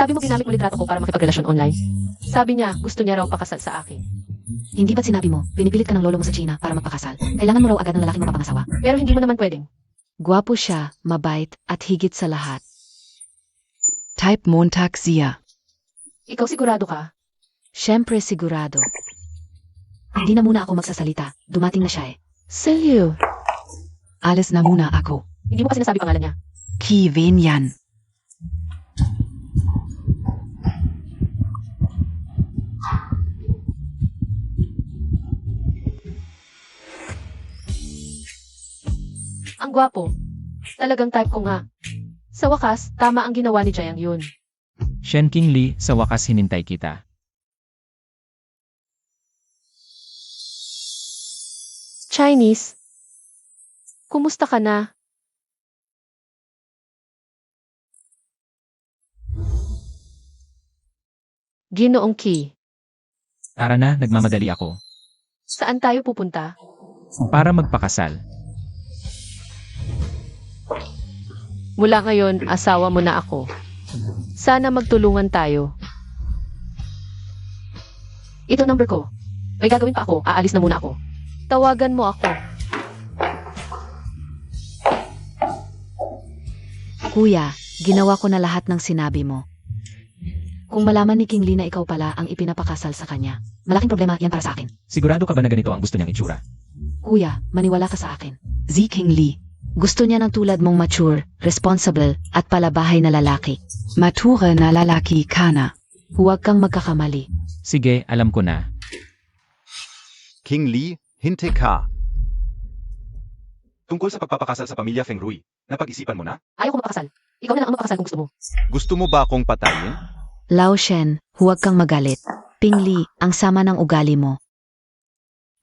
Sabi mo ginamit mo litrato ko para makipagrelasyon online. Sabi niya, gusto niya raw pakasal sa akin. Hindi ba't sinabi mo, pinipilit ka ng lolo mo sa China para magpakasal? Kailangan mo raw agad ng lalaking mapapangasawa. Pero hindi mo naman pwedeng. Gwapo siya, mabait, at higit sa lahat. Type Montag siya. Ikaw sigurado ka? Siyempre sigurado. Hindi na muna ako magsasalita. Dumating na siya eh. Selyo. Alis na muna ako. Hindi mo kasi nasabi pangalan niya. Ki wen yan. Ang gwapo. Talagang type ko nga. Sa wakas, tama ang ginawa ni Jiang yun. Shen King Lee, sa wakas hinintay kita. Chinese. Kumusta ka na? Ginoong Ki. Tara na, nagmamadali ako. Saan tayo pupunta? Para magpakasal. Mula ngayon, asawa mo na ako. Sana magtulungan tayo. Ito number ko. May gagawin pa ako, aalis na muna ako. Tawagan mo ako. Kuya, ginawa ko na lahat ng sinabi mo. Kung malaman ni King Lee na ikaw pala ang ipinapakasal sa kanya, malaking problema yan para sa akin. Sigurado ka ba na ganito ang gusto niyang itsura? Kuya, maniwala ka sa akin. Z King Lee. Gusto niya ng tulad mong mature, responsible, at palabahay na lalaki. Mature na lalaki ka na. Huwag kang magkakamali. Sige, alam ko na. King Lee, hinte ka. Tungkol sa pagpapakasal sa pamilya Feng Rui, napag-isipan mo na? Ayaw ko magpakasal. Ikaw na lang ang magpakasal kung gusto mo. Gusto mo ba akong patayin? Lao Shen, huwag kang magalit. Ping Lee, ang sama ng ugali mo.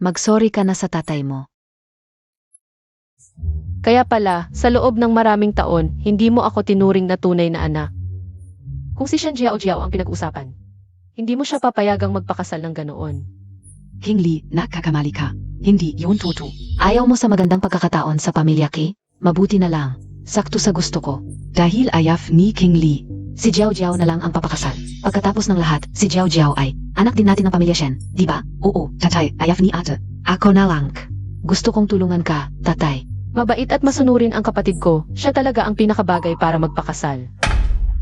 Magsorry ka na sa tatay mo. Kaya pala, sa loob ng maraming taon, hindi mo ako tinuring na tunay na anak. Kung si Shen Jiao Jiao ang pinag-usapan, hindi mo siya papayagang magpakasal ng ganoon. King Lee, nakakamali ka. Hindi yun tutu. Ayaw mo sa magandang pagkakataon sa pamilya Ki? Mabuti na lang. Sakto sa gusto ko. Dahil ayaf ni King Lee. Si Jiao Jiao na lang ang papakasal. Pagkatapos ng lahat, si Jiao Jiao ay anak din natin ng pamilya Shen, di ba? Oo, tatay, ayaf ni ate. Ako na lang. Gusto kong tulungan ka, tatay. Mabait at masunurin ang kapatid ko, siya talaga ang pinakabagay para magpakasal.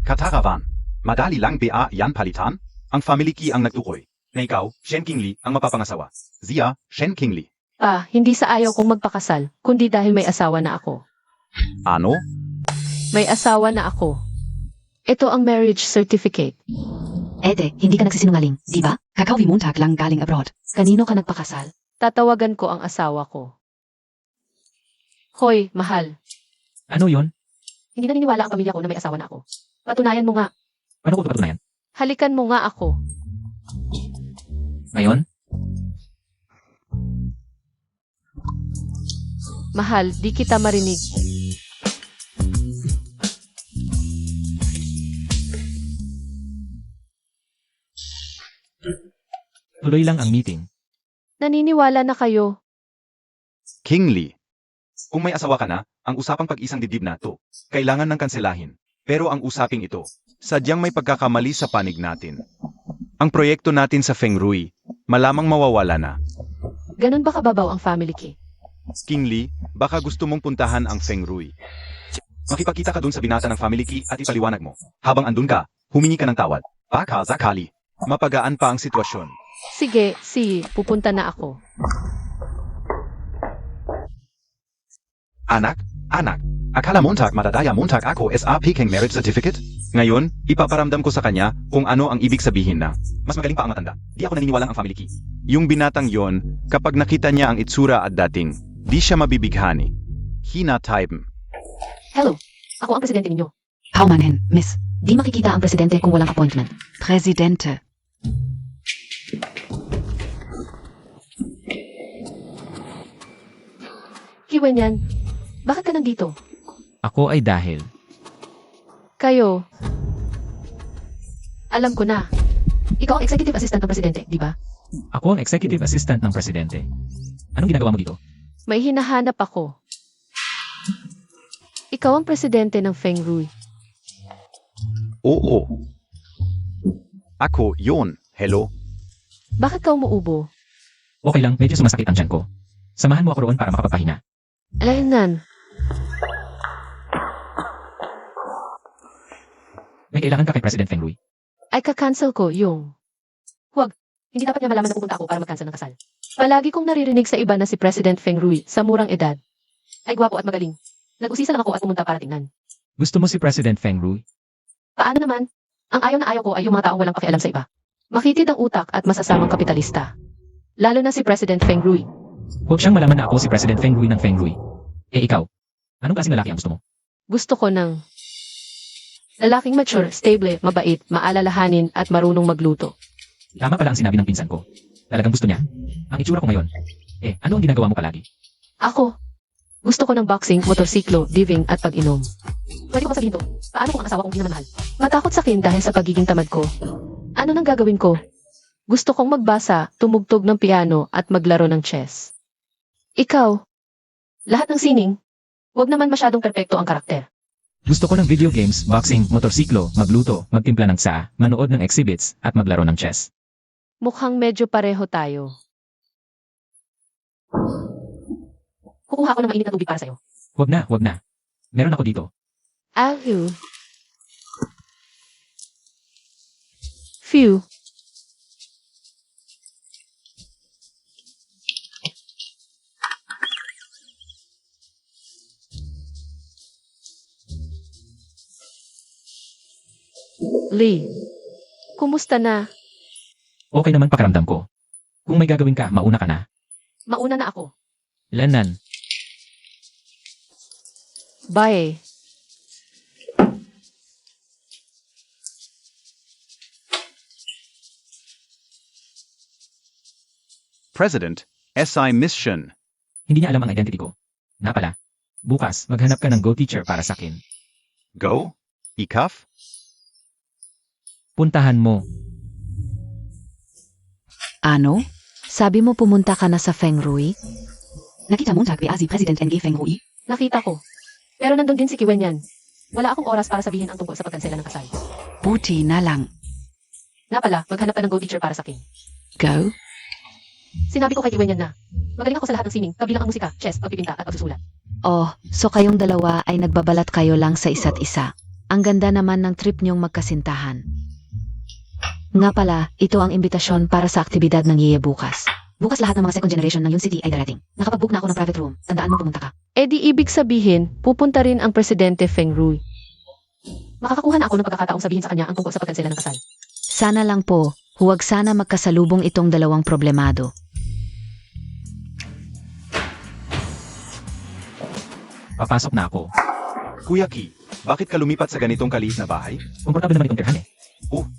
Kataravan, madali lang ba yan palitan? Ang family Ki ang nagtukoy. Na ikaw, Shen King Lee, ang mapapangasawa. Zia, Shen King Lee. Hindi sa ayaw kong magpakasal, kundi dahil may asawa na ako. Ano? May asawa na ako. Ito ang marriage certificate. Ede, hindi ka nagsisinungaling, di ba? Kakao Montag lang galing abroad. Kanino ka nagpakasal? Tatawagan ko ang asawa ko. Hoy, mahal. Ano yon? Hindi naniniwala ang pamilya ko na may asawa na ako. Patunayan mo nga. Paano ko patunayan? Halikan mo nga ako. Ngayon? Mahal, di kita marinig. Tuloy lang ang meeting. Naniniwala na kayo. King Lee. Kung may asawa ka na, ang usapang pag-isang dibdib na to, kailangan ng kanselahin. Pero ang usaping ito, sadyang may pagkakamali sa panig natin. Ang proyekto natin sa Feng Rui, malamang mawawala na. Ganun ba kababaw ang family Ki? King Lee, baka gusto mong puntahan ang Feng Rui. Makipagkita ka dun sa binata ng family Ki at ipaliwanag mo. Habang andun ka, humingi ka ng tawad. Baka sakali, mapagaan pa ang sitwasyon. Sige, pupunta na ako. Anak, akala Montag matadaya Montag ako sa Peking Marriage Certificate? Ngayon, ipaparamdam ko sa kanya kung ano ang ibig sabihin na mas magaling pa ang matanda. Di ako naniniwalang ang family Ki. Yung binatang yon, kapag nakita niya ang itsura at dating, di siya mabibighani. Hina type. Hello, ako ang presidente ninyo. Paumanhin, Miss. Di makikita ang presidente kung walang appointment. Presidente. Kiwen yan. Bakit ka nandito? Ako ay dahil. Kayo. Alam ko na. Ikaw ang executive assistant ng presidente, di ba? Ako ang executive assistant ng presidente. Anong ginagawa mo dito? May hinahanap ako. Ikaw ang presidente ng Feng Rui. Oo. Ako, yon. Hello? Bakit ka umuubo? Okay lang, medyo sumasakit ang tiyan ko. Samahan mo ako roon para makapagpahinga. Alaynan, May kailangan ka kay President Feng Rui. ay ka-cancel ko yung... Huwag, hindi dapat niya malaman na pupunta ako para mag-cancel ng kasal. Palagi kong naririnig sa iba na si President Feng Rui sa murang edad ay gwapo at magaling. Nag-usisa lang ako at pumunta para tingnan. Gusto mo si President Feng Rui? Paano naman? Ang ayaw na ayaw ko ay yung mga taong walang pakialam sa iba. Makitid ang utak at masasamang kapitalista. Lalo na si President Feng Rui. Huwag siyang malaman na ako si President Feng Rui ng Feng Rui. Eh ikaw, anong klaseng lalaki ang gusto mo? Gusto ko ng lalaking mature, stable, mabait, maalalahanin at marunong magluto. Tama pala ang sinabi ng pinsan ko. Talagang gusto niya. Ang itsura ko ngayon. Eh, ano ang ginagawa mo palagi? Ako, gusto ko ng boxing, motorsiklo, living at pag-inom. Pwede ko ba sabihin to? Paano kung ang asawa kong di naman mahal? Matakot sa akin dahil sa pagiging tamad ko. Ano nang gagawin ko? Gusto kong magbasa, tumugtog ng piano at maglaro ng chess. Ikaw, lahat ng sining, wag naman masyadong perpekto ang karakter. Gusto ko ng video games, boxing, motorsiklo, magluto, magtimpla ng tsaa, manood ng exhibits, at maglaro ng chess. Mukhang medyo pareho tayo. Kukuha ako ng mainit na tubig para sa'yo. Wag na, wag na. Meron ako dito. Ahu. Phew. Lee, kumusta na? Okay naman pakiramdam ko. Kung may gagawin ka, mauna ka na. Mauna na ako. Lanan, Bye. President, SI Mission. hindi niya alam ang identity ko. Na pala, bukas, maghanap ka ng Go Teacher para sa akin. Go? Ikaf? Puntahan mo. Ano? Sabi mo pumunta ka na sa Feng Rui? Nakita mo si President NG Feng Rui? Nakita ko. Pero nandun din si Kiwen yan. Wala akong oras para sabihin ang tungkol sa pagkansela ng kasal. Buti na lang. Nga pala, maghanap ka ng Go Teacher para sa akin. Go? Sinabi ko kay Kiwen yan na. Magaling ako sa lahat ng sining, kabilang ang musika, chess, pagpipinta at pagsusulat. Oh, so kayong dalawa ay nagbabalat kayo lang sa isa't isa. Ang ganda naman ng trip niyong magkasintahan. Nga pala, ito ang imbitasyon para sa aktibidad ng Yeye bukas. Bukas lahat ng mga second generation ng Yun City ay darating. Nakapag-book na ako ng private room. Tandaan mo pumunta ka. Eh di ibig sabihin, pupunta rin ang Presidente Feng Rui. Makakakuha na ako ng pagkakataong sabihin sa kanya ang tungkol sa pagkansela ng kasal. Sana lang po, huwag sana magkasalubong itong dalawang problemado. Papasok na ako. Kuya Ki, bakit ka lumipat sa ganitong kaliit na bahay? Komportable naman itong tirhan eh.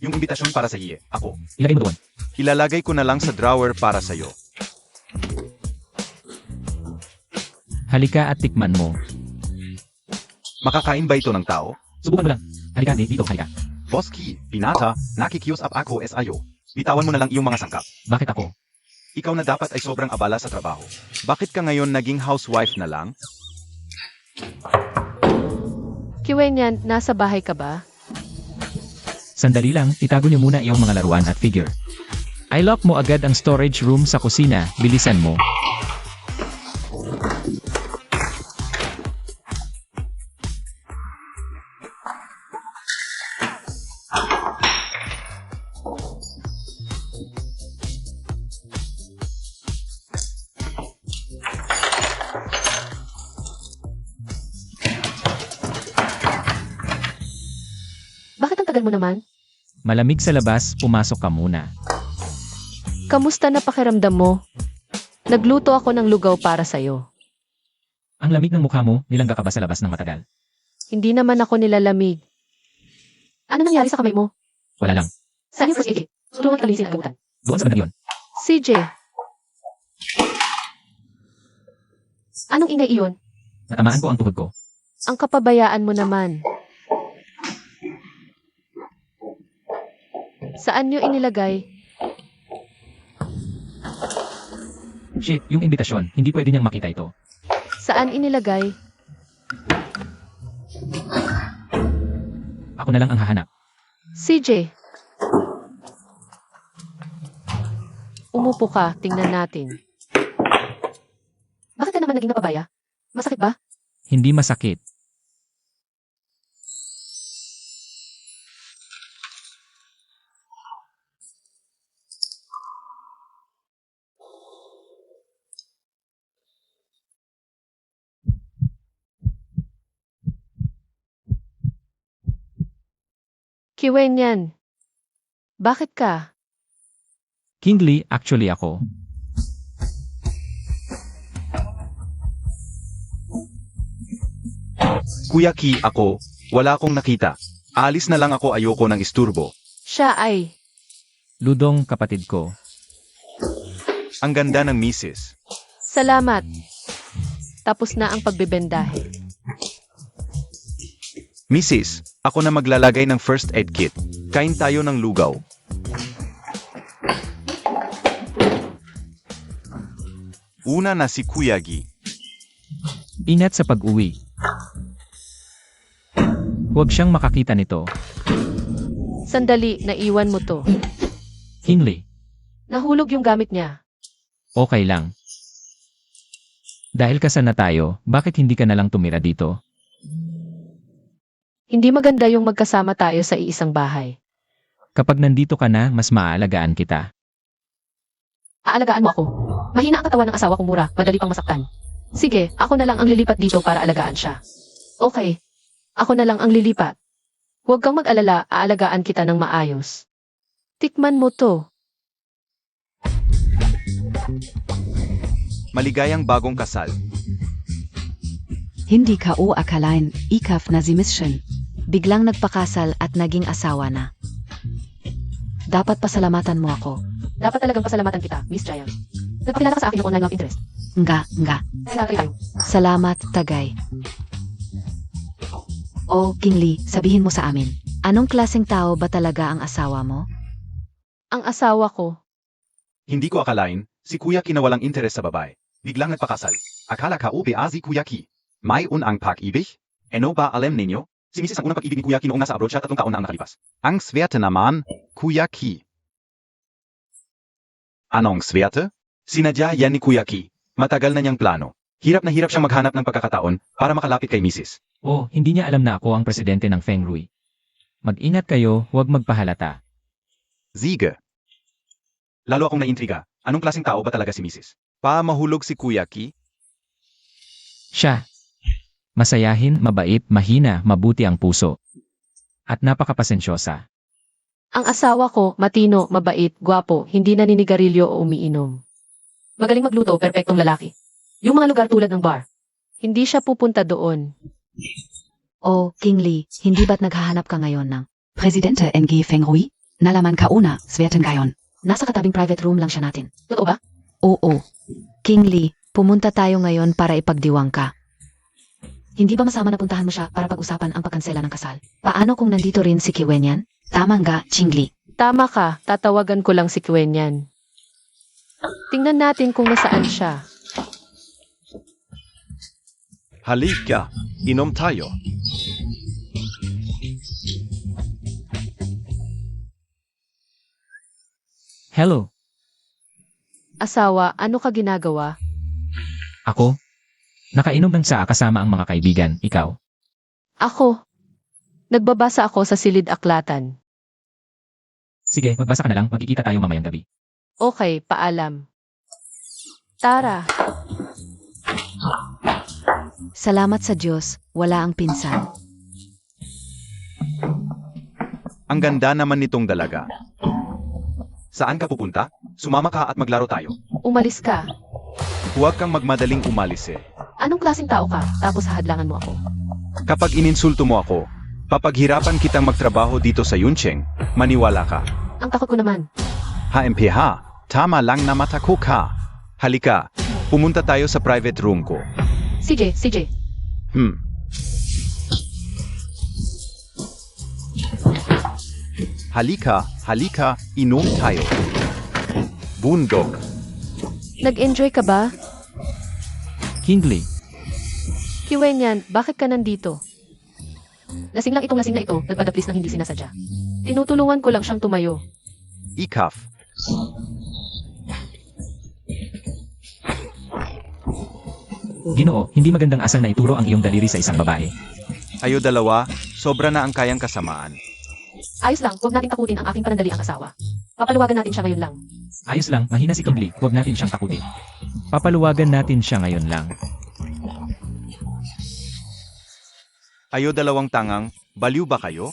Yung imbitasyon para sa iye. Ako. Ilagay mo doon. Ilalagay ko na lang sa drawer para sa'yo. Halika at tikman mo. Makakain ba ito ng tao? Subukan mo lang. Halika, dito, halika. Boss Ki, pinata, nakikiusap ako SIO. Bitawan mo na lang iyong mga sangkap. Bakit ako? Ikaw na dapat ay sobrang abala sa trabaho. Bakit ka ngayon naging housewife na lang? Kiwen yan, nasa bahay ka ba? Sandali lang, itago niyo muna iyong mga laruan at figure. I-lock mo agad ang storage room sa kusina. Bilisan mo. Bakit ang tagal mo naman? Malamig sa labas, pumasok ka muna. Kamusta na pakiramdam mo? Nagluto ako ng lugaw para sa'yo. Ang lamig ng mukha mo, nilangga ka ba sa labas ng matagal? Hindi naman ako nilalamig. Ano nangyari sa kamay mo? Wala lang. Saan yung first aid kit? Tulungan kalisin ang gamutan. Doon sa bandang yun. CJ. Anong ingay iyon? Natamaan ko ang tuhod ko. Ang kapabayaan mo naman. Saan nyo inilagay? Shit, yung imbitasyon, hindi pwede niyang makita ito. Saan inilagay? Ako na lang ang hahanap. CJ. Umupo ka, tingnan natin. Bakit ka naman naging napabaya? Masakit ba? Hindi masakit. Kiwenyan. Bakit ka? Kingly, actually ako. Kuya Ki, ako, wala akong nakita. Alis na lang ako, ayoko ng isturbo. Siya ay... Ludong, kapatid ko. Ang ganda ng misis. Salamat. Tapos na ang pagbebendahe. Mrs., ako na maglalagay ng first aid kit. Kain tayo ng lugaw. Una na si Kuya Gi. Ingat sa pag-uwi. Huwag siyang makakita nito. Sandali, naiwan mo to. Kingly, Nahulog yung gamit niya. okay lang. Dahil kasal na tayo, bakit hindi ka na lang tumira dito? Hindi maganda yung magkasama tayo sa iisang bahay. Kapag nandito ka na, mas maaalagaan kita. Aalagaan mo ako. Mahina ang katawan ng asawa kong mura, madali pang masaktan. Sige, ako na lang ang lilipat dito para alagaan siya. Okay, ako na lang ang lilipat. Huwag kang mag-alala, aalagaan kita ng maayos. Tikman mo to. Maligayang bagong kasal. Hindi ka o akalain, ikaf na si Miss Shen. Biglang nagpakasal at naging asawa na. Dapat pasalamatan mo ako. Dapat talagang pasalamatan kita, Miss Jaya. Nagpakilala ka sa akin ng online love interest. Nga. Kaya tayo. Salamat, Tagay. O, Kingly, sabihin mo sa amin. Anong klaseng tao ba talaga ang asawa mo? Ang asawa ko, Hindi ko akalain, si Kuya Ki na walang interes sa babae. Biglang nagpakasal. Akala ka upa si Kuya Ki. May unang pag-ibig? Ano ba alam ninyo? Si Mrs. ang unang pag-ibig ni Kuya Ki noong nasa abroad siya 3 taon na ang nakalipas. Ang swerte naman, Kuya Ki. Anong swerte? Sinadya yan ni Kuya Ki. Matagal na niyang plano. Hirap na hirap siyang maghanap ng pagkakataon para makalapit kay Mrs. Oh, hindi niya alam na ako ang presidente ng Feng Rui. Mag-ingat kayo, huwag magpahalata. Ziege. Lalo akong naintriga. Anong klaseng tao ba talaga si Mrs.? Mahulog si Kuya Ki? Siya. Masayahin, mabait, mahina, mabuti ang puso. At napakapasensyosa. ang asawa ko, matino, mabait, gwapo, hindi naninigarilyo o umiinom. Magaling magluto, perpektong lalaki. Yung mga lugar tulad ng bar. Hindi siya pupunta doon. O, Kingly, hindi ba't naghahanap ka ngayon ng Presidente NG Feng Rui? Nalaman ka una, swerten gayon. Nasa katabing private room lang siya natin. Totoo ba? Oo. Kingly, pumunta tayo ngayon para ipagdiwang ka. Hindi ba masama na puntahan mo siya para pag-usapan ang pagkansela ng kasal? Paano kung nandito rin si Kiwenyan? Tama nga, Chingli. Tama ka, tatawagan ko lang si Kiwenyan. Tingnan natin kung nasaan siya. Halika, inom tayo. Hello, Asawa, ano ka ginagawa? ako? Nakainom ng tsaa kasama ang mga kaibigan, ikaw? Ako. Nagbabasa ako sa silid aklatan. Sige, magbasa ka na lang, magkikita tayo mamayang gabi. Okay, paalam. Tara. Salamat sa Diyos, wala ang pinsan. Ang ganda naman nitong dalaga. Saan ka pupunta? Sumama ka at maglaro tayo. Umalis ka. Huwag kang magmadaling umalis eh. Anong klaseng tao ka? Tapos hadlangan mo ako. Kapag ininsulto mo ako, papaghirapan kitang magtrabaho dito sa Yuncheng, maniwala ka. Ang takot ko naman. HMPH, tama lang na mata ko ka. Halika, pumunta tayo sa private room ko. CJ. Halika, inom tayo. Bundok. Nag-enjoy ka ba? Kingly, Kiwenyan, bakit ka nandito? Lasing lang itong lasing na ito, nagpadaplis ng hindi sinasadya. Tinutulungan ko lang siyang tumayo. Ikaf. Ginoo, hindi magandang asal na ituro ang iyong daliri sa isang babae. Ayo dalawa, sobra na ang kayang kasamaan. Ayos lang, huwag natin takutin ang aking panandali ang asawa. Papaluwagan natin siya ngayon lang. Ayos lang, mahina si King Lee, huwag natin siyang takutin. Papaluwagan natin siya ngayon lang. Ayo dalawang tangang, baliw ba kayo?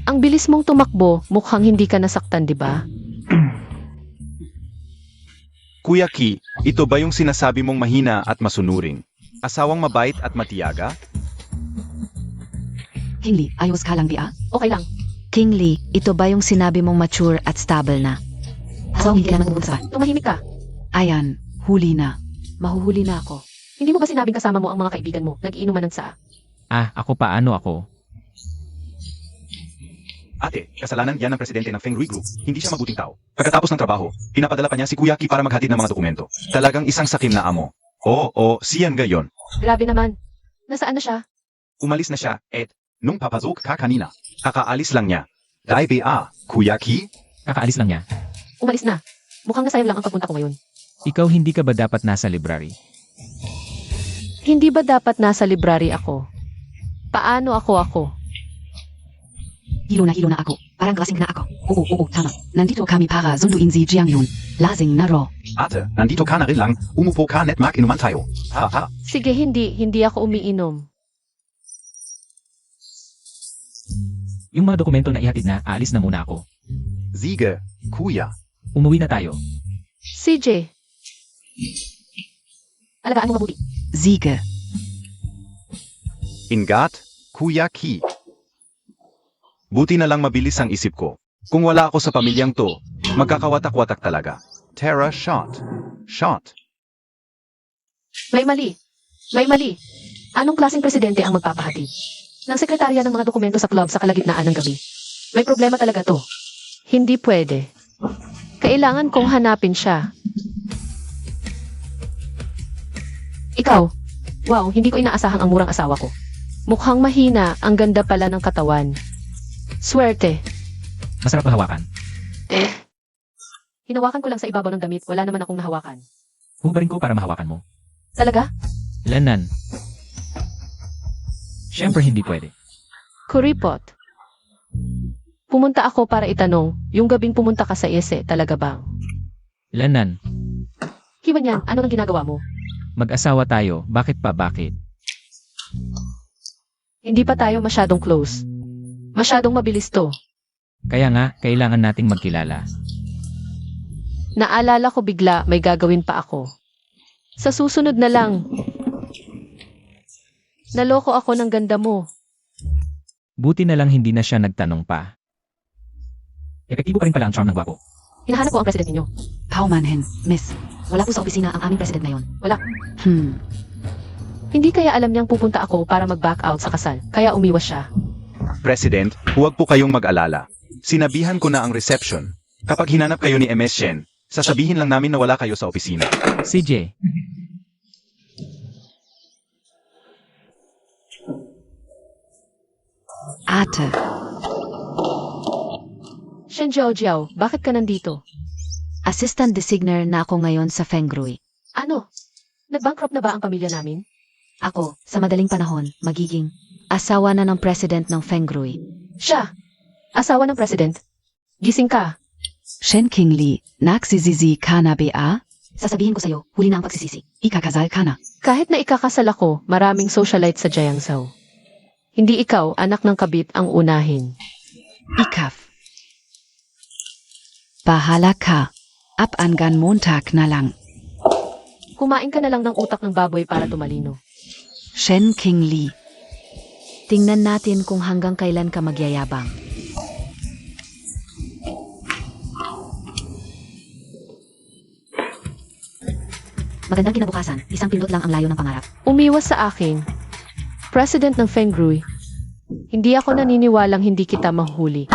Ang bilis mong tumakbo, mukhang hindi ka nasaktan, di ba? Kuya Ki, ito ba yung sinasabi mong mahina at masunuring? Asawang mabait at matiyaga? King Lee, ayos ka lang di ah? Okay lang. King Lee, ito ba yung sinabi mong mature at stable na? Asawang hindi kailangan pumunta sa Tumahimik ka. Ayan, huli na. Mahuhuli na ako. Hindi mo ba sinabing kasama mo ang mga kaibigan mo, nag-iinuman ng saa? Ako paano ako? Ate, kasalanan yan ng presidente ng Feng Rui Group. Hindi siya mabuting tao. Pagkatapos ng trabaho, pinapadala pa niya si Kuya Ki para maghatid ng mga dokumento. Talagang isang sakim na amo. Oo, siyan gayon. Grabe naman. Nasaan na siya? Umalis na siya, nung papasok ka kanina, kakaalis lang niya. Dai ba, Kuya Ki? Kakaalis lang niya. Umalis na. Mukhang nasayang lang ang pagpunta ko ngayon. Ikaw hindi ka ba dapat nasa library? Hindi ba dapat nasa library ako? Paano ako? Hilo na ako. Parang lasing na ako. Oo, tama. Nandito kami para sunduin si Jiang Yun. Lasing na raw. Ate, nandito ka na rin lang, umupo ka net mag-inuman tayo. Ha. Sige, hindi ako umiinom. Yung mga dokumento na ihatid na, aalis na muna ako. Sige, Kuya. Umuwi na tayo. CJ. Alagaan mo mabuti. Siege. Ingat, Kuya Ki. Buti na lang mabilis ang isip ko. Kung wala ako sa pamilyang to, magkakawatak-watak talaga. Terra shot. May mali. Anong klaseng presidente ang magpapahatid? Ng sekretarya ng mga dokumento sa club sa kalagitnaan ng gabi. May problema talaga to. Hindi pwede. Kailangan kong hanapin siya. Ikaw. Wow, hindi ko inaasahang ang murang asawa ko. Mukhang mahina, ang ganda pala ng katawan. Swerte. Masarap mahawakan. Hinawakan ko lang sa ibabaw ng damit, wala naman akong nahawakan. Hubarin ko para mahawakan mo. Talaga? Lanan. Siyempre hindi pwede. Kuripot. Pumunta ako para itanong, yung gabing pumunta ka sa ESE, talaga bang? Lanan. Hiwan yan, ano nang ginagawa mo? Mag-asawa tayo, bakit? Hindi pa tayo masyadong close. Masyadong mabilis to. Kaya nga, kailangan nating magkilala. Naalala ko bigla, may gagawin pa ako. Sa susunod na lang. Naloko ako ng ganda mo. Buti na lang hindi na siya nagtanong pa. Epektibo pa rin pala ang charm ng gwapo. Hinahanap ko ang president ninyo. Paumanhin, miss. Wala po sa opisina ang aming president ngayon. Wala. Hindi kaya alam niyang pupunta ako para mag-back out sa kasal, kaya umiwas siya. President, huwag po kayong mag-alala. Sinabihan ko na ang reception. Kapag hinanap kayo ni MS Shen, sasabihin lang namin na wala kayo sa opisina. CJ. Ate. Shen Jiao, bakit ka nandito? Assistant designer na ako ngayon sa Feng Rui. Ano? Nag-bankrupt na ba ang pamilya namin? Ako, sa madaling panahon, magiging asawa na ng president ng Feng Rui. Siya? Asawa ng president? Gising ka. Shen King Lee, nagsisisi ka na ba? Sasabihin ko sa'yo, huli na ang pagsisisi. Ikakasal ka na. Kahit na ikakasal ako, maraming socialite sa Jiangzhou. Hindi ikaw, anak ng kabit, ang unahin. Ikaf. Bahala ka. Ab hanggang Montag na lang. Kumain ka na lang ng utak ng baboy para tumalino. Shen King Lee. Tingnan natin kung hanggang kailan ka magyayabang. Magandang kinabukasan. Isang pindot lang ang layo ng pangarap. Umiwas sa akin. President ng Feng Rui. Hindi ako naniniwalang hindi kita mahuli.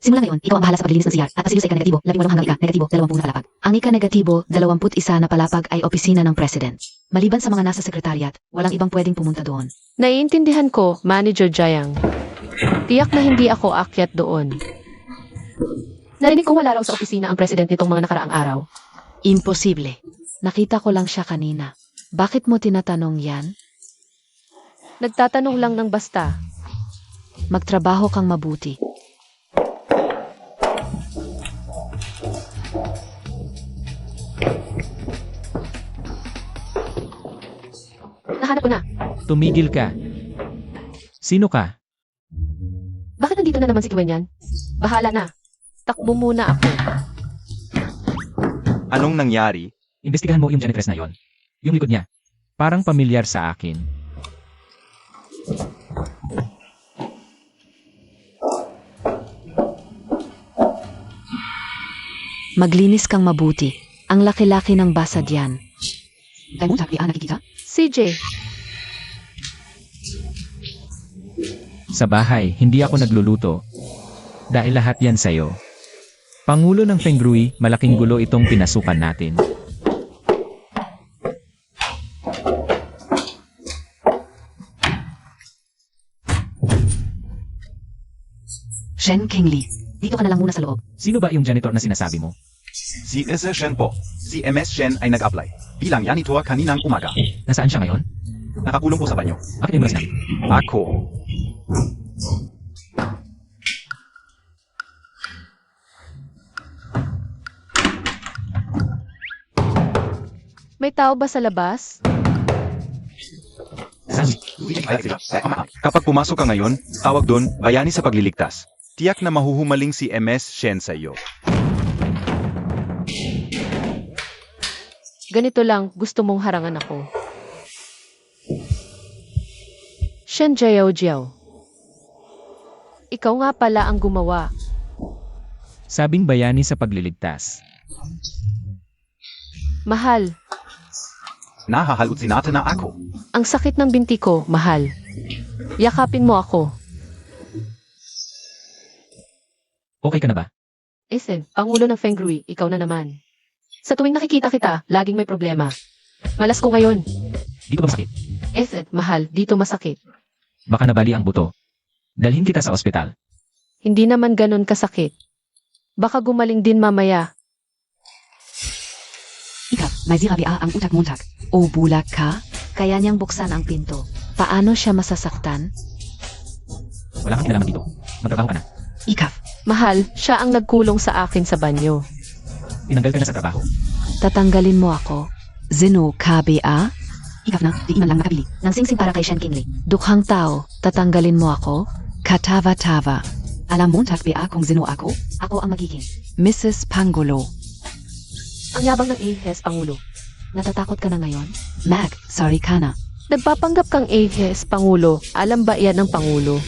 Simula ngayon, ikaw ang bahala sa paglilinis ng CR at pasilyo sa ika-negatibo, 18 hanggang ika-negatibo, 20 na palapag. Ang ika-negatibo, 21 na palapag ay opisina ng President. Maliban sa mga nasa sekretariat, walang ibang pwedeng pumunta doon. Naiintindihan ko, Manager Jiang. Tiyak na hindi ako akyat doon. Narinig ko wala raw sa opisina ang presidente nitong mga nakaraang araw. Imposible. Nakita ko lang siya kanina. Bakit mo tinatanong yan? Nagtatanong lang ng basta. Magtrabaho kang mabuti. Nahanap ko na. Tumigil ka. Sino ka? Bakit nandito na naman si Kiwenyan? Bahala na. Takbo muna ako. Anong nangyari? Imbestigahan mo yung janitress na yon. Yung likod niya. Parang pamilyar sa akin. Maglinis kang mabuti. Ang laki-laki ng basad yan. CJ, Sa bahay, hindi ako nagluluto. Dahil lahat yan sa'yo. Pangulo ng Fengrui, malaking gulo itong pinasukan natin. Shen Kingli, dito ka na lang muna sa loob. Sino ba yung janitor na sinasabi mo? Si S. Shen po. Si MS Shen ay nag-apply. Bilang janitor kaninang umaga. Nasaan siya ngayon? Nakakulong po sa banyo. Bakit mo na sinabi? Ako. may tao ba sa labas? Saan? Kapag pumasok ka ngayon, tawag doon, bayani sa pagliligtas. Tiyak na mahuhumaling si MS Shen sa iyo. Ganito lang, gusto mong harangan ako. Shen Jiao Jiao. Ikaw nga pala ang gumawa. Sabing bayani sa pagliligtas. Mahal, Nahahalusinata na ako. ang sakit ng binti ko, mahal. Yakapin mo ako. Okay ka na ba? Esen, Pangulo ng Fengrui, ikaw na naman. Sa tuwing nakikita kita, laging may problema. Malas ko ngayon. Dito ba masakit? Esen, mahal, dito masakit. Baka nabali ang buto. Dalhin kita sa ospital. Hindi naman ganun kasakit. Baka gumaling din mamaya. Ikaw, may zirabia ang utak-muntak. O bulag ka? Kaya niyang buksan ang pinto. Paano siya masasaktan? Wala kang kinalaman dito. Magtrabaho ka na. Ikaw, Mahal, siya ang nagkulong sa akin sa banyo. Tinanggal ka na sa trabaho. tatanggalin mo ako. Zino kabia? Ikaw na, di iman lang makabili. Nang singsing para kay Shen Kingli. Dukhang tao, tatanggalin mo ako? Katava-tava. Alam mo takbia kung zino ako? Ako ang magiging Mrs. Pangulo. Ang yabang ng AHS, Pangulo. Natatakot ka na ngayon? Mag, sorry ka na. Nagpapanggap kang AHS, Pangulo. Alam ba yan ng Pangulo?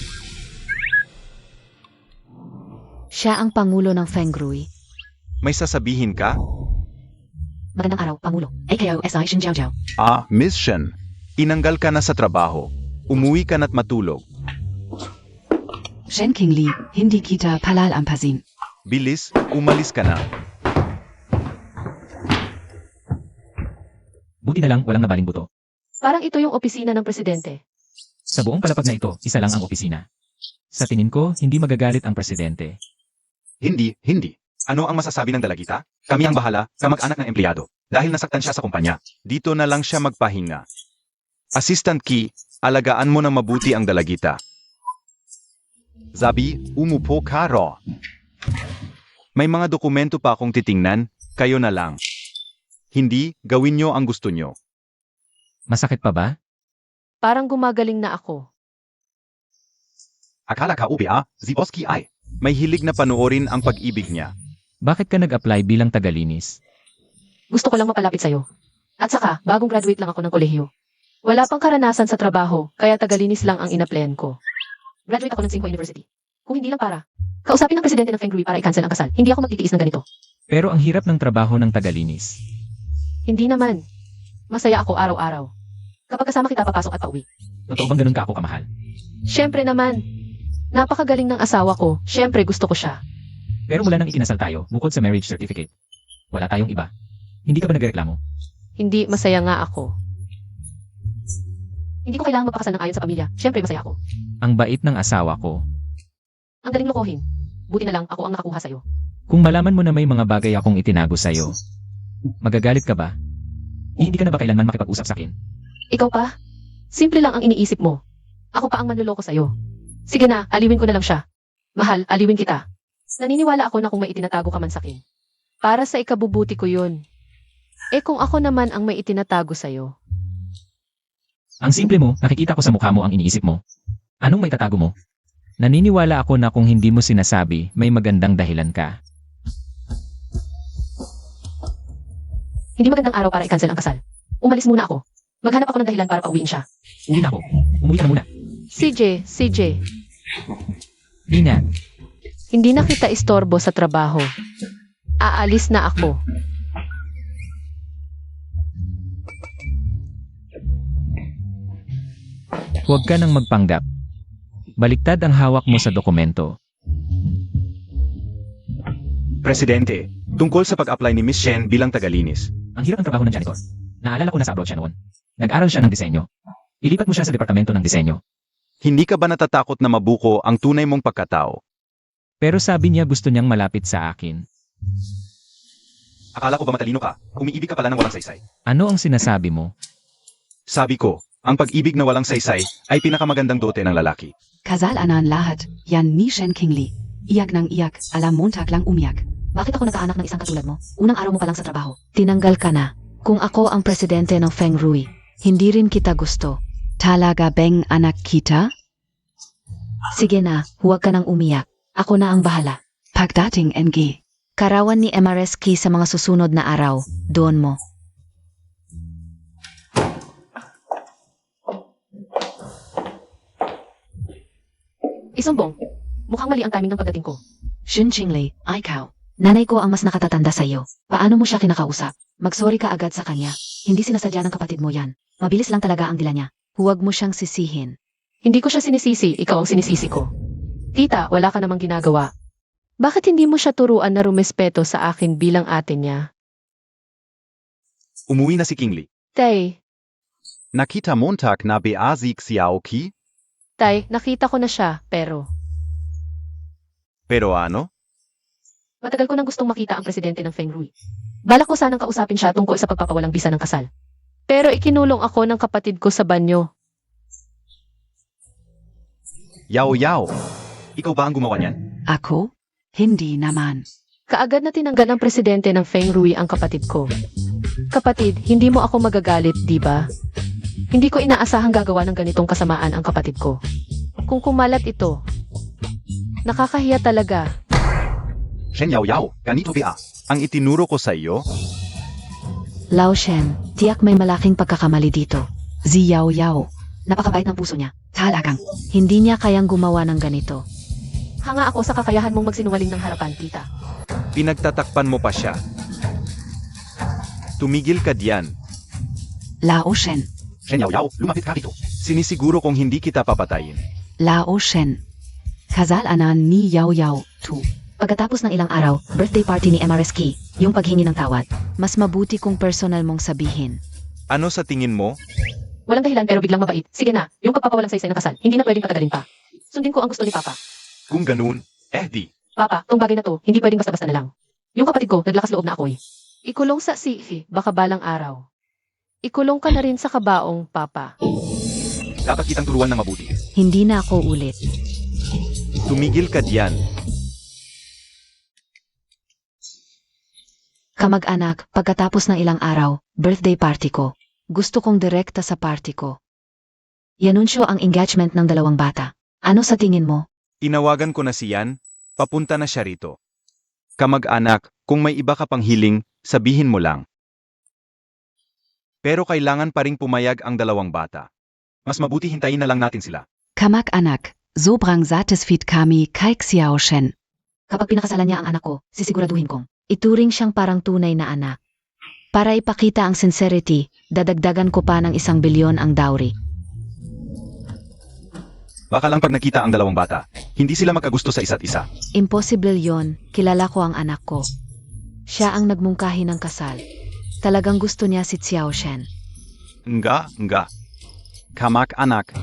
Siya ang Pangulo ng Fengrui. May sasabihin ka? Magandang araw, Pangulo. AKO SI Shin Jiao Jiao. Ah, Miss Shen. Inanggal ka na sa trabaho. Umuwi ka na't matulog. Shen Kingli, hindi kita palalampasin. Bilis, umalis ka na. Buti na lang walang nabaling buto. Parang ito yung opisina ng presidente. Sa buong palapag na ito, isa lang ang opisina. Sa tingin ko, hindi magagalit ang presidente. Hindi, hindi. Ano ang masasabi ng dalagita? Kami ang bahala, kamag-anak ng empleyado. Dahil nasaktan siya sa kumpanya. Dito na lang siya magpahinga. Assistant Key, alagaan mo ng mabuti ang dalagita. Zabi, umupo ka raw. May mga dokumento pa akong titingnan, kayo na lang. Hindi, gawin nyo ang gusto nyo. Masakit pa ba? Parang gumagaling na ako. Akala ka upia, Ziboski ay. May hilig na panoorin ang pag-ibig niya. Bakit ka nag-apply bilang tagalinis? Gusto ko lang mapalapit sa'yo. At saka, bagong graduate lang ako ng kolehiyo. Wala pang karanasan sa trabaho, kaya tagalinis lang ang inaplayan ko. Graduate ako ng Tsinghua University. Kung hindi lang para kausapin ng presidente ng Fengrui para i-cancel ang kasal, hindi ako magtitiis ng ganito. Pero ang hirap ng trabaho ng tagalinis. Hindi naman. Masaya ako araw-araw. Kapag kasama kita papasok at pauwi. Totoo bang ganun ka ako kamahal? Siyempre naman. Napakagaling ng asawa ko. Siyempre gusto ko siya. Pero mula nang ikinasal tayo, bukod sa marriage certificate, wala tayong iba. Hindi ka ba nagreklamo? Hindi masaya nga ako. Hindi ko kailangang magpakasal ng ayon sa pamilya. Siyempre masaya ako. Ang bait ng asawa ko. Ang galing lokohin. Buti na lang ako ang nakakuha sa'yo. Kung malaman mo na may mga bagay akong itinago sa'yo, magagalit ka ba? Hindi ka na ba kailanman makipag-usap sa akin? Ikaw pa? Simple lang ang iniisip mo. Ako pa ang manluloko sa'yo. Sige na, aliwin ko na lang siya. Mahal, aliwin kita. Naniniwala ako na kung may itinatago ka man sa akin. Para sa ikabubuti ko yun. Kung ako naman ang may itinatago sa'yo. Ang simple mo, nakikita ko sa mukha mo ang iniisip mo. Anong may tatago mo? Naniniwala ako na kung hindi mo sinasabi, may magandang dahilan ka. Hindi magandang araw para i-cancel ang kasal. Umalis muna ako. Maghanap ako ng dahilan para pauwiin siya. Uwi na ako. Umuwi ka na muna. CJ. Dina, Hindi na kita istorbo sa trabaho. Aalis na ako. huwag ka nang magpanggap. Baliktad ang hawak mo sa dokumento. Presidente, tungkol sa pag-apply ni Miss Shen bilang tagalinis. Ang hirap ng trabaho ng janitor. Naalala ko na sa abroad siya noon. Nag-aral siya ng disenyo. Ilipat mo siya sa departamento ng disenyo. Hindi ka ba natatakot na mabuko ang tunay mong pagkatao? Pero sabi niya gusto niyang malapit sa akin. Akala ko ba matalino ka? Umiibig ka pala ng walang saysay. Ano ang sinasabi mo? Sabi ko, ang pag-ibig na walang saysay ay pinakamagandang dote ng lalaki. Kasalanan lahat, yan ni Shen Kingli. Iyak ng iyak, alam Montag lang umiyak. Bakit ako nagkaanak ng isang katulad mo? Unang araw mo pa lang sa trabaho. Tinanggal ka na. Kung ako ang presidente ng Feng Rui, hindi rin kita gusto. Talaga beng anak kita? Sige na, huwag ka nang umiyak. Ako na ang bahala. Pagdating NG. Karawan ni MRSK sa mga susunod na araw. Doon mo. Isumbong. Mukhang mali ang timing ng pagdating ko. Shen Qingli, ikaw. Nanay ko ang mas nakatatanda sa'yo. Paano mo siya kinakausap? Magsorry ka agad sa kanya. Hindi sinasadya ng kapatid mo yan. Mabilis lang talaga ang dila niya. Huwag mo siyang sisihin. Hindi ko siya sinisisi, ikaw ang sinisisi ko. Tita, wala ka namang ginagawa. Bakit hindi mo siya turuan na rumespeto sa akin bilang ate niya? Umuwi na si Kingli. Tay, Nakita Montag na ba si Xiaoqi? Tay, nakita ko na siya, pero Pero ano? matagal ko nang gustong makita ang presidente ng Feng Rui. Balak ko sanang kausapin siya tungkol sa pagpapawalang bisa ng kasal. Pero ikinulong ako ng kapatid ko sa banyo. Yao. Ikaw ba ang gumawa niyan? Ako? Hindi naman. Kaagad na tinanggal ng presidente ng Feng Rui ang kapatid ko. Kapatid, hindi mo ako magagalit, di ba? Hindi ko inaasahang gagawa ng ganitong kasamaan ang kapatid ko. Kung kumalat ito, nakakahiya talaga. Shen Yao, ganito ba? Ang itinuro ko sa iyo? Lao Shen, tiyak may malaking pagkakamali dito. Ziyaw. Napakabait ng puso niya. Talagang. Hindi niya kayang gumawa ng ganito. Hanga ako sa kakayahan mong magsinungaling ng harapan, tita. Pinagtatakpan mo pa siya. Tumigil ka diyan. Lao Shen. Shen Yao, lumapit ka rito. Sinisiguro kong hindi kita papatayin. Lao Shen. Kasalanan ni Yao. Tu. Pagkatapos ng ilang araw, birthday party ni MRSK, yung paghingi ng tawad. Mas mabuti kung personal mong sabihin. Ano sa tingin mo? Walang dahilan pero biglang mabait. Sige na, yung pagpapawalang saysay ng kasal, hindi na pwedeng patagalin pa. Sundin ko ang gusto ni Papa. Kung ganun, di. Papa, tong bagay na to, hindi pwedeng basta-basta na lang. Yung kapatid ko, naglakas loob na ako eh. Ikulong sa sihi, baka balang araw. Ikulong ka na rin sa kabaong, Papa. Dapat kitang turuan ng mabuti. Hindi na ako ulit. Tumigil ka diyan. Kamag-anak, pagkatapos ng ilang araw, birthday party ko. Gusto kong direkta sa party ko. Yanunsyo ang engagement ng dalawang bata. Ano sa tingin mo? Inawagan ko na si Yan. Papunta na siya rito. Kamag-anak, kung may iba ka pang hiling, sabihin mo lang. Pero kailangan pa ring pumayag ang dalawang bata. Mas mabuti hintayin na lang natin sila. Kamak-anak. Sobrang satisfied kami kay Xiao Shen. Kapag pinakasalan niya ang anak ko, sisiguraduhin kong ituring siyang parang tunay na anak. Para ipakita ang sincerity, dadagdagan ko pa ng 1 bilyon ang dowry. Baka lang pag nakita ang dalawang bata, hindi sila magkagusto sa isa't isa. Impossible yon, kilala ko ang anak ko. Siya ang nagmungkahi ng kasal. Talagang gusto niya si Xiao Shen. Nga. Kamak-anak.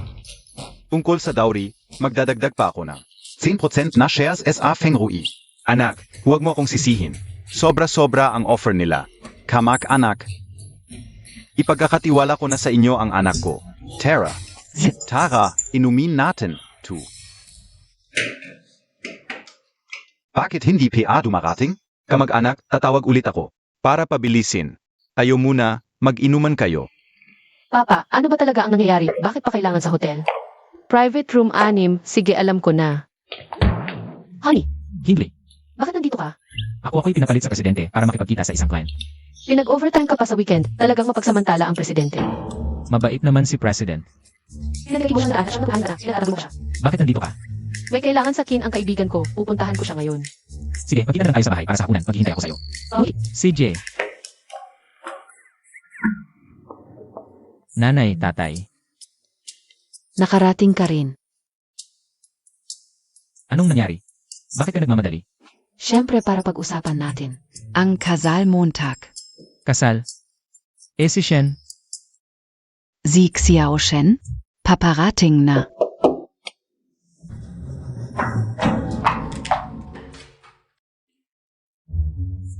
Tungkol sa dowry, magdadagdag pa ako ng 10% na shares SA Feng Rui. Anak, huwag mo akong sisihin. Sobra-sobra ang offer nila. Kamak-anak. Ipagkakatiwala ko na sa inyo ang anak ko. Tara. Tara, inumin natin. Bakit hindi PA dumarating? Kamag-anak, tatawag ulit ako. Para pabilisin. Tayo muna, mag-inuman kayo. Papa, ano ba talaga ang nangyayari? Bakit pa kailangan sa hotel? Private room 6, sige alam ko na. Honey, Kingley, bakit nandito ka? ako'y pinapalit sa presidente para makipagkita sa isang client. Pinag-overtime ka pa sa weekend, talagang mapagsamantala ang presidente. Mabait naman si President. Pinalagay mo siya na siya ng pinag-aaral mo siya. Bakit nandito ka? May kailangan sa Kin ang kaibigan ko, pupuntahan ko siya ngayon. Sige, magkita na lang tayo sa bahay para sa hapunan. Maghihintay ako sa'yo. Okay. CJ. Nanay, tatay, Nakarating ka rin. anong nangyari? Bakit ka nagmamadali? Siyempre para pag-usapan natin. Ang Kasal Montag. Kasal? Si Shen, Si Xiao Shen, paparating na.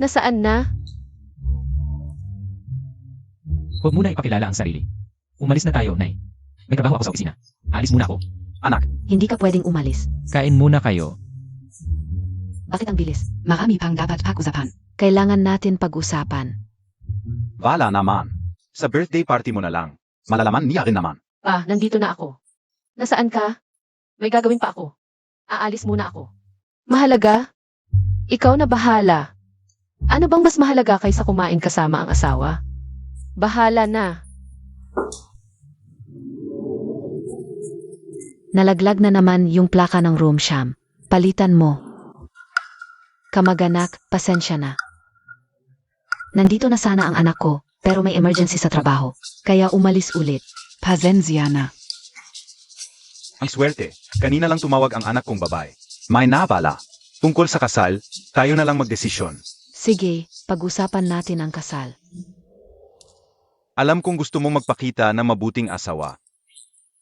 Nasaan na? huwag muna ipakilala ang sarili. Umalis na tayo, Nay. May trabaho ako sa opisina. Alis muna ako. Anak, Hindi ka pwedeng umalis. Kain muna kayo. Bakit ang bilis? Marami pang dapat pag-usapan. Kailangan natin pag-usapan. wala naman. Sa birthday party mo na lang. Malalaman niya rin naman. Pa, nandito na ako. Nasaan ka? May gagawin pa ako. Aalis muna ako. Mahalaga? Ikaw na bahala. Ano bang mas mahalaga kaysa kumain kasama ang asawa? Bahala na. Nalaglag na naman yung plaka ng room sham. Palitan mo. Kamag-anak, pasensya na. Nandito na sana ang anak ko, pero may emergency sa trabaho. Kaya umalis ulit. Pasensya na. Ang swerte, kanina lang tumawag ang anak kong babae. May nabala. Tungkol sa kasal, tayo na lang magdesisyon. Sige, pag-usapan natin ang kasal. Alam kong gusto mong magpakita ng mabuting asawa.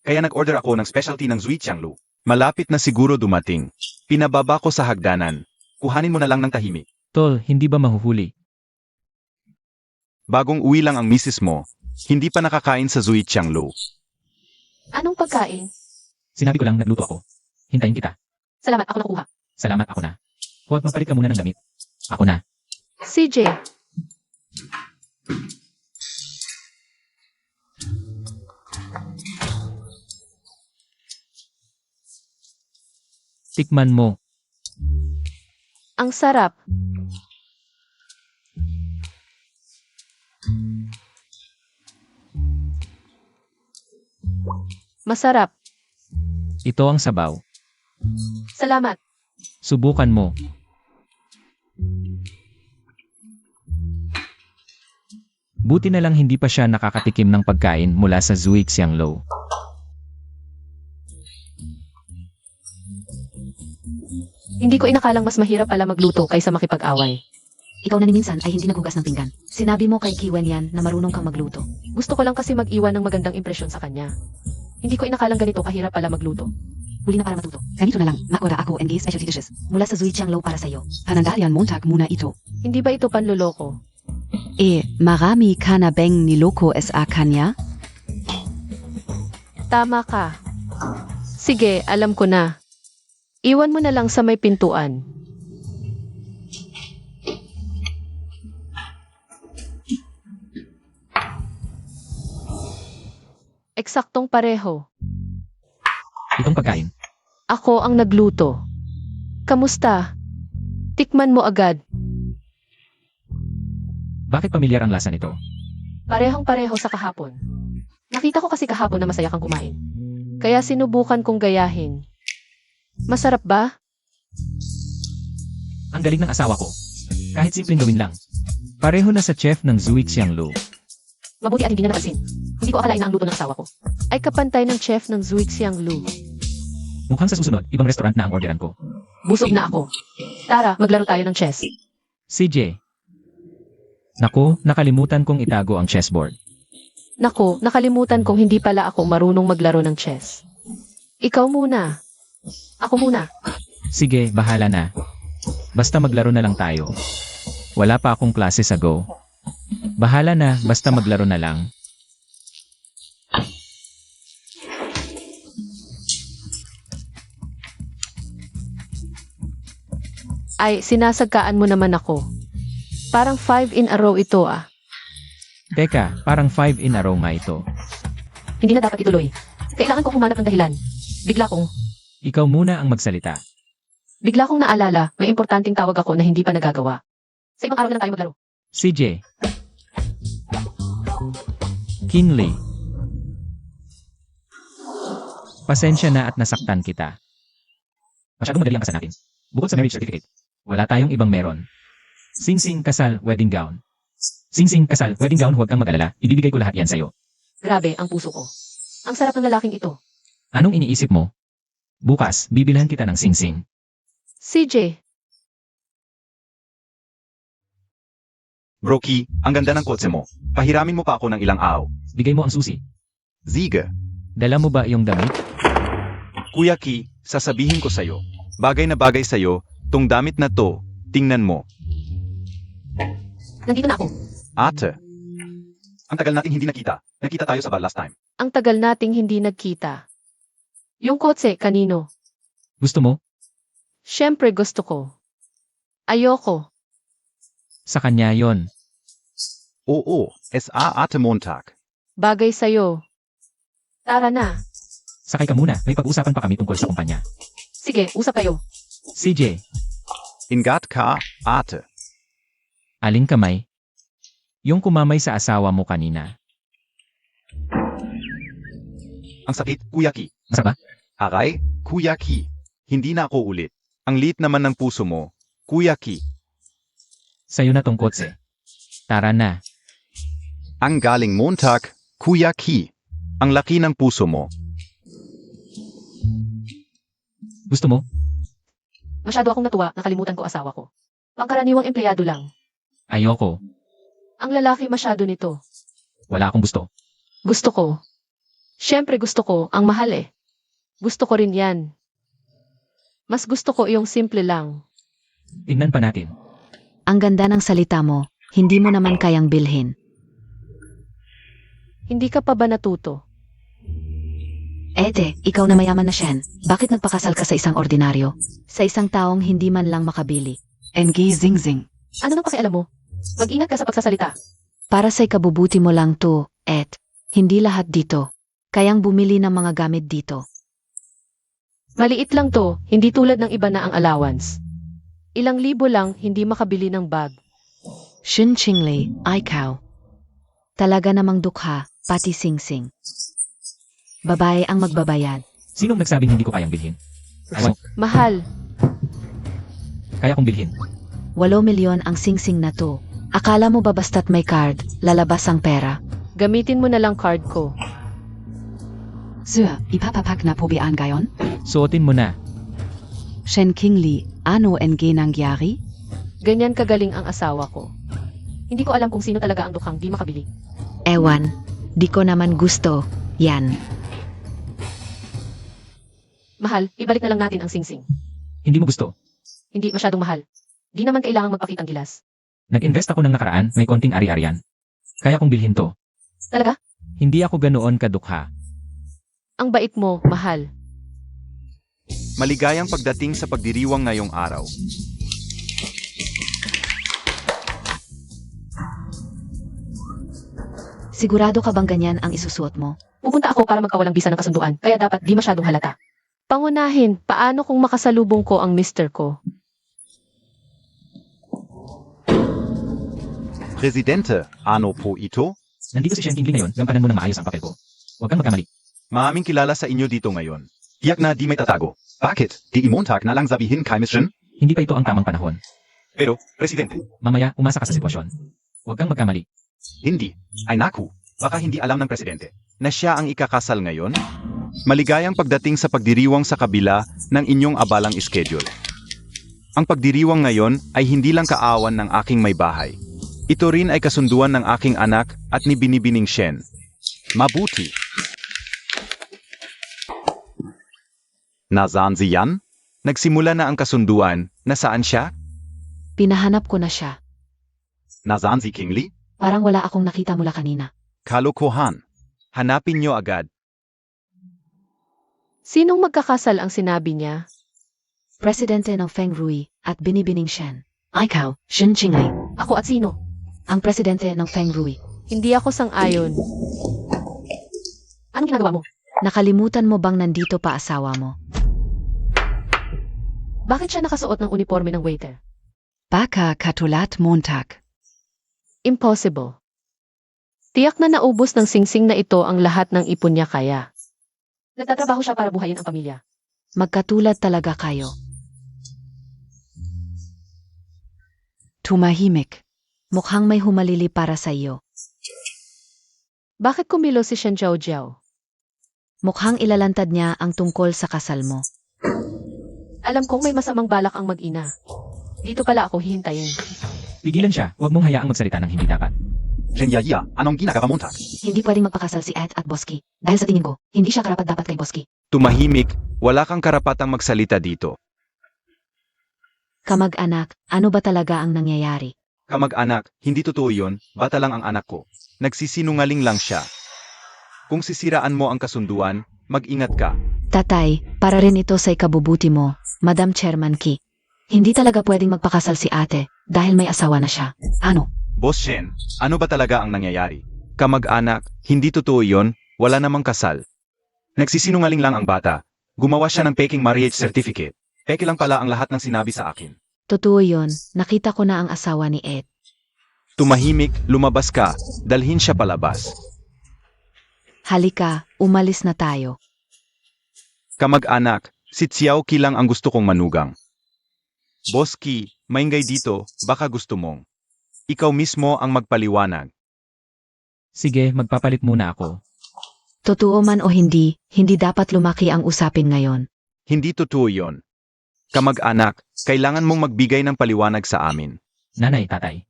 Kaya nag-order ako ng specialty ng Zui Qianglu. Malapit na siguro dumating. Pinababa ko sa hagdanan. Kuhanin mo na lang ng tahimik. Tol, hindi ba mahuhuli? Bagong uwi lang ang misis mo, hindi pa nakakain sa Zui Qianglu. Anong pagkain? Sinabi ko lang nagluto ako. Hintayin kita. Salamat, ako nakuha. Salamat, ako na. Huwag magpalit ka muna ng damit. Ako na. CJ, Tikman mo. ang sarap. Masarap. Ito ang sabaw. Salamat. Subukan mo. Buti na lang hindi pa siya nakakatikim ng pagkain mula sa Zui Xianglo. Hindi ko inakalang mas mahirap pala magluto kaysa makipag-away. Ikaw na ni minsan ay hindi naghugas ng pinggan. Sinabi mo kay Kiwen yan na marunong kang magluto. Gusto ko lang kasi mag-iwan ng magandang impresyon sa kanya. Hindi ko inakalang ganito kahirap pala magluto. Huli na para matuto. Ganito na lang, makora ako and specialty dishes. Mula sa Zui Qianglo para sa'yo. Panandalian Montag muna ito. Hindi ba ito panloloko? Marami ka na bang niloko sa kanya? Tama ka. Sige, alam ko na. Iwan mo na lang sa may pintuan. Eksaktong pareho. Itong pagkain. Ako ang nagluto. Kamusta? Tikman mo agad. Bakit pamilyar ang lasa nito? Parehong-pareho sa kahapon. Nakita ko kasi kahapon na masaya kang kumain. Kaya sinubukan kong gayahin. Masarap ba? Ang galing ng asawa ko. Kahit simpleng gawin lang. Pareho na sa chef ng Zui Xianglo. Mabuti at hindi na napansin. Hindi ko akalain na ang luto ng asawa ko ay kapantay ng chef ng Zui Xianglu. Mukhang sa susunod, ibang restaurant na ang orderan ko. Busog na ako. Tara, maglaro tayo ng chess. CJ. Naku, nakalimutan kong itago ang chessboard. Nako, nakalimutan kong hindi pala ako marunong maglaro ng chess. Ikaw muna. Ako muna. Sige, bahala na. Basta maglaro na lang tayo. Wala pa akong klase sa Go. Bahala na, basta maglaro na lang. Ay, sinasagkaan mo naman ako. Parang 5 in a row ito ah. Teka, parang 5 in a row nga ito. Hindi na dapat ituloy. Kailangan kong humanap ng dahilan. Ikaw muna ang magsalita. Bigla kong naalala, may importanteng tawag ako na hindi pa nagagawa. Sa ibang araw na lang tayo maglaro. CJ. Kinley. Pasensya na at nasaktan kita. Masyadong madali ang kasal natin. Bukod sa marriage certificate, wala tayong ibang meron. Sing-sing, kasal, wedding gown. Sing-sing, kasal, wedding gown, huwag kang mag-alala. Ibibigay ko lahat yan sa'yo. Grabe, ang puso ko. Ang sarap ng lalaking ito. Anong iniisip mo? Bukas, bibilhan kita ng sing-sing. CJ, Broki, ang ganda ng kotse mo. Pahiramin mo pa ako ng ilang araw. Bigay mo ang susi. Ziege. Dala mo ba iyong damit? Kuya Ki, sasabihin ko sa'yo. Bagay na bagay sa'yo, tong damit na to, tingnan mo. nandito na ako. Ate. Ang tagal nating hindi nakita. Nakita tayo sa bar last time. Ang tagal nating hindi nagkita. Yung kotse, kanino? Gusto mo? Siyempre gusto ko. Ayoko. Sa kanya yon. Oo, Ate Montag. Bagay sa'yo. Tara na. Sakay ka muna, may pag-usapan pa kami tungkol sa kumpanya. Sige, usap kayo. CJ, Ingat ka, ate. aling kamay? Yung kumamay sa asawa mo kanina. Ang sakit, Kuya Ki. Masaba? Aray, Kuya Ki. Hindi na ako ulit. Ang liit naman ng puso mo, Kuya Ki. Sa'yo na tong kotse. Tara na. Ang galing Montag, Kuya Ki. Ang laki ng puso mo. Gusto mo? Masyado akong natuwa, nakalimutan ko asawa ko. Pangkaraniwang empleyado lang. Ayoko. Ang lalaki masyado nito. Wala akong gusto. Gusto ko. Siyempre gusto ko, ang mahal eh. Gusto ko rin yan. Mas gusto ko yung simple lang. Tingnan pa natin. Ang ganda ng salita mo, hindi mo naman kayang bilhin. Hindi ka pa ba natuto? Ete, ikaw na mayaman na Shen, bakit nagpakasal ka sa isang ordinaryo? Sa isang taong hindi man lang makabili. Engi zing-zing. Ano nang pakialam mo? Mag-ingat ka sa pagsasalita. Para sa ikabubuti mo lang to, Et. Hindi lahat dito. Kayang bumili ng mga gamit dito. Maliit lang to, hindi tulad ng iba na ang allowance. Ilang libo lang, hindi makabili ng bag. Shin Chingley, ikaw. Talaga namang dukha, pati sing-sing. Babae ang magbabayad. Sinong nagsabing hindi ko kayang bilhin? Awan, Mahal, kaya kong bilhin. 8 milyon ang sing-sing na to. Akala mo ba basta't may card, lalabas ang pera? gamitin mo na lang card ko. Sir, ipapapak na po biyan gayon? Suotin mo na. Shen Kingli, ano NG nangyari? Ganyan kagaling ang asawa ko. Hindi ko alam kung sino talaga ang dukhang di makabili. Ewan, di ko naman gusto. Yan. Mahal, ibalik na lang natin ang sing-sing. Hindi mo gusto. Hindi masyadong mahal. Di naman kailangang magpakitang gilas. Nag-invest ako ng nakaraan, may konting ari-arian. Kaya kong bilhin to. Talaga? Hindi ako ganoon kadukha. Ang bait mo, mahal. Maligayang pagdating sa pagdiriwang ngayong araw. Sigurado ka bang ganyan ang isusuot mo? Pupunta ako para magkawalang bisa ng kasunduan, kaya dapat di masyadong halata. Pangunahin, paano kung makasalubong ko ang mister ko? Presidente, ano po ito? Nandito si Shen Kingley ngayon, gampanan mo ng maayos ang papel ko. Huwag kang magkamali. Maaming kilala sa inyo dito ngayon. Tiyak na di may tatago. Bakit? Di Montag na lang sabihin kay Miss Shen? Hindi pa ito ang tamang panahon. Pero, Presidente, Mamaya, umasa ka sa sitwasyon. Huwag kang magkamali. hindi. Ay naku, baka hindi alam ng Presidente na siya ang ikakasal ngayon? Maligayang pagdating sa pagdiriwang sa kabila ng inyong abalang schedule. Ang pagdiriwang ngayon ay hindi lang kaawan ng aking may bahay. Ito rin ay kasunduan ng aking anak at ni Binibining Shen. Mabuti. Nasaan si Yan? Nagsimula na ang kasunduan. Nasaan siya? Pinahanap ko na siya. Nasaan si King Lee? Parang wala akong nakita mula kanina. Kalokohan. Hanapin niyo agad. Sinong magkakasal ang sinabi niya? Presidente ng Feng Rui at Binibining Shen. Ikaw, Shen Qingli. Ako at sino? Ang presidente ng Feng Rui. Hindi ako sang-ayon. Anong ginagawa mo? Nakalimutan mo bang nandito pa asawa mo? Bakit siya nakasuot ng uniforme ng waiter? Baka Katulat Montag. Impossible. Tiyak na naubos ng singsing na ito ang lahat ng ipon niya kaya. Nagtatrabaho siya para buhayin ang pamilya. Magkatulad talaga kayo. Tumahimik. Mukhang may humalili para sa iyo. Bakit kumilo si Shen Jiao? Mukhang ilalantad niya ang tungkol sa kasal mo. Alam kong may masamang balak ang mag-ina. Dito pala ako hihintayin. Pigilan siya, huwag mong hayaang magsalita ng hindi dapat. Shenyaya, anong ginagawa Montag? Hindi pwedeng magpakasal si Ed at Bosky. Dahil sa tingin ko, hindi siya karapat-dapat kay Bosky. Tumahimik, wala kang karapatang magsalita dito. Kamag-anak, ano ba talaga ang nangyayari? Kamag-anak, hindi totoo yun, bata lang ang anak ko. Nagsisinungaling lang siya. Kung sisiraan mo ang kasunduan, mag-ingat ka. Tatay, para rin ito sa ikabubuti mo, Madam Chairman Ki. Hindi talaga pwedeng magpakasal si ate dahil may asawa na siya. Ano? Boss Shen, ano ba talaga ang nangyayari? Kamag-anak, hindi totoo yun, wala namang kasal. Nagsisinungaling lang ang bata. Gumawa siya ng peking marriage certificate. Peke lang pala ang lahat ng sinabi sa akin. Totoo yon, nakita ko na ang asawa ni Ed. Tumahimik, lumabas ka, dalhin siya palabas. Halika, umalis na tayo. Kamag-anak, si Xiao Qi lang ang gusto kong manugang. Boss Qi, maingay dito, baka gusto mong. Ikaw mismo ang magpaliwanag. Sige, magpapalit muna ako. Totoo man o hindi, hindi dapat lumaki ang usapin ngayon. Hindi totoo yon. Kamag-anak, kailangan mong magbigay ng paliwanag sa amin. Nanay, tatay.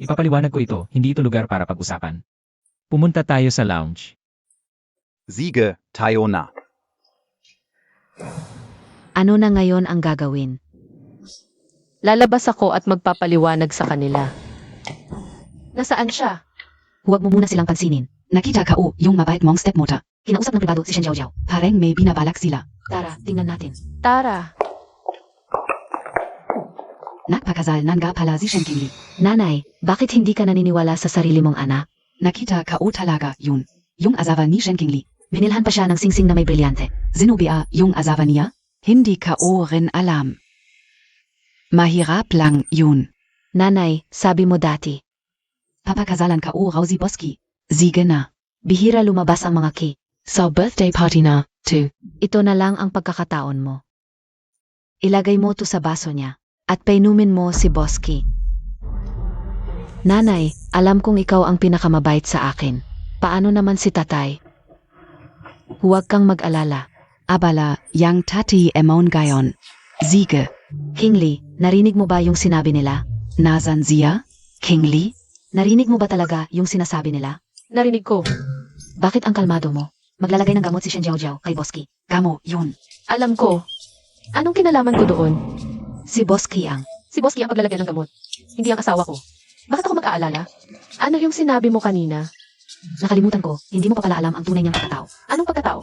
Ipapaliwanag ko ito, hindi ito lugar para pag-usapan. Pumunta tayo sa lounge. Sige, tayo na. Ano na ngayon ang gagawin? Lalabas ako at magpapaliwanag sa kanila. Nasaan siya? Huwag mo muna silang pansinin. Nakita ka yung mabait mong stepmother. Kinausap ng pribado si Shen Jiao. Parang may binabalak sila. Tara, tingnan natin. Tara. Nagpakasal na nga pala si Shen Qingli. Nanay, bakit hindi ka naniniwala sa sarili mong anak? Nakita ka talaga yun. Yung asawa ni Shen Qingli. Binilhan pa siya ng singsing na may brilyante. Zenobia yung asawa niya. Hindi ka rin alam. Mahirap lang yun. Nanay, sabi mo dati. Papakasalan ka raw si Bosky. Sige na. Bihira lumabas ang mga ki. So birthday party na, too. Ito na lang ang pagkakataon mo. Ilagay mo to sa baso niya. At painumin mo si Bosky. Nanay, alam kong ikaw ang pinakamabait sa akin. Paano naman si tatay? Huwag kang mag-alala. Abala, yang tati emon gayon. Sige. Kingli, narinig mo ba yung sinabi nila? Nasan siya? Kingli? Narinig mo ba talaga yung sinasabi nila? Narinig ko. Bakit ang kalmado mo? Maglalagay ng gamot si Shen Jiao kay Bosky. Gamo, yun. Alam ko. Anong kinalaman ko doon? Si Bosky ang. Si Bosky ang paglalagyan ng gamot. Hindi ang asawa ko. Bakit ako mag-aalala? Ano yung sinabi mo kanina? Nakalimutan ko, hindi mo pa pala alam ang tunay niyang pagkatao. Anong pagkatao?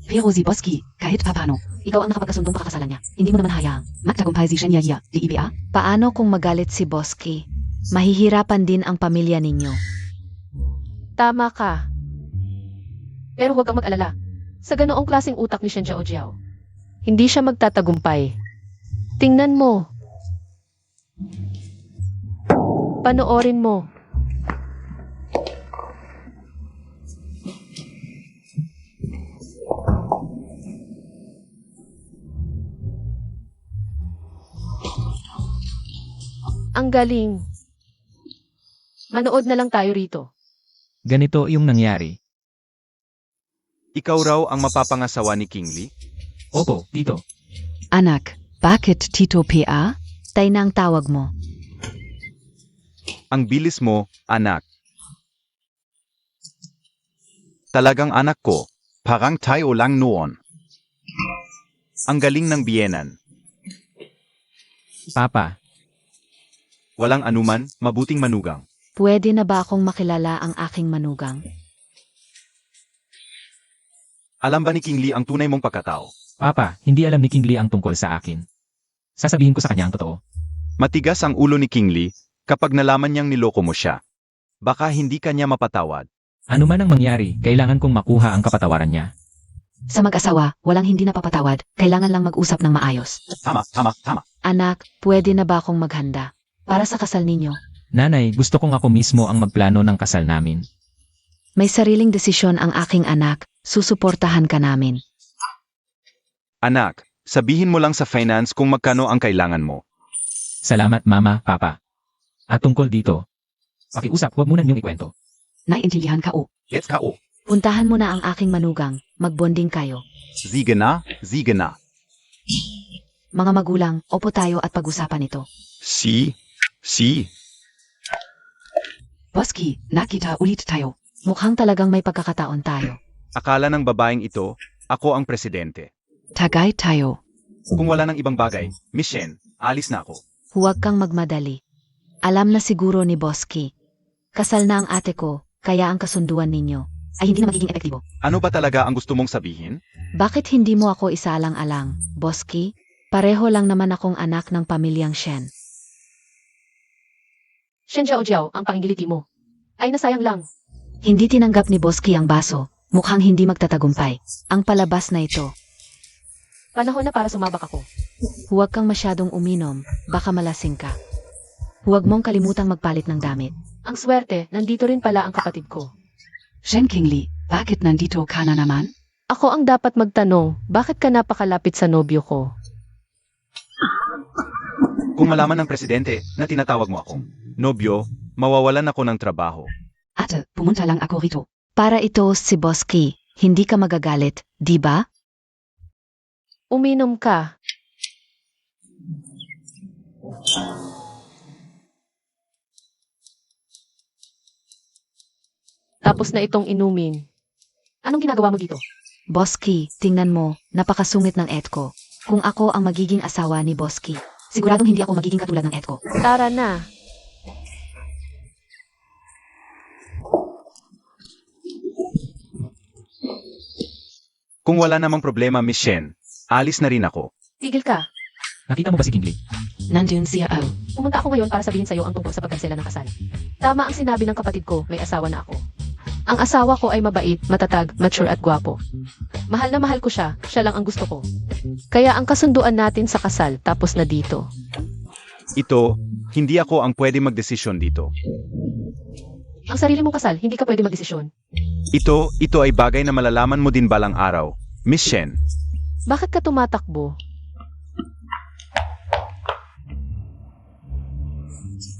Pero si Bosky, kahit papano, Ikaw ang nakapagkasundong pakakasalan niya. Hindi mo naman hayaang. magtagumpay si Shenyaya, di IBA? Paano kung magalit si Bosky? Mahihirapan din ang pamilya ninyo. Tama ka. Pero huwag kang mag-alala. Sa ganoong klaseng utak ni Shen Jiao, hindi siya magtatagumpay. Tingnan mo. Panoorin mo. Ang galing. Manood na lang tayo rito. Ganito yung nangyari. Ikaw raw ang mapapangasawa ni King Lee? Opo, dito. Anak, bakit Tito PA? Tay na ang tawag mo. Ang bilis mo, anak. Talagang anak ko, parang tayo lang noon. Ang galing ng biyenan. Papa, Walang anuman, mabuting manugang. Pwede na ba akong makilala ang aking manugang? Alam ba ni King Lee ang tunay mong pagkatao? Papa, hindi alam ni King Lee ang tungkol sa akin. Sasabihin ko sa kanya ang totoo. Matigas ang ulo ni King Lee kapag nalaman niyang niloko mo siya. Baka hindi kanya mapatawad. Ano man ang mangyari, kailangan kong makuha ang kapatawaran niya. Sa mag-asawa, walang hindi napapatawad. Kailangan lang mag-usap ng maayos. Tama. Anak, pwede na ba akong maghanda? Para sa kasal ninyo. Nanay, gusto kong ako mismo ang magplano ng kasal namin. May sariling desisyon ang aking anak. Susuportahan ka namin. Anak, sabihin mo lang sa finance kung magkano ang kailangan mo. Salamat Mama, Papa. At tungkol dito, pakiusap, huwag muna niyong ikwento. Naiintindihan ka o. Let's go. Puntahan mo na ang aking manugang. Magbonding kayo. Sige na. Mga magulang, opo tayo at pag-usapan ito. Si. Boski, nakita ulit tayo. Mukhang talagang may pagkakataon tayo. Akala ng babaeng ito, ako ang presidente. Tagay tayo. Kung wala ng ibang bagay, Miss Shen, alis na ako. Huwag kang magmadali. Alam na siguro ni Boski. Kasal na ang ate ko, kaya ang kasunduan ninyo ay hindi na magiging epektibo. Ano ba talaga ang gusto mong sabihin? Bakit hindi mo ako isaalang-alang, Boski? Pareho lang naman akong anak ng pamilyang Shen. Shen Jiao, ang pangingiliti mo. Ay nasayang lang. Hindi tinanggap ni Boski ang baso. Mukhang hindi magtatagumpay. Ang palabas na ito. Panahon na para sumabak ako. Huwag kang masyadong uminom, baka malasing ka. Huwag mong kalimutang magpalit ng damit. Ang swerte, nandito rin pala ang kapatid ko. Shen King Lee, bakit nandito ka na naman? Ako ang dapat magtanong, bakit ka napakalapit sa nobyo ko? Kung malaman ng presidente na tinatawag mo akong nobyo, mawawalan ako ng trabaho. Ate, pumunta lang ako rito. Para ito si Boski, hindi ka magagalit, di ba? Uminom ka. Tapos na itong inumin. Anong ginagawa mo dito? Boski, tingnan mo, napakasungit ng Edko. Kung ako ang magiging asawa ni Boski, siguradong hindi ako magiging katulad ng Edko. Tara na. Kung wala namang problema, Miss Shen, alis na rin ako. Tigil ka. Nakita mo ba si King Lee? Nandun siya o. Pumunta ako ngayon para sabihin sa'yo ang tungkol sa pagkansela ng kasal. Tama ang sinabi ng kapatid ko, may asawa na ako. Ang asawa ko ay mabait, matatag, mature at gwapo. Mahal na mahal ko siya, siya lang ang gusto ko. Kaya ang kasunduan natin sa kasal tapos na dito. Ito, hindi ako ang pwede magdesisyon dito. Ang sarili mong kasal, hindi ka pwede magdesisyon. Ito ay bagay na malalaman mo din balang araw. Miss Shen, Bakit ka tumatakbo?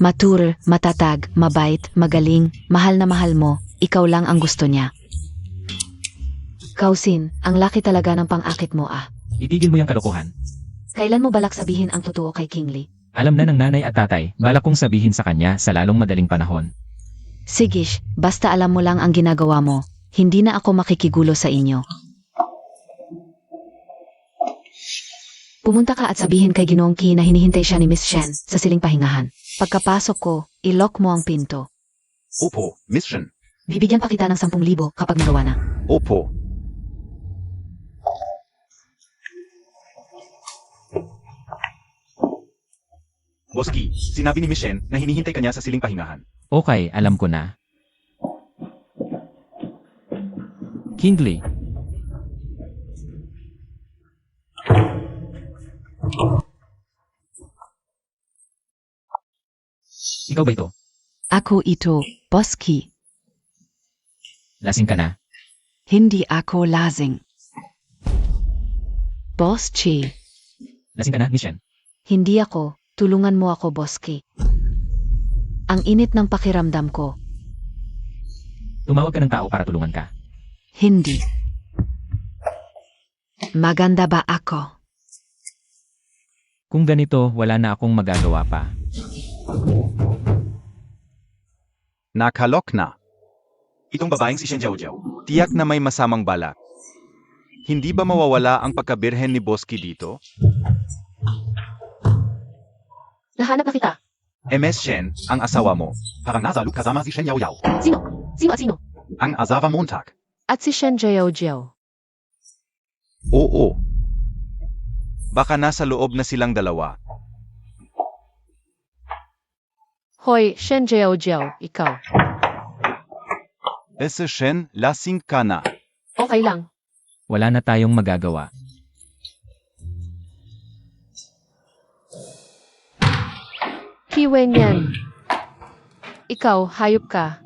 Mature, matatag, mabait, magaling, mahal na mahal mo, ikaw lang ang gusto niya. Kausin, ang laki talaga ng pang-akit mo ah. Itigil mo yung kalokohan. Kailan mo balak sabihin ang totoo kay King Lee? Alam na ng nanay at tatay, balak kong sabihin sa kanya sa lalong madaling panahon. Sigish, basta alam mo lang ang ginagawa mo, hindi na ako makikigulo sa inyo. Pumunta ka at sabihin kay Ginoong Qi na hinihintay siya ni Miss Shen sa siling pahingahan. Pagkapasok ko, i-lock mo ang pinto. Opo, Miss Shen. Bibigyan pa kita ng 10,000 kapag nagawa na. Opo. Boski, sinabi ni Miss Shen na hinihintay kanya sa siling pahingahan. Okay, alam ko na. King Lee. Ikaw ba ito? Ako ito, Boski. Lasing ka na? Hindi ako lasing. Boss Chi, Lasing ka na, Miss Shen? Hindi ako, tulungan mo ako, Boski. Ang init ng pakiramdam ko. Tumawag ka ng tao para tulungan ka. hindi. Maganda ba ako? Kung ganito, wala na akong magagawa pa. Nakalok na. Itong babaeng si Shen Jiao, tiyak na may masamang balak. Hindi ba mawawala ang pagkabirhen ni Boski dito? Nahanap na kita. MS Shen, ang asawa mo. Parang nasa loop kasama si Shen Yao Yao. Sino? Sino at sino? Ang asawa Montag. At si Shen Jiao Jiao. Oo. Baka nasa loob na silang dalawa. Hoy, Shen Jiao Jiao, ikaw. Ese Shen, lasing ka na. Okay lang. Wala na tayong magagawa. Kiwen yan. Ikaw, hayop ka.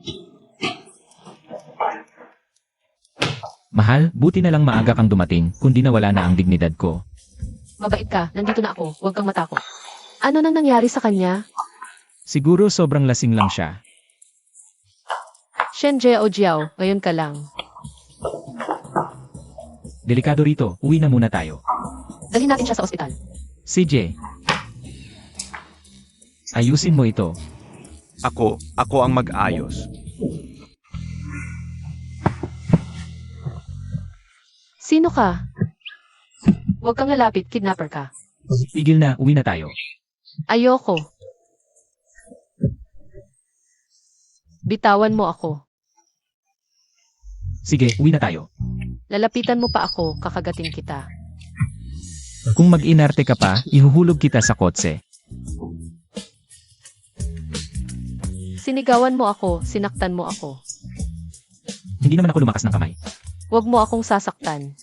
Mahal, buti na lang maaga kang dumating, kundi nawala na ang dignidad ko. Mabait ka, nandito na ako, huwag kang matakot. Ano nang nangyari sa kanya? Siguro sobrang lasing lang siya. Shen Jiao Jiao, ngayon ka lang. Delikado rito, uwi na muna tayo. Dalhin natin siya sa ospital. CJ. Ayusin mo ito. Ako ang mag-ayos. Sino ka? Huwag kang lalapit, kidnapper ka. Tigil na, uwi na tayo. Ayoko. Bitawan mo ako. Sige, uwi na tayo. Lalapitan mo pa ako, kakagating kita. Kung mag-inarte ka pa, ihuhulog kita sa kotse. Sinigawan mo ako, sinaktan mo ako. Hindi naman ako lumakas ng kamay. Huwag mo akong sasaktan.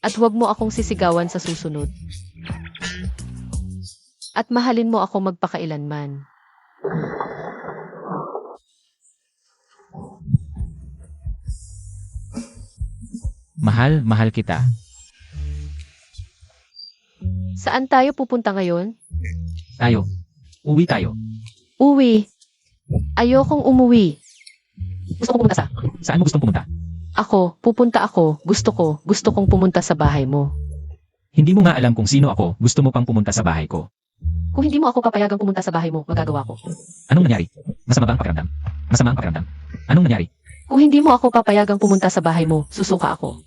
At huwag mo akong sisigawan sa susunod. At mahalin mo ako magpakailanman. Mahal, mahal kita. Saan tayo pupunta ngayon? Tayo. Uwi tayo. Uwi. Ayokong umuwi. Gusto kong pumunta sa... Saan mo gustong pumunta? Pupunta ako. Gusto kong pumunta sa bahay mo. Hindi mo nga alam kung sino ako, gusto mo pang pumunta sa bahay ko. Kung hindi mo ako papayagang pumunta sa bahay mo, magagawa ko. Anong nangyari? Masama ba ang pakiramdam? Masama ang pakiramdam. Anong nangyari? Kung hindi mo ako papayagang pumunta sa bahay mo, susuka ako.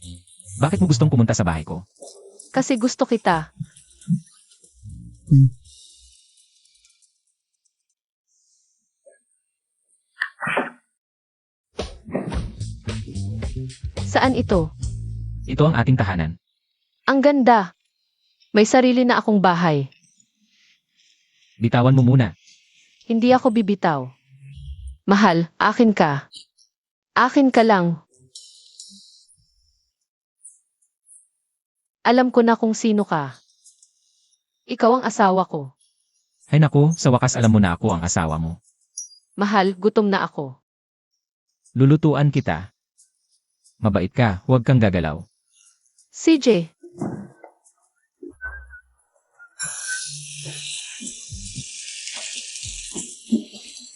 Bakit mo gustong pumunta sa bahay ko? Kasi gusto kita. Saan ito? Ito ang ating tahanan. Ang ganda. May sarili na akong bahay. Bitawan mo muna. Hindi ako bibitaw. Mahal, akin ka. Akin ka lang. Alam ko na kung sino ka. Ikaw ang asawa ko. Ay naku, sa wakas alam mo na ako ang asawa mo. Mahal, gutom na ako. Lulutuan kita. Mabait ka, huwag kang gagalaw. CJ,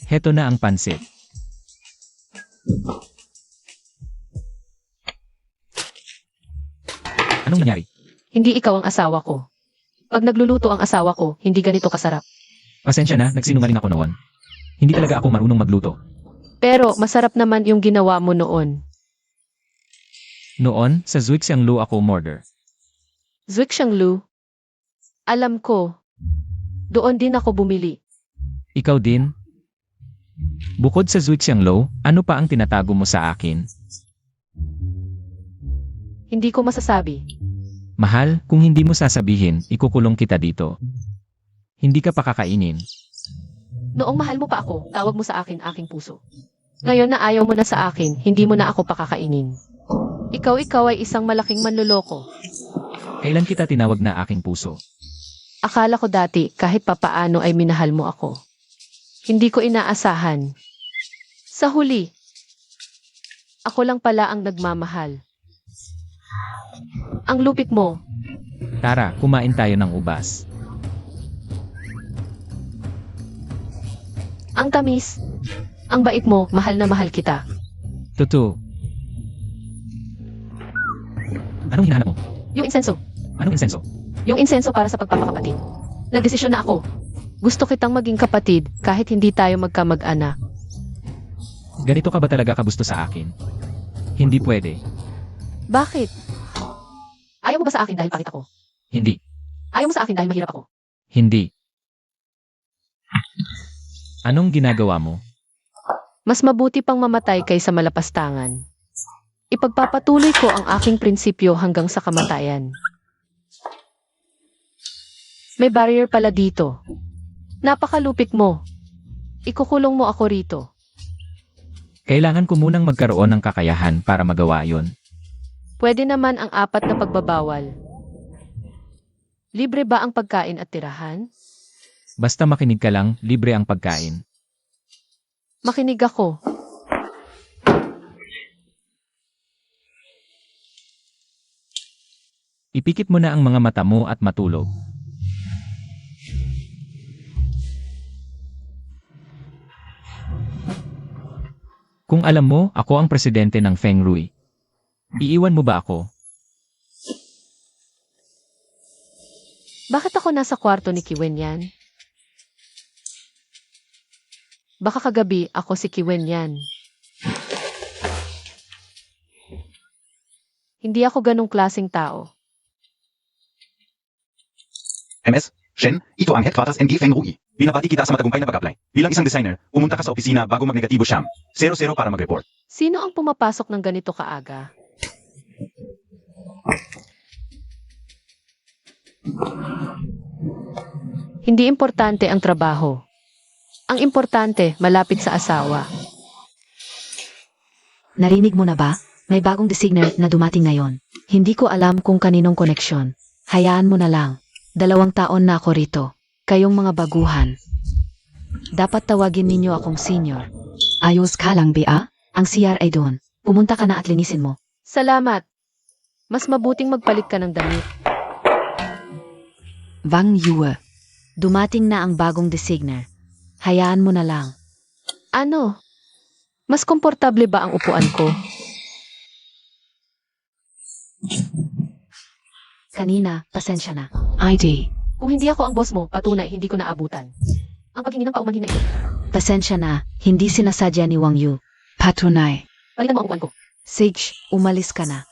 Heto na ang pansit. Anong nangyari? hindi ikaw ang asawa ko. Pag nagluluto ang asawa ko, hindi ganito kasarap. Pasensya na, nagsinungaling ako noon. Hindi talaga ako marunong magluto. Pero masarap naman yung ginawa mo noon. Noon, sa Zhuixianglu ako murder. Zhuixianglu. Alam ko. Doon din ako bumili. Ikaw din? Bukod sa Zhuixianglu, ano pa ang tinatago mo sa akin? Hindi ko masasabi. Mahal, kung hindi mo sasabihin, ikukulong kita dito. Hindi ka pa kakainin. Noong mahal mo pa ako, tawag mo sa akin aking puso. Ngayon na ayaw mo na sa akin, hindi mo na ako pakakainin. Ikaw ay isang malaking manloloko. Kailan kita tinawag na aking puso? Akala ko dati kahit papaano ay minahal mo ako. Hindi ko inaasahan. Sa huli, ako lang pala ang nagmamahal. Ang lupit mo. Tara, kumain tayo ng ubas. Ang tamis. Ang bait mo, mahal na mahal kita. Tutu. Anong hinahanap mo? Yung insenso. Anong insenso? Yung insenso para sa pagpapakapatid. Nagdesisyon na ako. Gusto kitang maging kapatid kahit hindi tayo magkamag-anak. Ganito ka ba talaga kagusto sa akin? Hindi pwede. Bakit? Ayaw mo ba sa akin dahil pangit ako? Hindi. Ayaw mo sa akin dahil mahirap ako? Hindi. Anong ginagawa mo? Mas mabuti pang mamatay kaysa malapastangan. Ipagpapatuloy ko ang aking prinsipyo hanggang sa kamatayan. May barrier pala dito. Napakalupit mo. Ikukulong mo ako rito. Kailangan ko munang magkaroon ng kakayahan para magawa yon. Pwede naman ang 4 na pagbabawal. Libre ba ang pagkain at tirahan? Basta makinig ka lang, libre ang pagkain. Makinig ako. Ipikit mo na ang mga mata mo at matulog. Kung alam mo, ako ang presidente ng Feng Rui. Iiwan mo ba ako? Bakit ako nasa kwarto ni Kiwen yan? Baka kagabi ako si Kiwen yan. Hindi ako ganong klaseng tao. MS, Shen, ito ang headquarters NG Feng Rui. Binabati kita sa matagumpay na pag-apply. Bilang isang designer, pumunta ka sa opisina bago magnegatibo siyam. 00 para mag-report. Sino ang pumapasok ng ganito kaaga? Hindi importante ang trabaho. Ang importante, malapit sa asawa. Narinig mo na ba? May bagong designer na dumating ngayon. Hindi ko alam kung kaninong koneksyon. Hayaan mo na lang. 2 taon na ako rito. Kayong mga baguhan. Dapat tawagin ninyo akong senior. Ayos ka lang, Bea? Ang CR ay doon. Pumunta ka na at linisin mo. Salamat. Mas mabuting magpalit ka ng damit. Wang Yue. Dumating na ang bagong designer. Hayaan mo na lang. Ano? Mas komportable ba ang upuan ko? Kanina, pasensya na. ID. Kung hindi ako ang boss mo, patunay hindi ko naabutan. Ang paghingi ng paumanhin na ito. Pasensya na, hindi sinasadya ni Wang Yu. Patunay. Palitan mo ang upuan ko. Sage, umalis ka na.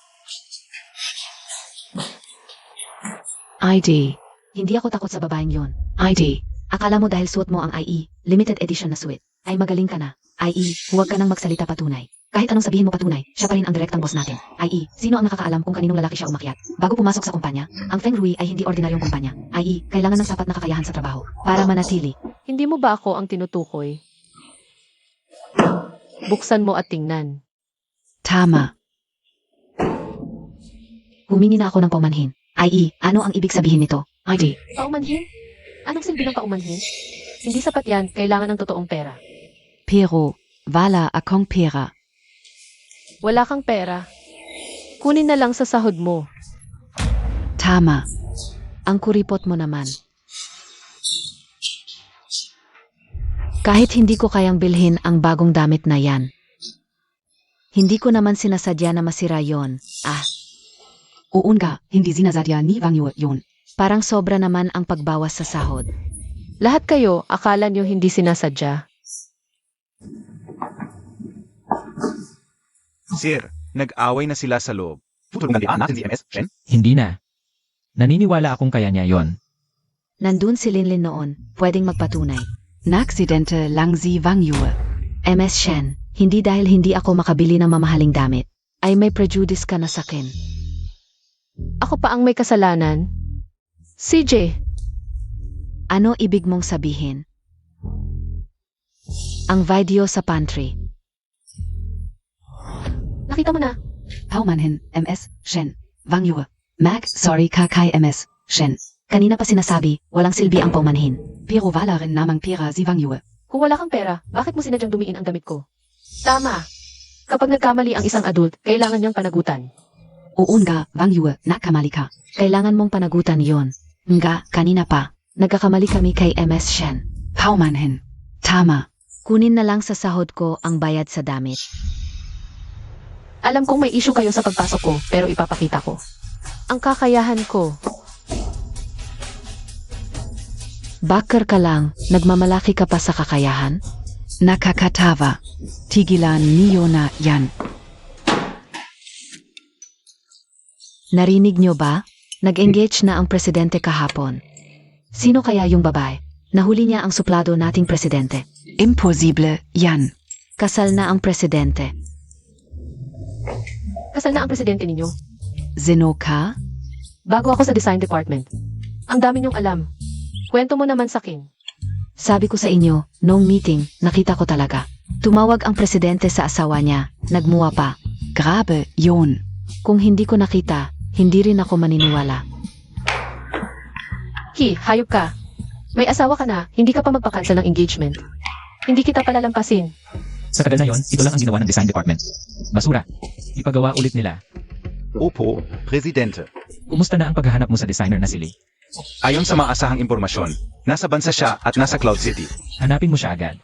ID. Hindi ako takot sa babaeng yon. ID. Akala mo dahil suot mo ang IE, limited edition na suit, ay magaling ka na. IE, huwag ka nang magsalita patunay. Kahit anong sabihin mo patunay, siya pa rin ang direktang boss natin. IE, sino ang nakakaalam kung kaninong lalaki siya umakyat? Bago pumasok sa kumpanya, ang Feng Rui ay hindi ordinaryong kumpanya. IE, kailangan ng sapat na kakayahan sa trabaho para manatili. Hindi mo ba ako ang tinutukoy? Buksan mo at tingnan. Tama. Humingi na ako ng paumanhin. IE, ano ang ibig sabihin nito? ID. Paumanhin? Anong silbi ng paumanhin? Hindi sapat yan, kailangan ng totoong pera. Pero. Wala akong pera. Wala kang pera. Kunin na lang sa sahod mo. Tama. Ang kuripot mo naman. Kahit hindi ko kayang bilhin ang bagong damit na yan. Hindi ko naman sinasadya na masira yon. Oo nga, hindi sinasadya ni Wang Yue yun. Parang sobra naman ang pagbawas sa sahod. Lahat kayo, akala nyo hindi sinasadya. Sir, nag-away na sila sa loob. Tutulungan din natin si MS, Shen? Hindi na. Naniniwala akong kaya niya yon. Nandun si Linlin noon, pwedeng magpatunay. Naksidente lang si Wang Yue. MS Shen, hindi dahil hindi ako makabili ng mamahaling damit, ay may prejudice ka na sakin. Ako pa ang may kasalanan. CJ, Ano ibig mong sabihin? Ang video sa pantry. nakita mo na. Paumanhin, MS, Shen. Wang Yue. Mac, sorry ka kay MS, Shen. Kanina pa sinasabi, walang silbi ang paumanhin. Pero wala rin namang pera si Wang Yue. Kung wala kang pera, bakit mo sinadyang dumiin ang damit ko? Tama. Kapag nagkamali ang isang adult, kailangan niyang panagutan. Oo nga, Wang Yue, nakamali ka. Kailangan mong panagutan yon. Nga, kanina pa. Nagkakamali kami kay MS Shen. Paumanhin. Tama. Kunin na lang sa sahod ko ang bayad sa damit. Alam kong may issue kayo sa pagpasok ko, pero ipapakita ko. Ang kakayahan ko. Backer ka lang, nagmamalaki ka pa sa kakayahan? Nakakatawa. Tigilan niyo na yan. Narinig nyo ba? Nag-engage na ang presidente kahapon. Sino kaya yung babae? Nahuli niya ang suplado nating presidente. Impossible, Jan. Kasal na ang presidente. Kasal na ang presidente ninyo. Sino ka? Bago ako sa design department. Ang dami niyong alam. Kwento mo naman sa akin. Sabi ko sa inyo, noong meeting, nakita ko talaga. Tumawag ang presidente sa asawa niya, nagmuwa pa. Grabe, Jon. Kung hindi ko nakita, hindi rin ako maniniwala. Hayop ka. May asawa ka na, hindi ka pa magpa-cancel ng engagement. Hindi kita palalampasin. Sa tagal na yon, ito lang ang ginawa ng design department. Basura. Ipagawa ulit nila. Opo, Presidente. Kumusta na ang paghahanap mo sa designer na si Lee? Ayon sa maasahang impormasyon, nasa bansa siya at nasa Cloud City. Hanapin mo siya agad.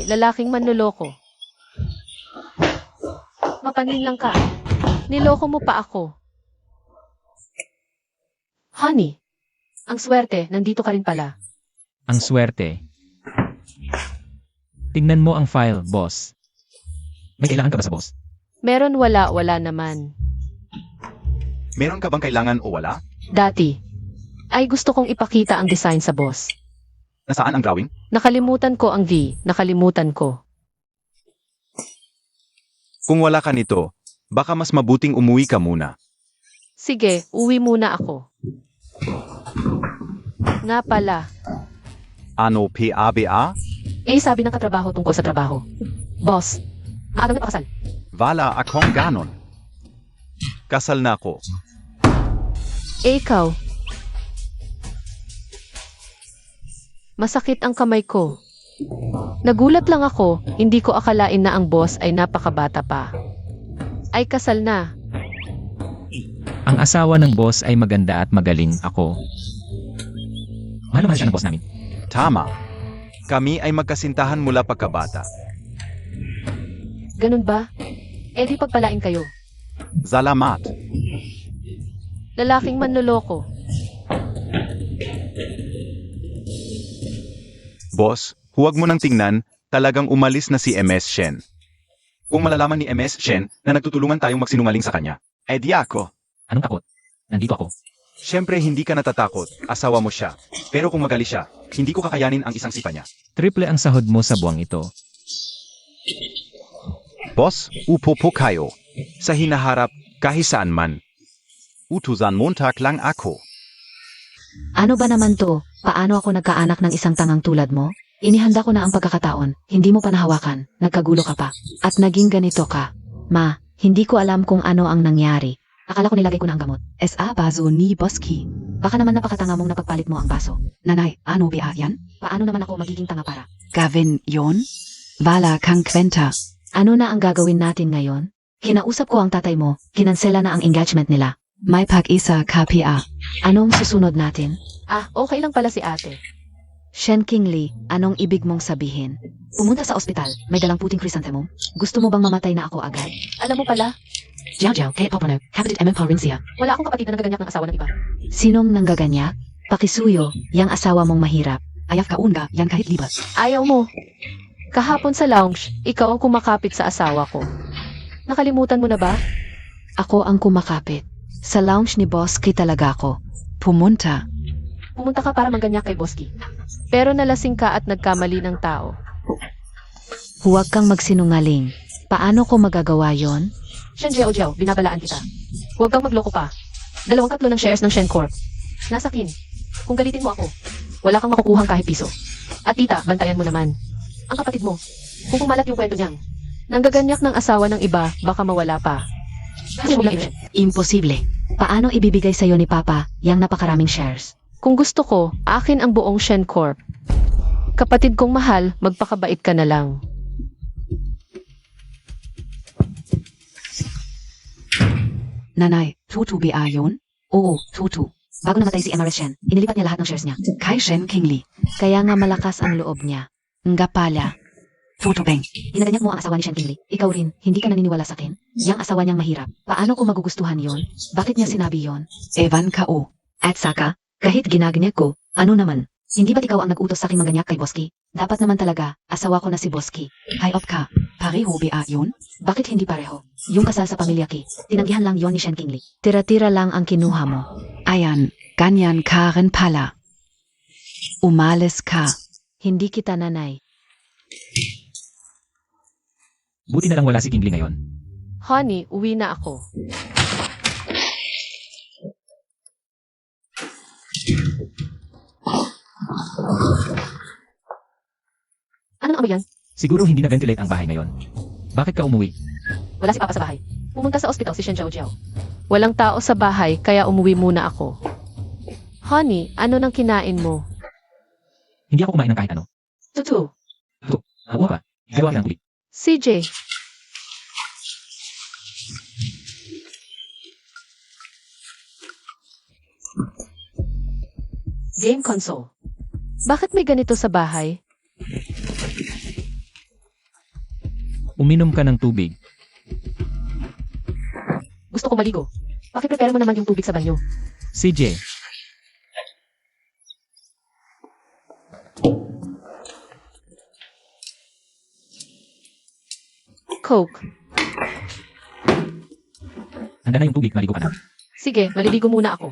Lalaking manloloko. Mapanin lang ka. Niloko mo pa ako. Honey, ang swerte, nandito ka rin pala. Ang swerte. Tingnan mo ang file, boss. May kailangan ka ba sa boss? Meron wala naman. Meron ka bang kailangan o wala? Dati, ay gusto kong ipakita ang design sa boss. Nasaan ang drawing? Nakalimutan ko ang nakalimutan ko. Kung wala ka nito, baka mas mabuting umuwi ka muna. Sige, uwi muna ako. Nga pala, Ano PABA? sabi ng katrabaho tungkol sa trabaho. Boss, maagang napakasal. Wala akong ganon. Kasal na ako. Ikaw. Masakit ang kamay ko. Nagulat lang ako, hindi ko akalain na ang boss ay napakabata pa. Ay kasal na. Ang asawa ng boss ay maganda at magaling ako. Mahal na mahal siya ng boss namin. Tama. Kami ay magkasintahan mula pagkabata. Ganun ba? Di pagpalain kayo. Salamat. Lalaking manloloko. Boss, huwag mo nang tingnan, talagang umalis na si MS Shen. Kung malalaman ni MS Shen na nagtutulungan tayong magsinungaling sa kanya, di ako. Anong takot? Nandito ako. Siyempre hindi ka natatakot, asawa mo siya. Pero kung magali siya, hindi ko kakayanin ang isang sipa niya. Triple ang sahod mo sa buwang ito. Boss, upo po kayo. Sa hinaharap, kahit saan man. Utusan Montag lang ako. Ano ba naman to? Paano ako nagkaanak ng isang tangang tulad mo? Inihanda ko na ang pagkakataon, hindi mo pa nahawakan, nagkagulo ka pa. At naging ganito ka. Ma, hindi ko alam kung ano ang nangyari. Akala ko nilagay ko na ang gamot. SA baso ni Boski. Baka naman napakatanga mong napagpalit mo ang baso. Nanay, ano ba yan? Paano naman ako magiging tanga para? Gavin, Jon? Wala kang kwenta. Ano na ang gagawin natin ngayon? Kinausap ko ang tatay mo, kinansela na ang engagement nila. May pag-isa KPA. Anong susunod natin? Okay lang pala si ate. Shen Kingli, anong ibig mong sabihin? Pumunta sa ospital, may dalang puting chrysanthemum. Gusto mo bang mamatay na ako agad? Alam mo pala, Jiao Jiao, kaya Papano, kapatid Provincia. wala akong kapatid na nagaganyak ng asawa ng iba. Sinong nanggaganyak? Pakisuyo, yang asawa mong mahirap. Ayak kaunga, yan kahit libas. Ayaw mo. Kahapon sa lounge, ikaw ang kumakapit sa asawa ko. Nakalimutan mo na ba? Ako ang kumakapit. Sa lounge ni Boski talaga ako. Pumunta. Pumunta ka para mangganyak kay Boski. Pero nalasing ka at nagkamali ng tao. Huwag kang magsinungaling. Paano ko magagawa yon? Shen Jiao, binabalaan kita. Huwag kang magloko pa. 2/3 ng shares ng Shen Corp. Nasa akin. Kung galitin mo ako, wala kang makukuhang kahit piso. At tita, bantayan mo naman. Ang kapatid mo, kung pumalat yung kwento niyang, nanggaganyak ng asawa ng iba, baka mawala pa. Kasi mo lang yun. Imposible. Paano ibibigay sa'yo ni Papa yang napakaraming shares? Kung gusto ko, akin ang buong Shen Corp. Kapatid kong mahal, magpakabait ka na lang. Nanay, tutu ba yon? Oo, tutu. Bago namatay si Emirates Shen, inilipat niya lahat ng shares niya. Kay Shen Kingli. Kaya nga malakas ang loob niya. Nga pala. Tutu beng. Inaganyak mo ang asawa ni Shen Kingli. Ikaw rin, hindi ka naniniwala sa akin. Yang asawa niyang mahirap. Paano ko magugustuhan yon? Bakit niya sinabi yon? Evan K.O. At saka, kahit ginaganyak ko, ano naman? Hindi ba't ikaw ang nag-utos sa aking mangganyak kay Boski? Dapat naman talaga, asawa ko na si Boski. Hayop ka. Pareho ba yon? Bakit hindi pareho? Yung kasal sa pamilya Ki, tinanggihan lang yon ni Shen Kingli. Tira-tira lang ang kinuha mo. Ayan, ganyan ka rin pala. Umalis ka. Hindi kita nanay. Buti na lang wala si Kingly ngayon. Honey, uwi na ako. Anong amoy yan? Siguro hindi na-ventilate ang bahay ngayon. Bakit ka umuwi? Wala si Papa sa bahay. Pumunta sa ospital si Shen Jiao. Walang tao sa bahay, kaya umuwi muna ako. Honey, ano nang kinain mo? Hindi ako kumain ng kahit ano. Tutu. Oo ba? Gawa ng ulit. CJ. Game console. Bakit may ganito sa bahay? Uminom ka ng tubig. Gusto ko maligo. Pakiprepare mo naman yung tubig sa banyo. CJ, Coke. handa na yung tubig, maligo ka na. Sige, maliligo muna ako.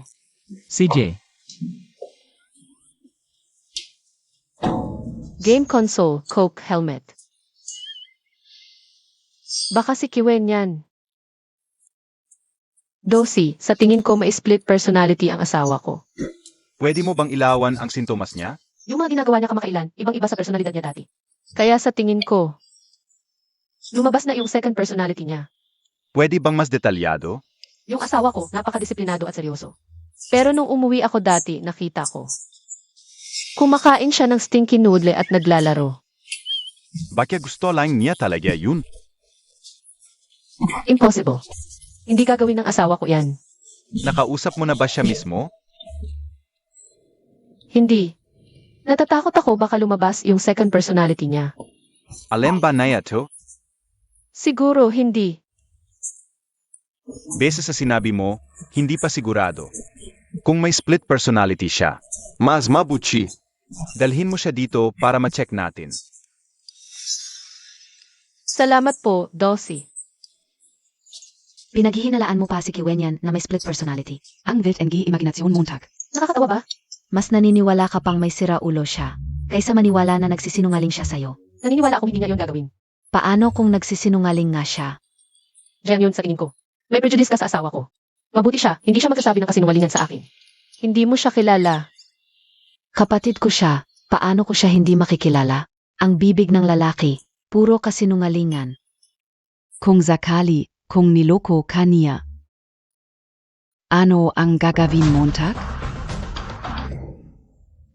CJ, Game console, Coke helmet. Baka si Kiwen yan. Dosi, sa tingin ko may split personality ang asawa ko. Pwede mo bang ilawan ang sintomas niya? Yung mga ginagawa niya kamakailan, ibang-iba sa personalidad niya dati. Kaya sa tingin ko, lumabas na yung second personality niya. Pwede bang mas detalyado? Yung asawa ko, napakadisiplinado at seryoso. Pero nung umuwi ako dati, nakita ko. Kumakain siya ng stinky noodle at naglalaro. Baka gusto lang niya talaga yun. Impossible. Hindi gagawin ng asawa ko yan. Nakausap mo na ba siya mismo? Hindi. Natatakot ako baka lumabas yung second personality niya. Alam ba na to? Siguro hindi. Base sa sinabi mo, hindi pa sigurado. Kung may split personality siya, mas mabuti. Dalhin mo siya dito para ma-check natin. Salamat po, Dosi. Pinaghihinalaan mo pa si Kiwen na may split personality. Ang Wild NG Imagination Montag. Nakakatawa ba? Mas naniniwala ka pang may siraulo siya, kaysa maniwala na nagsisinungaling siya sa'yo. Naniniwala akong hindi niya yun gagawin. Paano kung nagsisinungaling nga siya? Diyan yun sa tingin ko. May prejudice ka sa asawa ko. Mabuti siya, hindi siya magsasabi ng kasinungalingan sa akin. Hindi mo siya kilala. Kapatid ko siya, paano ko siya hindi makikilala? Ang bibig ng lalaki, puro kasinungalingan. Kung sakali, kung niloko ka niya. Ano ang gagawin Montag?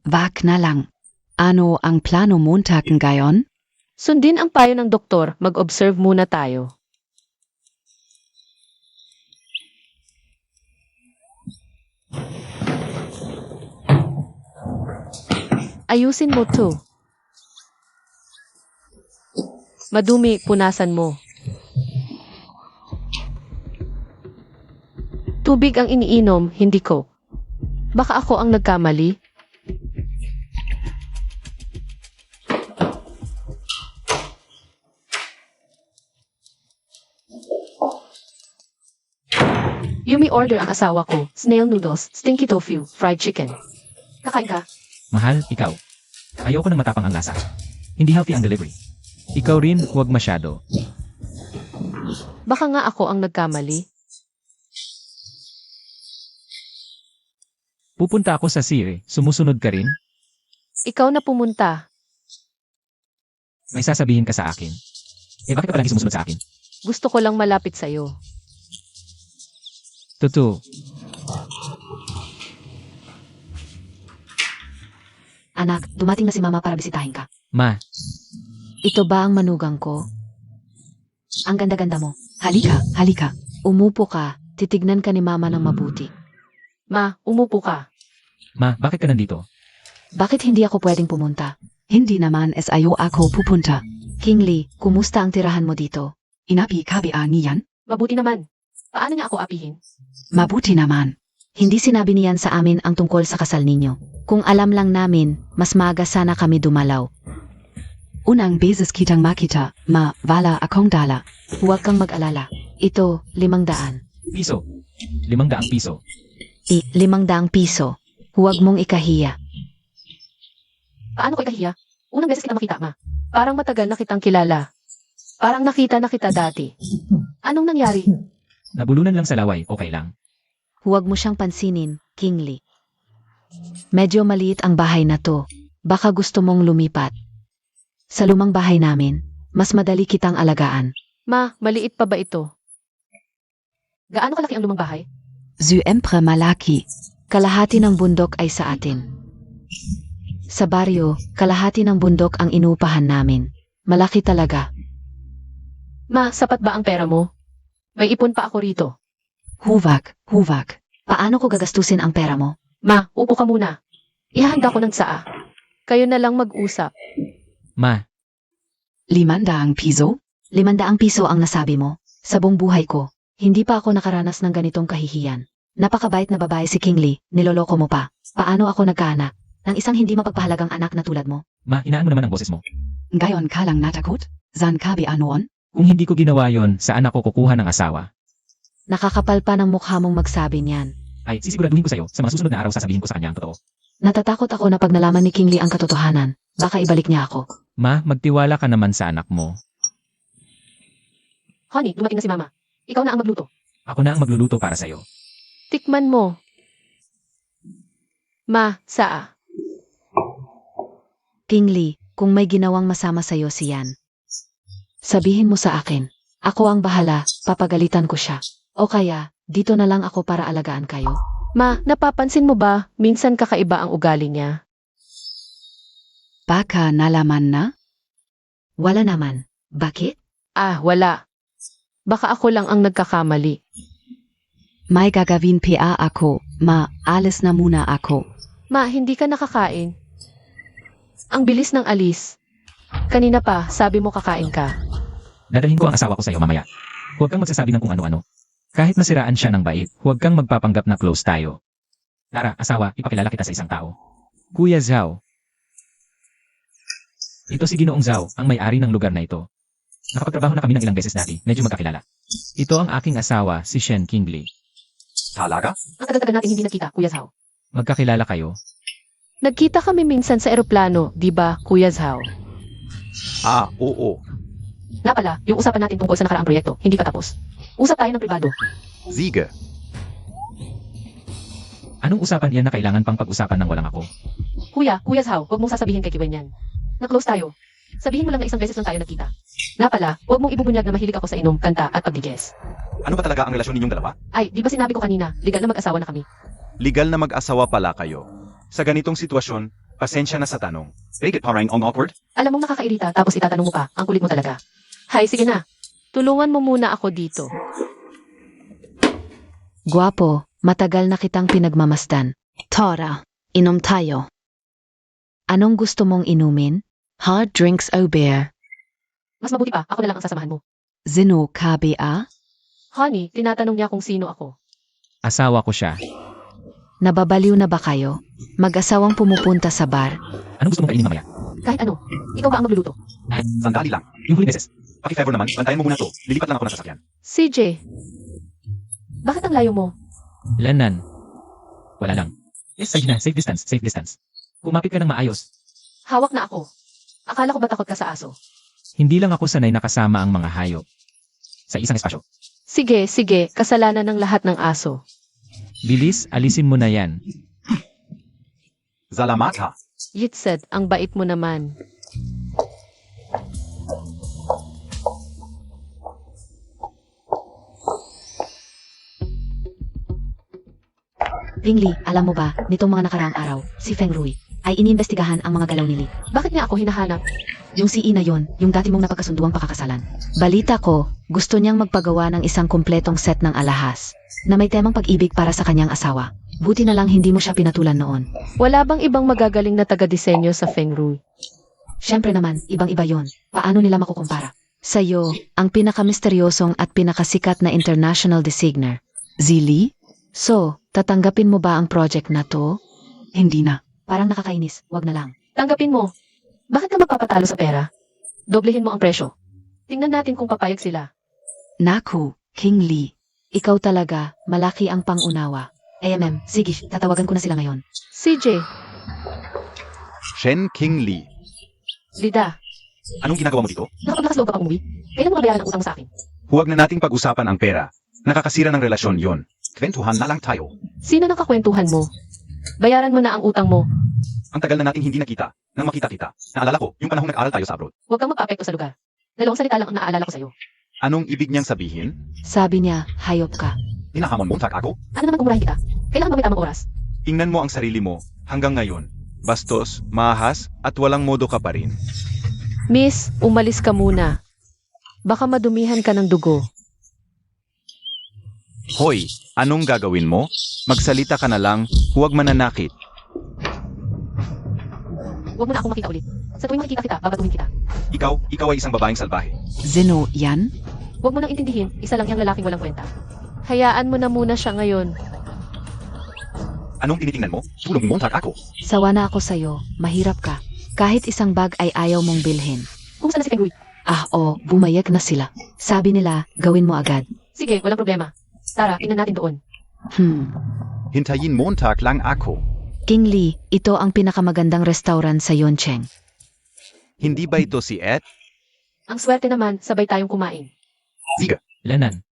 Wag na lang. Ano ang plano Montag ngayon? Sundin ang payo ng doktor, mag-observe muna tayo. Ayusin mo to. Madumi, punasan mo. Tubig ang iniinom, hindi ko. Baka ako ang nagkamali. Yumi order ang asawa ko, snail noodles, stinky tofu, fried chicken. Kakain ka? Mahal, ikaw. Ayoko nang matapang ang lasa. Hindi healthy ang delivery. Ikaw rin, huwag masyado. Baka nga ako ang nagkamali. Pupunta ako sa Sire, sumusunod ka rin? Ikaw na pumunta. May sasabihin ka sa akin. Eh bakit ka palagi sumusunod sa akin? Gusto ko lang malapit sa'yo. Totoo. Anak, dumating na si mama para bisitahin ka. Ma, Ito ba ang manugang ko? Ang ganda-ganda mo. Halika, halika. Umupo ka, titignan ka ni mama ng mabuti. Ma, umupo ka. bakit ka nandito? Bakit hindi ako pwedeng pumunta? Hindi naman SIO ako pupunta. Kingly, kumusta ang tirahan mo dito? Inapi kabia niyan? Mabuti naman. Paano niya ako apihin? Mabuti naman. Hindi sinabi niyan sa amin ang tungkol sa kasal ninyo. Kung alam lang namin, mas maaga sana kami dumalaw. Unang beses kitang makita, ma, wala akong dala. Huwag kang mag-alala. Ito, 500. Piso. 500 piso. 500 piso. Huwag mong ikahiya. Paano ko ikahiya? Unang beses kita makita, ma. Parang matagal na kitang kilala. Parang nakita na kita dati. Anong nangyari? Nabulunan lang sa laway, okay lang. Huwag mo siyang pansinin, Kingly. Medyo maliit ang bahay na to. Baka gusto mong lumipat. Sa lumang bahay namin, mas madali kitang alagaan. Ma, maliit pa ba ito? Gaano kalaki ang lumang bahay? Zuempre malaki. Kalahati ng bundok ay sa atin. Sa baryo, kalahati ng bundok ang inuupahan namin. Malaki talaga. Ma, sapat ba ang pera mo? May ipon pa ako rito. Huwag. Paano ko gagastusin ang pera mo? Ma, upo ka muna. Ihahanda ko ng tsaa. Kayo na lang mag-usap. Ma, 500 piso? 500 piso ang nasabi mo. Sa buong buhay ko, hindi pa ako nakaranas ng ganitong kahihiyan. Napakabait na babae si Kingly, niloloko mo pa. Paano ako nagkaanak ng isang hindi mapagpahalagang anak na tulad mo? ma, hinaan mo naman ang boses mo. Ngayon ka lang natakot? San kabi anoon? Kung hindi ko ginawa yon, saan ako kukuha ng asawa? Nakakapal pa ng mukha mong magsabi niyan. Ay, sisiguraduhin ko sa'yo, sa mga susunod na araw sasabihin ko sa kanya ang totoo. Natatakot ako na pag nalaman ni Kingly ang katotohanan, baka ibalik niya ako. Ma, magtiwala ka naman sa anak mo. Honey, dumating na si Mama. Ikaw na ang magluto. Ako na ang magluluto para sa'yo. Tikman mo. Ma, saa. Kingly, kung may ginawang masama sa'yo siyan, sabihin mo sa akin. Ako ang bahala, papagalitan ko siya. O kaya, dito na lang ako para alagaan kayo. Ma, napapansin mo ba, minsan kakaiba ang ugali niya? Baka nalaman na? Wala naman. Bakit? Ah, wala. Baka ako lang ang nagkakamali. May gagawin pa ako. Alis na muna ako. Ma, hindi ka nakakain. Ang bilis ng alis. Kanina pa, sabi mo kakain ka. Dadalhin ko ang asawa ko sa'yo mamaya. Huwag kang magsasabi ng kung ano-ano. Kahit nasiraan siya ng bait, huwag kang magpapanggap na close tayo. Tara, asawa, ipakilala kita sa isang tao. Kuya Zhao. Ito si Ginoong Zhao, ang may-ari ng lugar na ito. Nakapagtrabaho na kami ng ilang beses dati, medyo magkakilala. Ito ang aking asawa, si Shen Kingly. Talaga? Ang tagal-tagal natin hindi nakita, Kuya Zhao. Magkakilala kayo? Nagkita kami minsan sa eroplano, di ba, Kuya Zhao? Ah, oo. Na pala, yung usapan natin tungkol sa nakaraang proyekto, hindi pa tapos. Usap tayo ng pribado. Sige. Anong usapan yan na kailangan pang pag-usapan ng walang ako? Kuya Zhao, huwag mong sasabihin kay Kiwen yan. Na-close tayo. Sabihin mo lang na isang beses lang tayo nagkita. Na pala, huwag mong ibubunyag na mahilig ako sa inom, kanta at pagdiges. Ano ba talaga ang relasyon ninyong dalawa? Ay, di ba sinabi ko kanina, legal na mag-asawa na kami. Legal na mag-asawa pala kayo. Sa ganitong sitwasyon, pasensya na sa tanong. Bakit parang ang awkward? Alam mong nakakairita tapos itatanong mo pa, ang kulit mo talaga. Hay, sige na. Tulungan mo muna ako dito. Guwapo, matagal na kitang pinagmamasdan. Tara, inom tayo. Anong gusto mong inumin? Hard drinks o beer. Mas mabuti pa, ako na lang ang sasamahan mo. Zino kabi a? Honey, tinatanong niya kung sino ako. Asawa ko siya. Nababaliw na ba kayo? Mag-asawang pumupunta sa bar. Anong gusto mong kainin mamaya? Kahit ano, ikaw ba ang magluluto? Sandali lang. Yung huling beses. Paki-favor naman, bantayan mo muna to. Lilipat lang ako ng sasakyan. CJ, bakit ang layo mo? Lanan. Wala lang. Yes, sige na. Safe distance, safe distance. Kumapit ka ng maayos. Hawak na ako. Akala ko ba takot ka sa aso? Hindi lang ako sanay nakasama ang mga hayop. Sa isang espasyo. Sige, kasalanan ng lahat ng aso. Bilis, alisin mo na yan. Salamat ha. Yitsed, ang bait mo naman. Kingly, alam mo ba, nitong mga nakaraang araw, si Feng Rui ay iniimbestigahan ang mga galaw ni Li. Bakit niya ako hinahanap? Yung CE na yon, yung dati mong napagkasunduang pakakasalan. Balita ko, gusto niyang magpagawa ng isang kumpletong set ng alahas na may temang pag-ibig para sa kanyang asawa. Buti na lang hindi mo siya pinatulan noon. Wala bang ibang magagaling na taga-disenyo sa Feng Rui? Siyempre naman, ibang-iba yon. Paano nila makukumpara? Sa'yo, ang pinakamisteryosong at pinakasikat na international designer. Zili? So, tatanggapin mo ba ang project na to? Hindi na. Parang nakakainis, wag na lang. Tanggapin mo. Bakit ka magpapatalo sa pera? Doblehin mo ang presyo. Tingnan natin kung papayag sila. Naku, King Lee. Ikaw talaga, malaki ang pangunawa. AMM, sige, tatawagan ko na sila ngayon. CJ, Shen King Lee. Lida, Anong ginagawa mo dito? nakapaglakas loob ka pang umuwi? Kailan mo mabayaran ang utang mo sa akin? Huwag na nating pag-usapan ang pera. Nakakasira ng relasyon yon. Kwentuhan na lang tayo. Sino nang kakwentuhan mo? Bayaran mo na ang utang mo. Ang tagal na nating hindi nakita. Nang makita kita, naalala ko, yung panahong nag-aral tayo sa abroad. Huwag kang magpa-apekto sa lugar. Dalawang salita lang ang naaalala ko sa'yo. Anong ibig niyang sabihin? Sabi niya, hayop ka. Hinahamon mo, ako? Ano naman umurahin kita? Kailangan mo may tamang oras. Tingnan mo ang sarili mo, hanggang ngayon. Bastos, mahas, at walang modo ka pa rin. Miss, umalis ka muna. Baka madumihan ka ng dugo. Hoy, anong gagawin mo? Magsalita ka na lang, huwag mananakit. Huwag mo na akong makita ulit. Sa tuwing makikita kita, babatuhin kita. Ikaw ay isang babaeng salbahe. Zeno Yan, Huwag mo nang intindihin, isa lang yung lalaking walang kwenta. Hayaan mo na muna siya ngayon. Anong tinitingnan mo? Tulong mo, ako. Sawa na ako sa'yo, mahirap ka. Kahit isang bag ay ayaw mong bilhin. Kumusta na si Feng Rui? Bumayag na sila. Sabi nila, gawin mo agad. Sige, walang problema. Tara, tingnan natin doon. Hintayin Montag lang ako. King Lee, ito ang pinakamagandang restaurant sa Yoncheng. Hindi ba ito si Ed? Ang swerte naman, sabay tayong kumain. Sige, Lanan,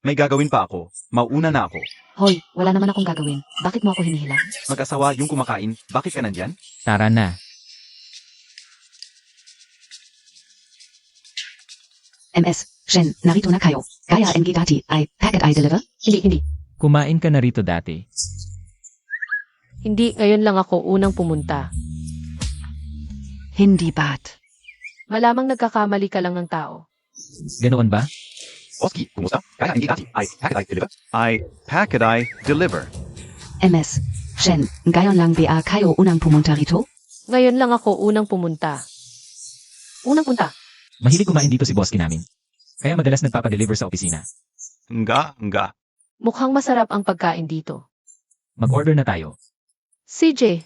may gagawin pa ako. Mauna na ako. Hoy, wala naman akong gagawin. Bakit mo ako hinihila? Mag-asawa yung kumakain. Bakit ka nandyan? tara na. MS, Shen, narito na kayo. Kaya ngigati ay packet ay deliver? Hindi. Kumain ka na rito dati. Hindi, ngayon lang ako unang pumunta. Hindi bat. Malamang nagkakamali ka lang ng tao. Ganoon ba? Oski, kumusta? Kaya ngigati ay packet ay deliver? Ay packet ay deliver. MS, Shen, ngayon lang ba kayo unang pumunta rito? Ngayon lang ako unang pumunta. Unang punta. Mahilig kumain dito si Boski namin. Kaya madalas nagpapadeliver sa opisina. Nga. Mukhang masarap ang pagkain dito. Mag-order na tayo. CJ.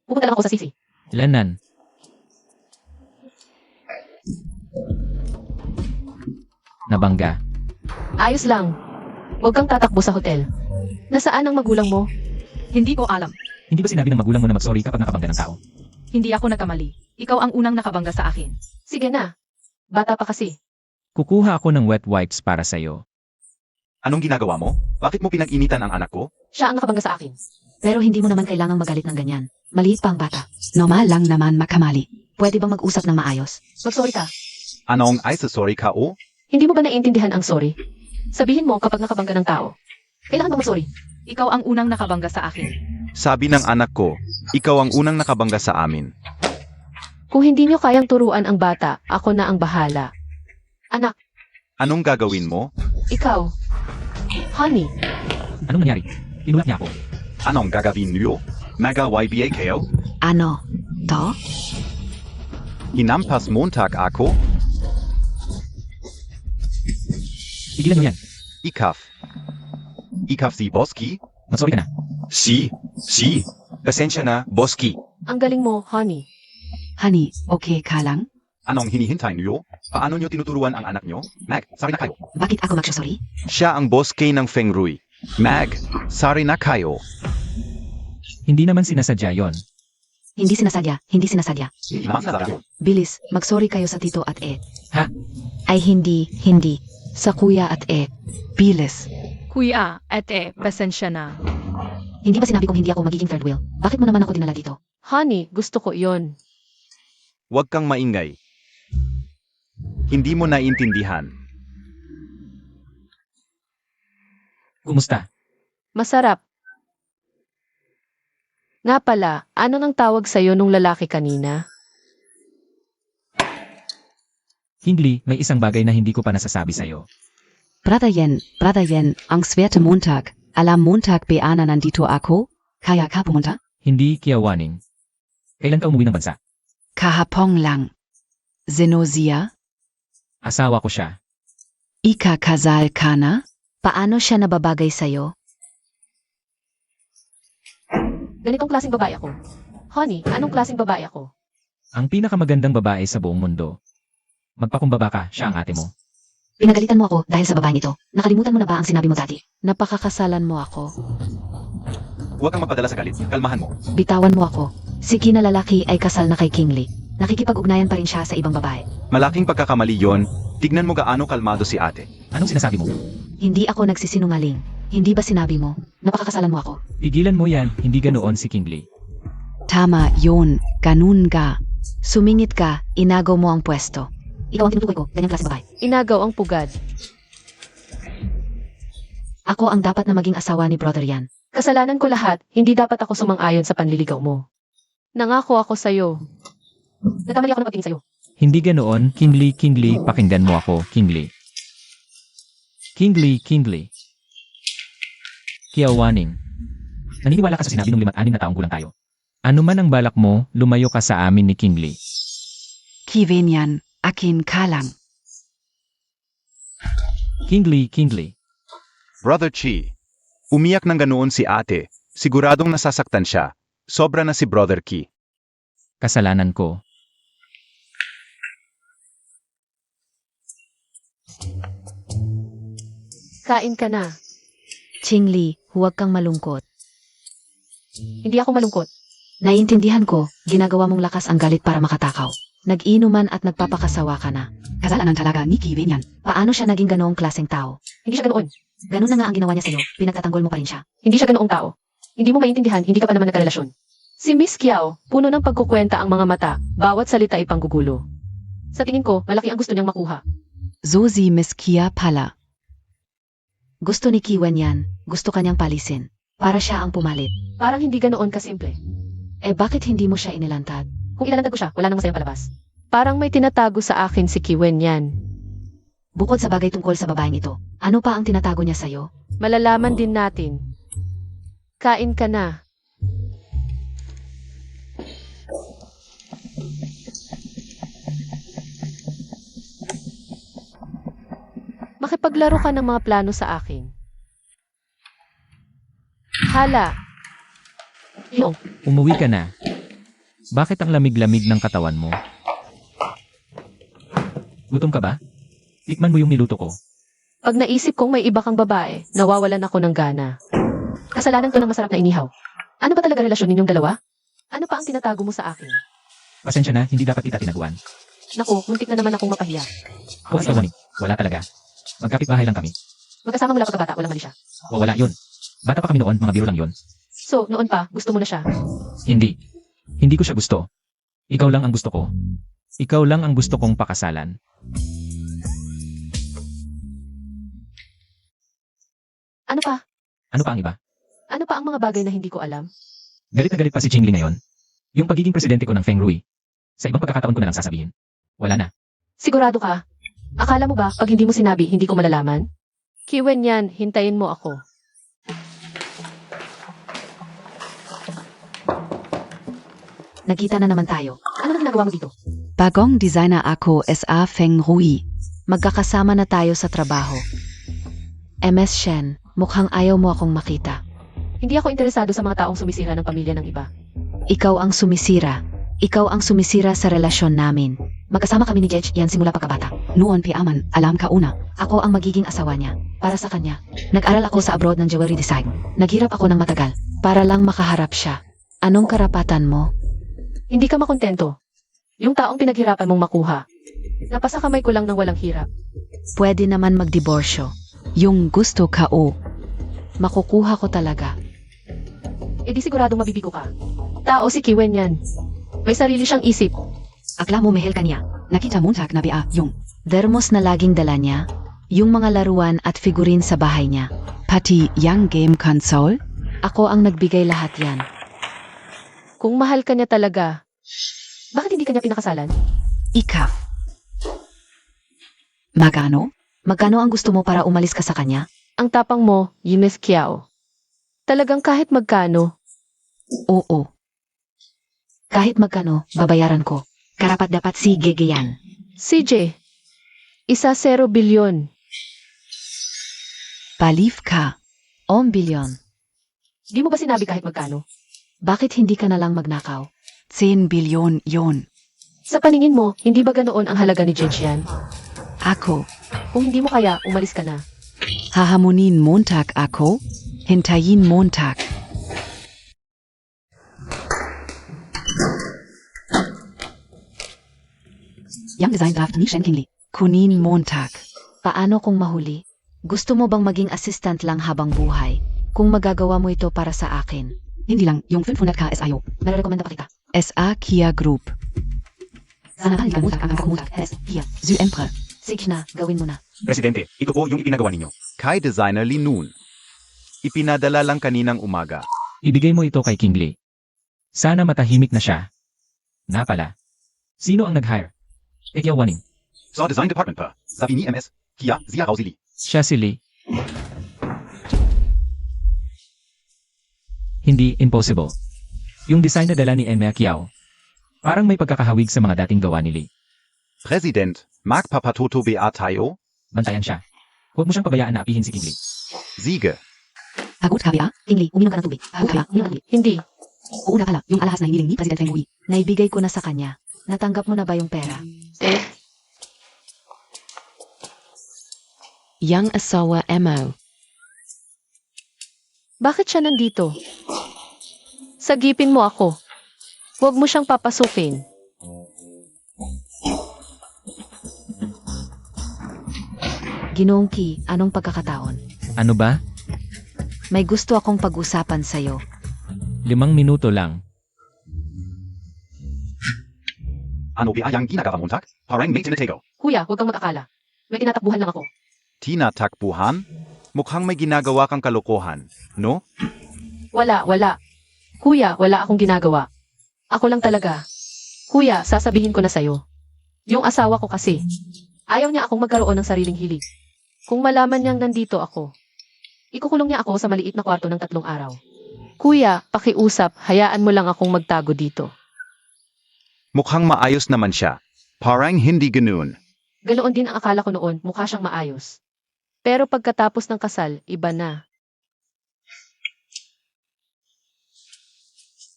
Pupunta lang ako sa Sisi. Lanan, nabangga. Ayos lang. Huwag kang tatakbo sa hotel. Nasaan ang magulang mo? Hindi ko alam. Hindi ba sinabi ng magulang mo na mag-sorry kapag nakabangga ng tao? Hindi ako nagkamali. Ikaw ang unang nakabangga sa akin. Sige na. Bata pa kasi. Kukuha ako ng wet wipes para sa'yo. Anong ginagawa mo? Bakit mo pinag-initan ang anak ko? Siya ang nakabangga sa akin. Pero hindi mo naman kailangang magalit ng ganyan. Maliit pa ang bata. Normal lang naman makamali. Pwede bang mag-usap ng maayos? Mag-sorry ka. Anong ay sorry ka o? Hindi mo ba naiintindihan ang sorry? Sabihin mo kapag nakabangga ng tao. Kailangan mo mag-sorry. Ikaw ang unang nakabangga sa akin. Sabi ng anak ko, ikaw ang unang nakabangga sa amin. Kung hindi nyo kayang turuan ang bata, ako na ang bahala. Anak, Anong gagawin mo? ikaw. Honey, Anong nangyari? Inulat niya ako. Anong gagawin niyo? Mag-YBA kayo? Ano? To? Hinampas Montag ako? Tigilan mo yan. Ikaf si Boski? Mag-sorry ka na. Si. Pasensya na, Boski. ang galing mo, honey. Honey, okay ka lang? Anong hinihintay niyo? Paano niyo tinuturuan ang anak niyo? Mag, sorry na kayo. Bakit ako magsasorry? Siya ang Boski ng Feng Rui. Mag, sorry na kayo. Hindi naman sinasadya yon. Hindi sinasadya. Naman na Bilis, mag-sorry kayo sa tito at Ha? Ay hindi. Sa kuya at Bilis. Kuya, ate, pasensya na. Hindi ba sinabi kong hindi ako magiging third wheel? Bakit mo naman ako dinala dito? Honey, gusto ko yon. Huwag kang maingay. Hindi mo naiintindihan. Kumusta? Masarap. Nga pala, ano nang tawag sa'yo nung lalaki kanina? Hingli, may isang bagay na hindi ko pa nasasabi sa'yo. Brother Yen, ang swerte Montag. Alam Montag beana nandito ako? Kaya ka pumunta? Hindi kiyawaning. Kailan ka umuwi ng bansa? Kahapon lang. Zenozia? Asawa ko siya. Ika kasal ka na? Paano siya nababagay sa'yo? Ganitong klaseng babae ako. Honey, anong klaseng babae ako? Ang pinakamagandang babae sa buong mundo. Magpakumbaba ka, siya ang ate mo. Pinagalitan mo ako dahil sa babaeng ito. Nakalimutan mo na ba ang sinabi mo dati? Napakakasalan mo ako. Huwag kang magpadala sa galit. Kalmahan mo. Bitawan mo ako. Si Ki na lalaki ay kasal na kay King Lee. Nakikipag-ugnayan pa rin siya sa ibang babae. Malaking pagkakamali yon. Tignan mo gaano kalmado si ate. Anong sinasabi mo? Hindi ako nagsisinungaling. Hindi ba sinabi mo, napakakasalan mo ako? Pigilan mo yan, hindi ganoon si King Lee. Tama yun, ganun ka. Sumingit ka, inagaw mo ang pwesto. Ikaw ang tinutukoy ko, ganyang klase babae. Inagaw ang pugad. Ako ang dapat na maging asawa ni brother yan. Kasalanan ko lahat, hindi dapat ako sumang-ayon sa panliligaw mo. Nangako ako sa'yo. Nagkamali ako ng pagtingin sa'yo. Hindi ganoon, King Lee, pakinggan mo ako, King Lee. King Lee. Kiawaning. Naniniwala ka sa sinabi nung 5-6 na taong gulang tayo. Ano man ang balak mo, lumayo ka sa amin ni King Lee. Kiwenyan, akin kalang. King Lee. Brother Chi, umiyak ng ganoon si ate. Siguradong nasasaktan siya. Sobra na si Brother Ki. Kasalanan ko. Kain ka na. Ching Lee, huwag kang malungkot. Hindi ako malungkot. Naiintindihan ko, ginagawa mong lakas ang galit para makatakaw. Nag-inuman at nagpapakasawa ka na. Kasalanan talaga ni Kiwenyan. Paano siya naging ganoong klaseng tao? Hindi siya ganoon. Ganun na nga ang ginawa niya sa'yo, pinagtatanggol mo pa rin siya. Hindi siya ganoong tao. Hindi mo maintindihan, hindi ka pa naman nagkarelasyon. Si Miss Kiao, puno ng pagkukwenta ang mga mata, bawat salita ay panggugulo. Sa tingin ko, malaki ang gusto niyang makuha. So si Miss Kia pala. Gusto ni Kiwen yan, gusto kanyang palisin. Para siya ang pumalit. Parang hindi ganoon kasimple. Eh bakit hindi mo siya inilantad? Kung ilalantad ko siya, wala nang masayang palabas. Parang may tinatago sa akin si Kiwen yan. Bukod sa bagay tungkol sa babaeng ito, ano pa ang tinatago niya sa'yo? Malalaman din natin. Kain ka na. Makipaglaro ka ng mga plano sa akin. Hala. Yung, Umuwi ka na. Bakit ang lamig-lamig ng katawan mo? Gutom ka ba? Tikman mo yung niluto ko. pag naisip kong may iba kang babae, nawawalan ako ng gana. Kasalanan ko ng masarap na inihaw. Ano ba talaga relasyon ninyong dalawa? Ano pa ang tinatago mo sa akin? Pasensya na, hindi dapat kita tinaguan. Naku, muntik na naman akong mapahiya. Ako ay kawaning. Wala talaga. Magkapit-bahay lang kami. Magkasama mula pagkabata, walang mali siya. O wala yun. Bata pa kami noon, mga biro lang yun. So, noon pa, gusto mo na siya. Hindi. Hindi ko siya gusto. Ikaw lang ang gusto ko. Ikaw lang ang gusto kong pakasalan. Ano pa? Ano pa ang iba? Ano pa ang mga bagay na hindi ko alam? Galit na galit pa si Ching Lee ngayon. Yung pagiging presidente ko ng Feng Rui. Sa ibang pagkakataon ko na lang sasabihin. Wala na. Sigurado ka? Akala mo ba, pag hindi mo sinabi, hindi ko malalaman? Kiwen yan, hintayin mo ako. Nagkita na naman tayo. Ano na ginagawa mo dito? Bagong designer ako SA Feng Rui. Magkakasama na tayo sa trabaho. MS Shen, mukhang ayaw mo akong makita. Hindi ako interesado sa mga taong sumisira ng pamilya ng iba. Ikaw ang sumisira. Ikaw ang sumisira sa relasyon namin. Magkasama kami ni Jedge yan simula pagkabata. Noon piaman, alam ka una. Ako ang magiging asawa niya. Para sa kanya. Nag-aral ako sa abroad ng jewelry design. Naghirap ako ng matagal. Para lang makaharap siya. Anong karapatan mo? Hindi ka makontento. Yung taong pinaghirapan mong makuha. Napasa kamay ko lang ng walang hirap. Pwede naman magdiborsyo. Yung gusto ka o. Makukuha ko talaga. E di siguradong mabibigo ka. Tao si Kiwen yan. May sarili siyang isip. Akla mo mehel ka niya. Nakita montag na bia yung. Dermos na laging dala niya. Yung mga laruan at figurin sa bahay niya. Pati yang game console. Ako ang nagbigay lahat yan. Kung mahal ka niya talaga, bakit hindi ka niya pinakasalan? Ika. Magano? Magkano ang gusto mo para umalis ka sa kanya? Ang tapang mo, Miss Kiao. Talagang kahit magkano, Oo. Kahit magkano, babayaran ko. Karapat dapat si Gege yan. CJ, 1-0 bilyon. Balief ka. Bilyon. Di mo ba sinabi kahit magkano? Bakit hindi ka na lang magnakaw? 10 bilyon yon. Sa paningin mo, hindi ba ganoon ang halaga ni Jedge yan? Ako. Kung hindi mo kaya, umalis ka na. Hahamunin montag ako. Hintayin montag. Yang Design Draft ni Shen King Li. Kunin Montag. Paano kung mahuli? Gusto mo bang maging assistant lang habang buhay? Kung magagawa mo ito para sa akin, Hindi lang yung 500k SIO. nare-recommenda pa kita. SA Kia Group. Sana Sana halikan mo Montag ang Montag. Hes, Pia. Zu Emperor. Sige na, gawin mo na. Presidente, ito po yung ipinagawa ninyo. Kay Designer Lee Noon. Ipinadala lang kaninang umaga. Ibigay mo ito kay King Lee. Sana matahimik na siya. Na pala. Sino ang nag-hire? Ikaw Waning. Sa Design Department pa. Sabi ni MS. Kia, Zia Rausili. Siya si Lee. Hindi impossible. Yung design na dala ni Enmea Kiao. Parang may pagkakahawig sa mga dating gawa ni Lee. President, magpapatuto ba tayo? Bantayan siya. Huwag mo siyang pabayaan na apihin si King Lee. Sige. Hagut KBA. King Lee, uminom ka ng tubig. Hagut KBA. Uminom ng tubig. Hindi. Oo nga pala, yung alahas na hiniling ni President Feng Hui. Naibigay ko na sa kanya. Natanggap mo na ba yung pera? Young asawa mo. Bakit siya nandito? Sagipin mo ako. Huwag mo siyang papasukin. Ginoong Ki, anong pagkakataon? Ano ba? May gusto akong pag-usapan sa'yo. 5 minuto lang. Ano ba ang ginagawa Montag? Parang may tinatego. Kuya, huwag kang mag-akala. May tinatakbuhan lang ako. Tinatakbuhan? Mukhang may ginagawa kang kalokohan, no? Wala. Kuya, wala akong ginagawa. Ako lang talaga. Kuya, sasabihin ko na sa'yo. Yung asawa ko kasi. Ayaw niya akong magkaroon ng sariling hilig. Kung malaman niyang nandito ako, ikukulong niya ako sa maliit na kwarto ng 3 araw. Kuya, pakiusap, hayaan mo lang akong magtago dito. Mukhang maayos naman siya. Parang hindi ganoon. Ganoon din ang akala ko noon, mukha siyang maayos. Pero pagkatapos ng kasal, iba na.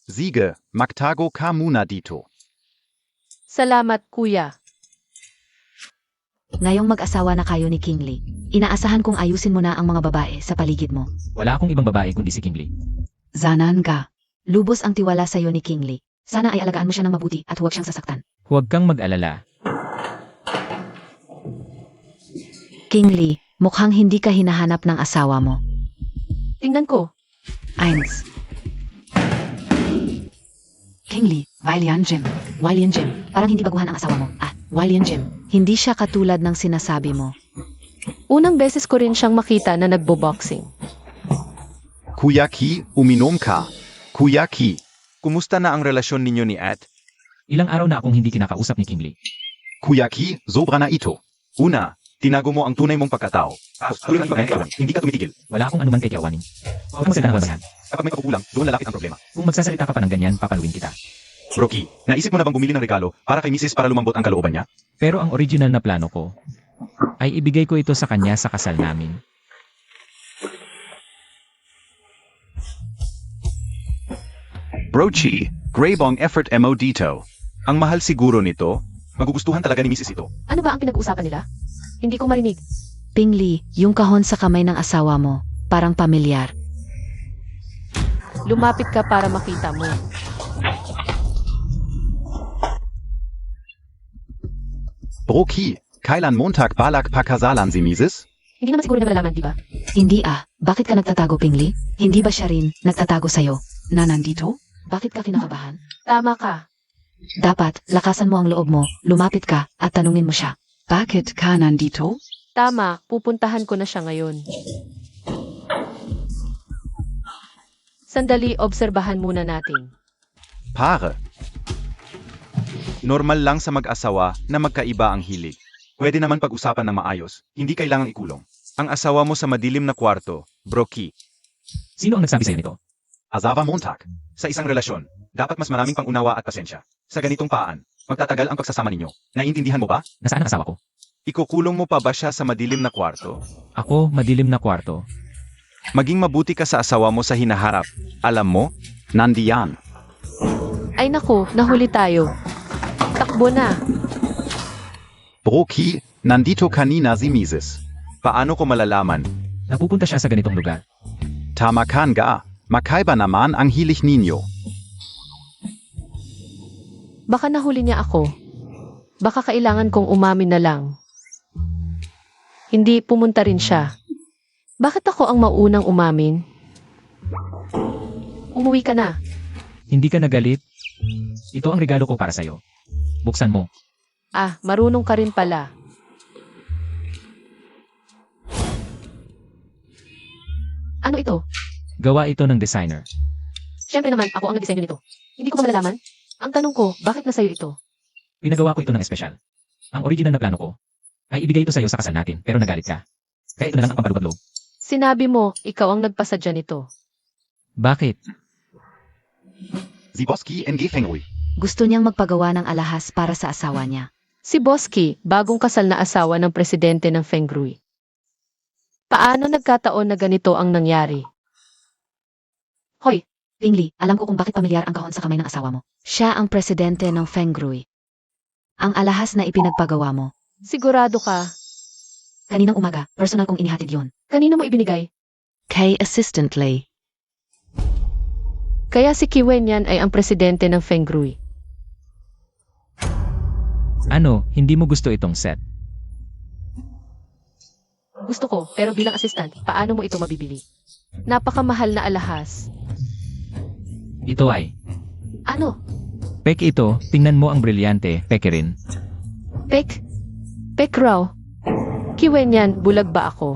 Sige, magtago ka muna dito. Salamat, kuya. Ngayong mag-asawa na kayo ni King Lee, inaasahan kong ayusin mo na ang mga babae sa paligid mo. Wala akong ibang babae kundi si King Lee. Zanan ga. Lubos ang tiwala sa'yo ni King Lee. Sana ay alagaan mo siya ng mabuti at huwag siyang sasaktan. Huwag kang mag-alala. King Lee, mukhang hindi ka hinahanap ng asawa mo. Tingnan ko. 1. King Li, Weilian Jim. William Jim, parang hindi baguhan ang asawa mo. William Jim, hindi siya katulad ng sinasabi mo. Unang beses ko rin siyang makita na nagbo-boxing. Kuya Ki, uminom ka. Kuya Ki, kumusta na ang relasyon ninyo ni Ed? Ilang araw na akong hindi kinakausap ni King Lee. Kuya Ki, sobra na ito. Una, tinago mo ang tunay mong pagkatao. Hindi ka tumitigil. Wala akong anuman kay Kiawaning. Huwag mo sila nababayan. Kapag may pagkukulang, doon lalapit ang problema. Kung magsasalita ka pa ng ganyan, papaluin kita. Rocky, naisip mo na bang bumili ng regalo para kay Mrs. para lumambot ang kalooban niya? Pero ang original na plano ko, ay ibigay ko ito sa kanya sa kasal namin. Brochi, grabong effort mo dito. Ang mahal siguro nito, magugustuhan talaga ni Mrs. ito. Ano ba ang pinag-uusapan nila? Hindi ko marinig. Ping Lee, yung kahon sa kamay ng asawa mo, parang pamilyar. Lumapit ka para makita mo. Broki, kailan Montag balak pakasalan si Mrs.? Hindi naman siguro na malalaman, di ba? Hindi bakit ka nagtatago, Ping Lee? Hindi ba siya rin nagtatago sa'yo? Na nandito? Bakit ka kinakabahan? Tama ka. Dapat, lakasan mo ang loob mo, lumapit ka, at tanungin mo siya. Bakit ka nandito? Tama, pupuntahan ko na siya ngayon. Sandali, obserbahan muna natin. Pare. Normal lang sa mag-asawa na magkaiba ang hilig. Pwede naman pag-usapan ng maayos, hindi kailangang ikulong. Ang asawa mo sa madilim na kwarto, Broki. Sino ang nagsabi sa'yo nito? Azava Montag. Sa isang relasyon, dapat mas maraming pangunawa at pasensya. Sa ganitong paan, magtatagal ang pagsasama ninyo. Naiintindihan mo ba? Nasaan ang asawa ko? Ikukulong mo pa ba siya sa madilim na kwarto? Ako, madilim na kwarto. Maging mabuti ka sa asawa mo sa hinaharap. Alam mo, nandiyan. Ay naku, nahuli tayo. Takbo na. Broki, nandito kanina si Mrs. Paano ko malalaman? Napupunta siya sa ganitong lugar. Tama kan ga, makaiba naman ang hilig ninyo. Baka nahuli niya ako. Baka kailangan kong umamin na lang. Hindi, pumunta rin siya. Bakit ako ang maunang umamin? Umuwi ka na. Hindi ka nagalit? Ito ang regalo ko para sa'yo. Buksan mo. Ah, marunong ka rin pala. Ano ito? Gawa ito ng designer. Siyempre naman, ako ang nagdisenyo nito. Hindi ko ba malalaman? Ang tanong ko, bakit nasa'yo ito? Pinagawa ko ito ng espesyal. Ang original na plano ko ay ibigay ito sa'yo sa kasal natin, pero nagalit ka. Kaya ito na lang ang pampalubaglog. Sinabi mo, ikaw ang nagpasadya nito. Bakit? Ziboski NG Fengui. Gusto niyang magpagawa ng alahas para sa asawa niya. Si Boski, bagong kasal na asawa ng presidente ng Fengrui. Paano nagkataon na ganito ang nangyari? Hoy, Pingli, alam ko kung bakit pamilyar ang kahon sa kamay ng asawa mo. Siya ang presidente ng Fengrui. Ang alahas na ipinagpagawa mo. sigurado ka. Kaninang umaga, personal kong inihatid yon. Kanino mo ibinigay? Kay Assistant Lay. Kaya si Kiwenyan ay ang presidente ng Fengrui. Ano, hindi mo gusto itong set? Gusto ko, pero bilang assistant, paano mo ito mabibili? Napakamahal na alahas. Ito ay. Ano? Pek ito, tingnan mo ang brilyante, peke rin. Pek? Pek raw? Kiwenyan, bulag ba ako?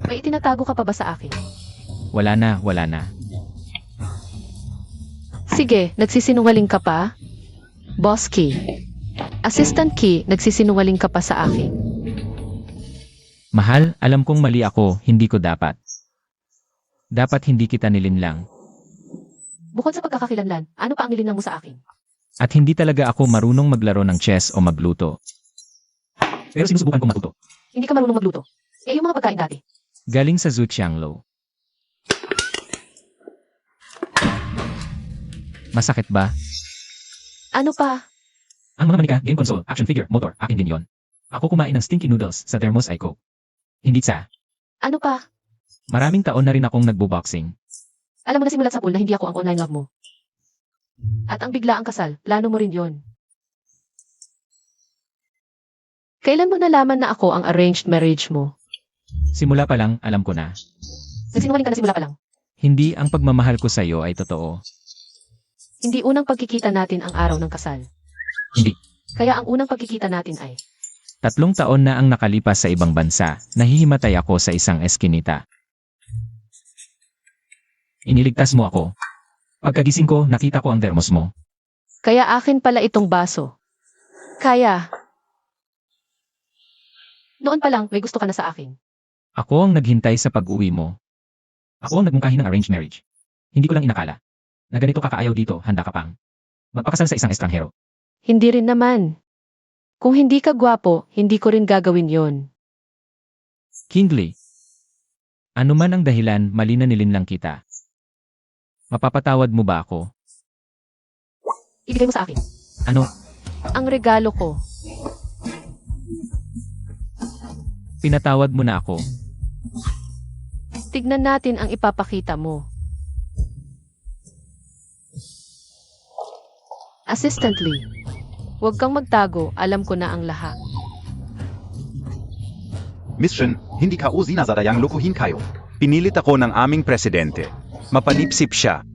May itinatago ka pa ba sa akin? Wala na, wala na. Sige, nagsisinungaling ka pa? Boss Ki. Assistant Ki, nagsisinungaling ka pa sa akin. Mahal, alam kong mali ako, hindi ko dapat. Dapat hindi kita nilinlang. Bukod sa pagkakakilanlan, ano pa ang nilinang mo sa akin? At hindi talaga ako marunong maglaro ng chess o magluto. Pero sinusubukan kong matuto. Hindi ka marunong magluto. Eh, yung mga pagkain dati. Galing sa Zhu Qianglo. Masakit ba? Ano pa? Ang mga manika, game console, action figure, motor, akin din yon. Ako kumain ng stinky noodles sa thermos Aiko. Hindi sa. Ano pa? Maraming taon na rin akong nagbo-boxing. Alam mo na simulat sa pool na hindi ako ang online love mo. At ang bigla ang kasal, plano mo rin yon. Kailan mo nalaman na ako ang arranged marriage mo? Simula pa lang, alam ko na. Nagsinungaling ka na simula pa lang. Hindi ang pagmamahal ko sa iyo ay totoo. Hindi unang pagkikita natin ang araw ng kasal. Hindi. Kaya ang unang pagkikita natin ay, 3 taon na ang nakalipas sa ibang bansa, nahihimatay ako sa isang eskinita. Iniligtas mo ako. Pagkagising ko, nakita ko ang thermos mo. kaya akin pala itong baso. Kaya, noon pa lang may gusto ka na sa akin. Ako ang naghintay sa pag-uwi mo. Ako ang nagmungkahi ng arranged marriage. Hindi ko lang inakala na ganito kakaayaw dito, handa ka pang magpakasal sa isang estranghero. Hindi rin naman. Kung hindi ka gwapo, hindi ko rin gagawin yon. Kingsley, ano man ang dahilan, mali na nilinlang kita. Mapapatawad mo ba ako? Ibigay mo sa akin. Ano? Ang regalo ko. Pinatawad mo na ako. Tignan natin ang ipapakita mo. Assistantly, huwag kang magtago, alam ko na ang lahat. Mission, hindi ka o zinazadayang lokohin kayo. Pinilit ako ng aming presidente. Mapanipsip siya.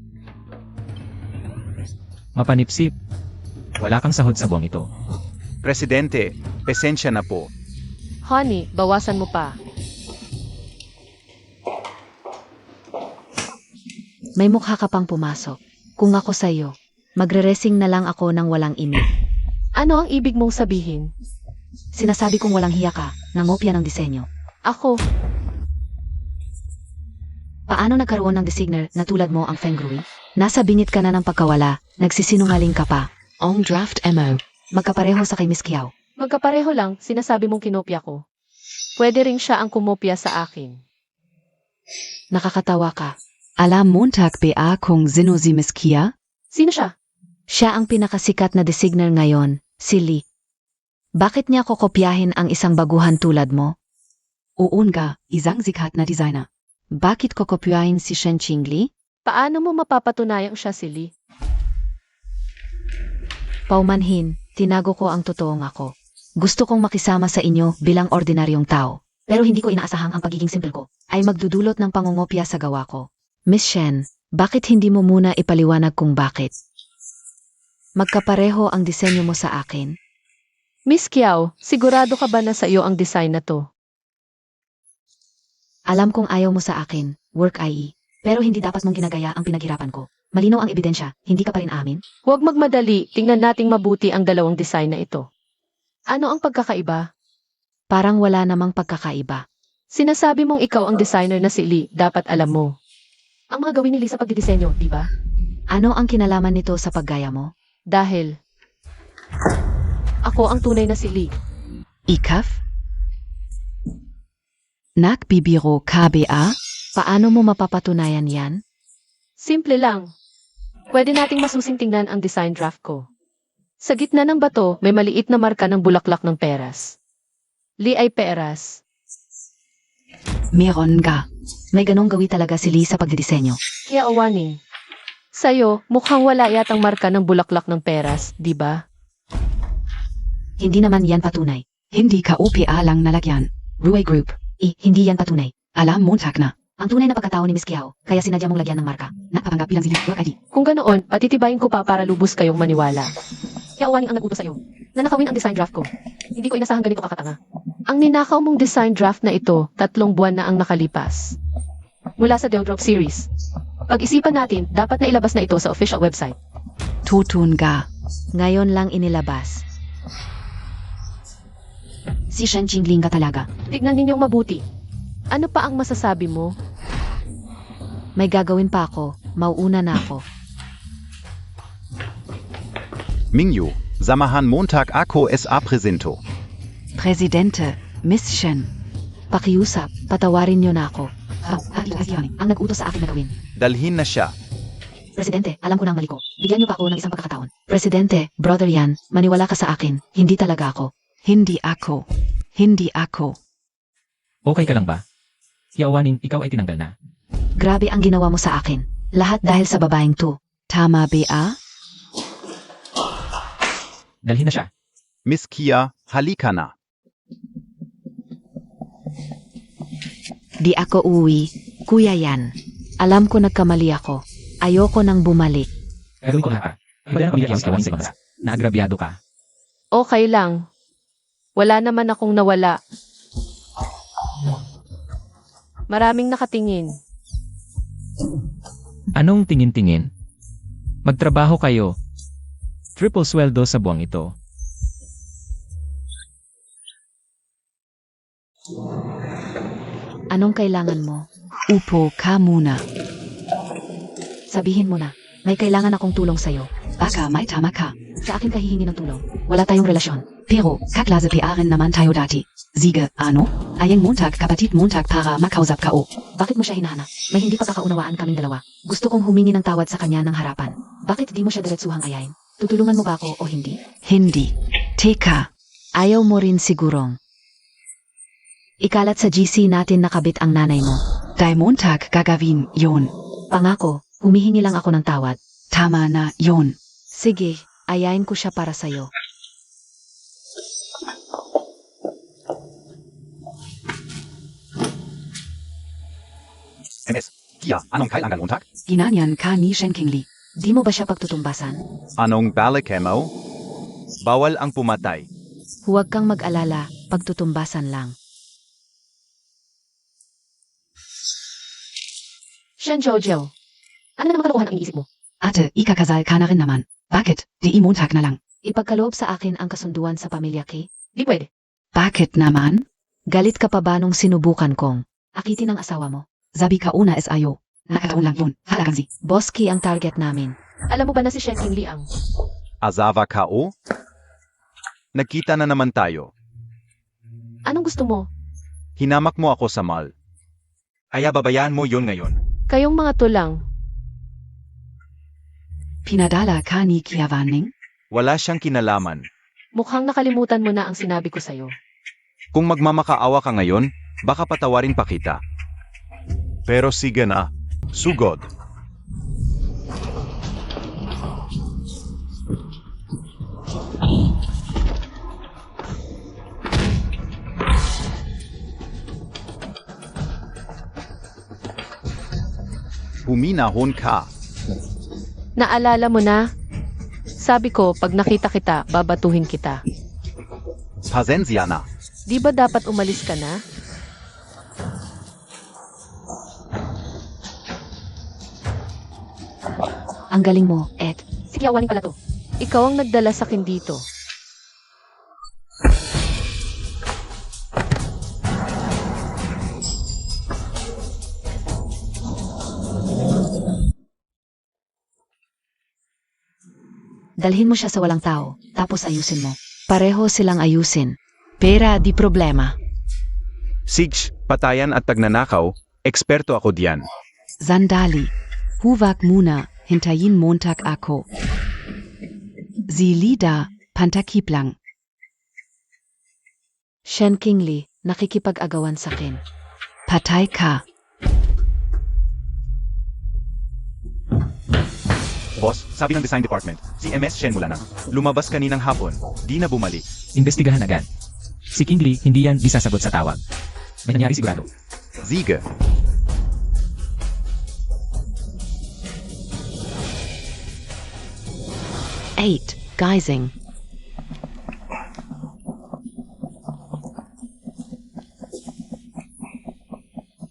Mapanipsip. Wala kang sahod sa buwang ito. Presidente, pasensya na po. Honey, bawasan mo pa. May mukha ka pang pumasok. Kung ako sa'yo, magre-resing na lang ako ng walang imig. Ano ang ibig mong sabihin? Sinasabi kong walang hiya ka, nangopya ng disenyo. Ako, Paano nagkaroon ng designer na tulad mo ang Fengrui? Nasa bingit ka na ng pagkawala, nagsisinungaling ka pa. Ong draft MO. Magkapareho sa kay Miss Kiao. magkapareho lang, sinasabi mong kinopya ko. Pwede ring siya ang kumopya sa akin. Nakakatawa ka. Alam Montag ba kung sino si Miss Kia? Sino siya? Siya ang pinakasikat na designer ngayon, si Lee. Bakit niya kokopyahin ang isang baguhan tulad mo? Uun nga, isang sikat na designer. Bakit kokopyahin si Shen Qingli? Paano mo mapapatunayang siya si Lee? Paumanhin, Tinago ko ang totoong ako. Gusto kong makisama sa inyo bilang ordinaryong tao. Pero hindi ko inaasahang ang pagiging simple ko ay magdudulot ng pangungopia sa gawa ko. Miss Shen, bakit hindi mo muna ipaliwanag kung bakit? Magkapareho ang disenyo mo sa akin. Miss Kiao, sigurado ka ba na sa iyo ang design na to? Alam kong ayaw mo sa akin, work IE. Pero hindi dapat mong ginagaya ang pinaghirapan ko. Malinaw ang ebidensya, hindi ka pa rin amin? Huwag magmadali, tingnan nating mabuti ang dalawang design na ito. Ano ang pagkakaiba? Parang wala namang pagkakaiba. Sinasabi mong ikaw ang designer na si Lee, dapat alam mo. Ang mga gawin ni Lee sa pagdidisenyo, di ba? Ano ang kinalaman nito sa paggaya mo? Dahil ako ang tunay na si Lee. Ikaf? Nakbibiro KBA? Paano mo mapapatunayan yan? Simple lang. Pwede nating masusing tingnan ang design draft ko. Sa gitna ng bato, may maliit na marka ng bulaklak ng peras. Lee ay peras. Meron ga. May ganong gawi talaga si Lee sa pagdidisenyo. Kaya awaning. Sa'yo, mukhang wala yatang marka ng bulaklak ng peras, di ba? Hindi naman yan patunay. Hindi ka OPA lang nalagyan. Rui Group. Hindi yan patunay. Alam Montag na. Ang tunay na pagkatao ni Miss Kiao, kaya sinadya mong lagyan ng marka. Nakapanggap bilang sinig work ID. Kung ganoon, patitibayin ko pa para lubos kayong maniwala. Kaya awaning ang nag-utos sa'yo. Na nakawin ang design draft ko. Hindi ko inasahang ganito kakatanga. Ang ninakaw mong design draft na ito, 3 buwan na ang nakalipas. Mula sa Deodrop series. Pag-isipan natin, dapat na ilabas na ito sa official website. Tutun ga. Ngayon lang inilabas. Si Shen Qingling ka talaga. Tignan ninyong mabuti. Ano pa ang masasabi mo? May gagawin pa ako. Mauuna na ako. Mingyu, Samahan Montag Ako SA Presento. Presidente. Miss Shen. Pakiusap, patawarin niyo na ako. Ang nag-utos sa akin na gawin. Dalhin na siya. Presidente, alam ko na ang mali ko. Bigyan niyo pa ako ng isang pagkakataon. Presidente, brother yan, maniwala ka sa akin. Hindi talaga ako. Hindi ako. Hindi ako. Okay ka lang ba? Yawaning, ikaw ay tinanggal na. Grabe ang ginawa mo sa akin. Lahat dahil sa babaeng to. Tama BA? Dalhin na siya. Miss Kia, halika na. Di ako uwi. Kuya yan. Alam ko nagkamali ako. Ayoko nang bumalik. Gagawin ko lahat. Iba na ang pamilya sa Yawaning sa bansa. Naagrabyado ka. Okay lang. Wala naman akong nawala. Maraming nakatingin. Anong tingin-tingin? Magtrabaho kayo. Triple sweldo sa buwang ito. Anong kailangan mo? Upo ka muna. Sabihin mo na. May kailangan akong tulong sa'yo. Baka may tama ka. Sa akin ka hihingi ng tulong. Wala tayong relasyon. Pero, kaklase PA rin naman tayo dati. Sige, ano? Ayang Montag kapatid Montag para makausap ka o. Bakit mo siya hinahanap? May hindi pagkakaunawaan kaming dalawa. Gusto kong humingi ng tawad sa kanya ng harapan. Bakit di mo siya diretsuhang ayain? Tutulungan mo ba ako o hindi? Hindi. Teka. Ayaw mo rin sigurong. Ikalat sa GC natin nakabit ang nanay mo. Dai Montag gagawin yon. Pangako, humihingi lang ako ng tawad. Tama na yon. Sige, ayain ko siya para sa'yo. MS, Kia, anong kailangan Montag? Ginanyan ka ni Shen Qingli. Di mo ba siya pagtutumbasan? Anong balakemo? Bawal ang pumatay. Huwag kang mag-alala, pagtutumbasan lang. Shen Jojo. Ano naman kalokohan ang iniisip mo? Ate, ikakasal ka na rin naman. Bakit? Di Montag na lang. Ipagkaloob sa akin ang kasunduan sa pamilya Ki. Di pwede. Bakit naman? Galit ka pa ba nung sinubukan kong akitin ang asawa mo? Sabi ka una es ayo. Nakataon lang yun. Halagang si. Boss Ki ang target namin. Alam mo ba na si Shen Qingli ang... Azawa ka o? Nagkita na naman tayo. Anong gusto mo? Hinamak mo ako sa mall. Kaya babayaan mo yun ngayon. Kayong mga tulang. Pinadala ka ni Kiavaning? Wala siyang kinalaman. Mukhang nakalimutan mo na ang sinabi ko sa'yo. Kung magmamakaawa ka ngayon, baka patawarin pa kita. Pero sige na. Sugod. Huminahon ka. Naalala mo na? Sabi ko, pag nakita kita, babatuhin kita. Pasensya na. Di ba dapat umalis ka na? Ang galing mo, Ed. Si Kiawaning pala to. Ikaw ang nagdala sa akin dito. Dalhin mo siya sa walang tao, tapos ayusin mo. Pareho silang ayusin. Pera di problema. Sige, patayan at pagnanakaw, eksperto ako diyan. Sandali. Huwag muna, hintayin Montag ako. Si Lida, pantakiplang. Shen Kingli, nakikipag-agawan sa akin. Patay ka. Boss, sabi ng design department, si MS Shen mula nang lumabas kaninang hapon, di na bumalik. Imbestigahan agad. Si King Lee, hindi yan isasagot sa tawag. May nangyari sigurado. Sige. Eight, Geising.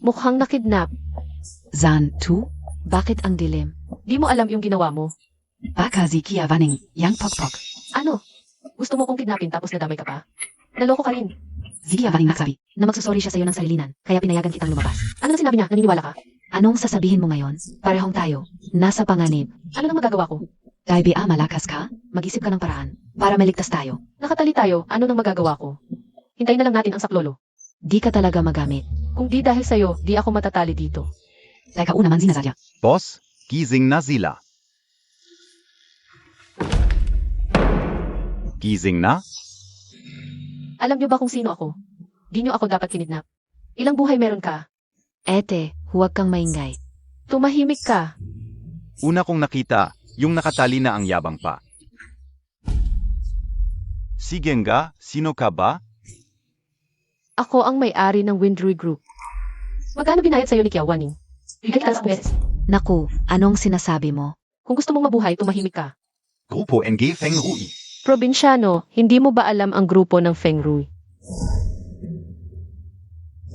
Mukhang nakidnap. Zan tu, Bakit ang dilim? Di mo alam yung ginawa mo. baka si Kiawaning, yang pokpok. Ano? Gusto mo kong kidnapin tapos nadamay ka pa? Naloko ka rin. Si Kiawaning nagsabi. Na magsusorry siya sa'yo ng sarilinan, kaya pinayagan kitang lumabas. Ano nang sinabi niya? Naniniwala ka? Anong sasabihin mo ngayon? Parehong tayo. Nasa panganib. Ano nang magagawa ko? Daibi malakas ka? Mag-isip ka ng paraan para maligtas tayo. Nakatali tayo, ano nang magagawa ko? Hintayin na lang natin ang saklolo. Di ka talaga magamit. Kung di dahil sa'yo, di ako matatali dito. Teka una man sinasarya. Boss, gising na sila. Gising na? Alam niyo ba kung sino ako? Di niyo ako dapat kinidnap. Ilang buhay meron ka? Ete, huwag kang maingay. Tumahimik ka. Una kong nakita, yung nakatali na ang yabang pa. Sige nga, sino ka ba? Ako ang may-ari ng Windrui Group. Magkano binayad sa'yo ni Kiawaning? Bigay kita sa beses. Naku, anong sinasabi mo? Kung gusto mong mabuhay, tumahimik ka. Grupo NG Feng Rui. Probinsyano, hindi mo ba alam ang grupo ng Feng Rui?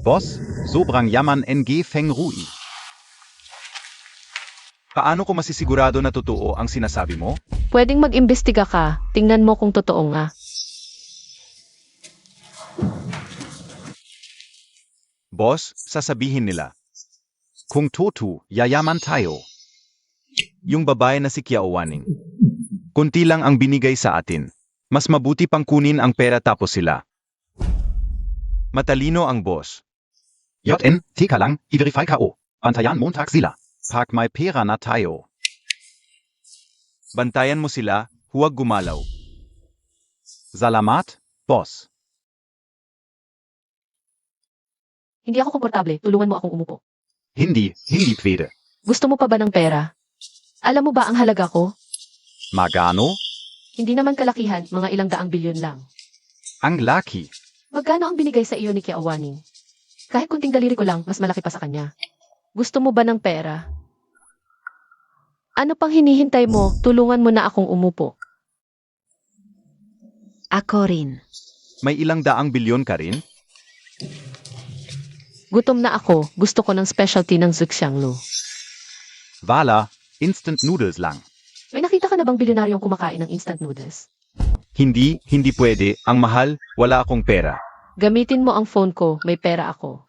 Boss, sobrang yaman NG Feng Rui. Paano ko masisigurado na totoo ang sinasabi mo? Pwedeng mag-imbestiga ka. Tingnan mo kung totoo nga. Boss, sasabihin nila. Kung totoo, yayaman tayo. Yung babae na si Kiawaning. Kunti lang ang binigay sa atin. Mas mabuti pang kunin ang pera tapos sila. Matalino ang boss. JN, tika lang, i-verify ka o. Bantayan Montag sila. Pag may pera na tayo. Bantayan mo sila, huwag gumalaw. Salamat, boss. Hindi ako komportable. Tulungan mo akong umupo. Hindi pwede. Gusto mo pa ba ng pera? Alam mo ba ang halaga ko? Magano? Hindi naman kalakihan, mga ilang daang bilyon lang. Ang laki. Magkano ang binigay sa iyo ni Kiawaning? Kahit kunting daliri ko lang, mas malaki pa sa kanya. Gusto mo ba ng pera? Ano pang hinihintay mo? Tulungan mo na akong umupo. Ako rin. May ilang daang bilyon ka rin? Gutom na ako. Gusto ko ng specialty ng Zhuxianglu. Wala, instant noodles lang. May nakita ka na bang bilyonaryong kumakain ng instant noodles? Hindi pwede. Ang mahal, wala akong pera. Gamitin mo ang phone ko, may pera ako.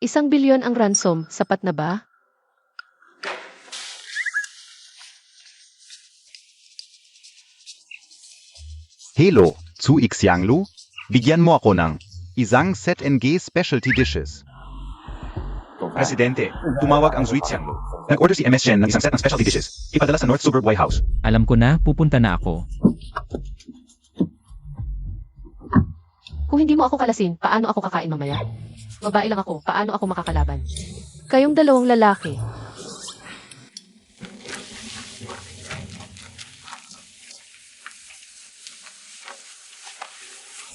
1 bilyon ang ransom, sapat na ba? Hello, zu Xianglu? Bigyan mo ako ng isang set NG specialty dishes. Presidente, tumawag ang Sweet Xianglu. Nag-order si MS Shen ng isang set ng specialty dishes. Ipadala sa North Suburb White House. Alam ko na, pupunta na ako. Kung hindi mo ako kalasin, paano ako kakain mamaya? Babae lang ako, paano ako makakalaban? Kayong dalawang lalaki.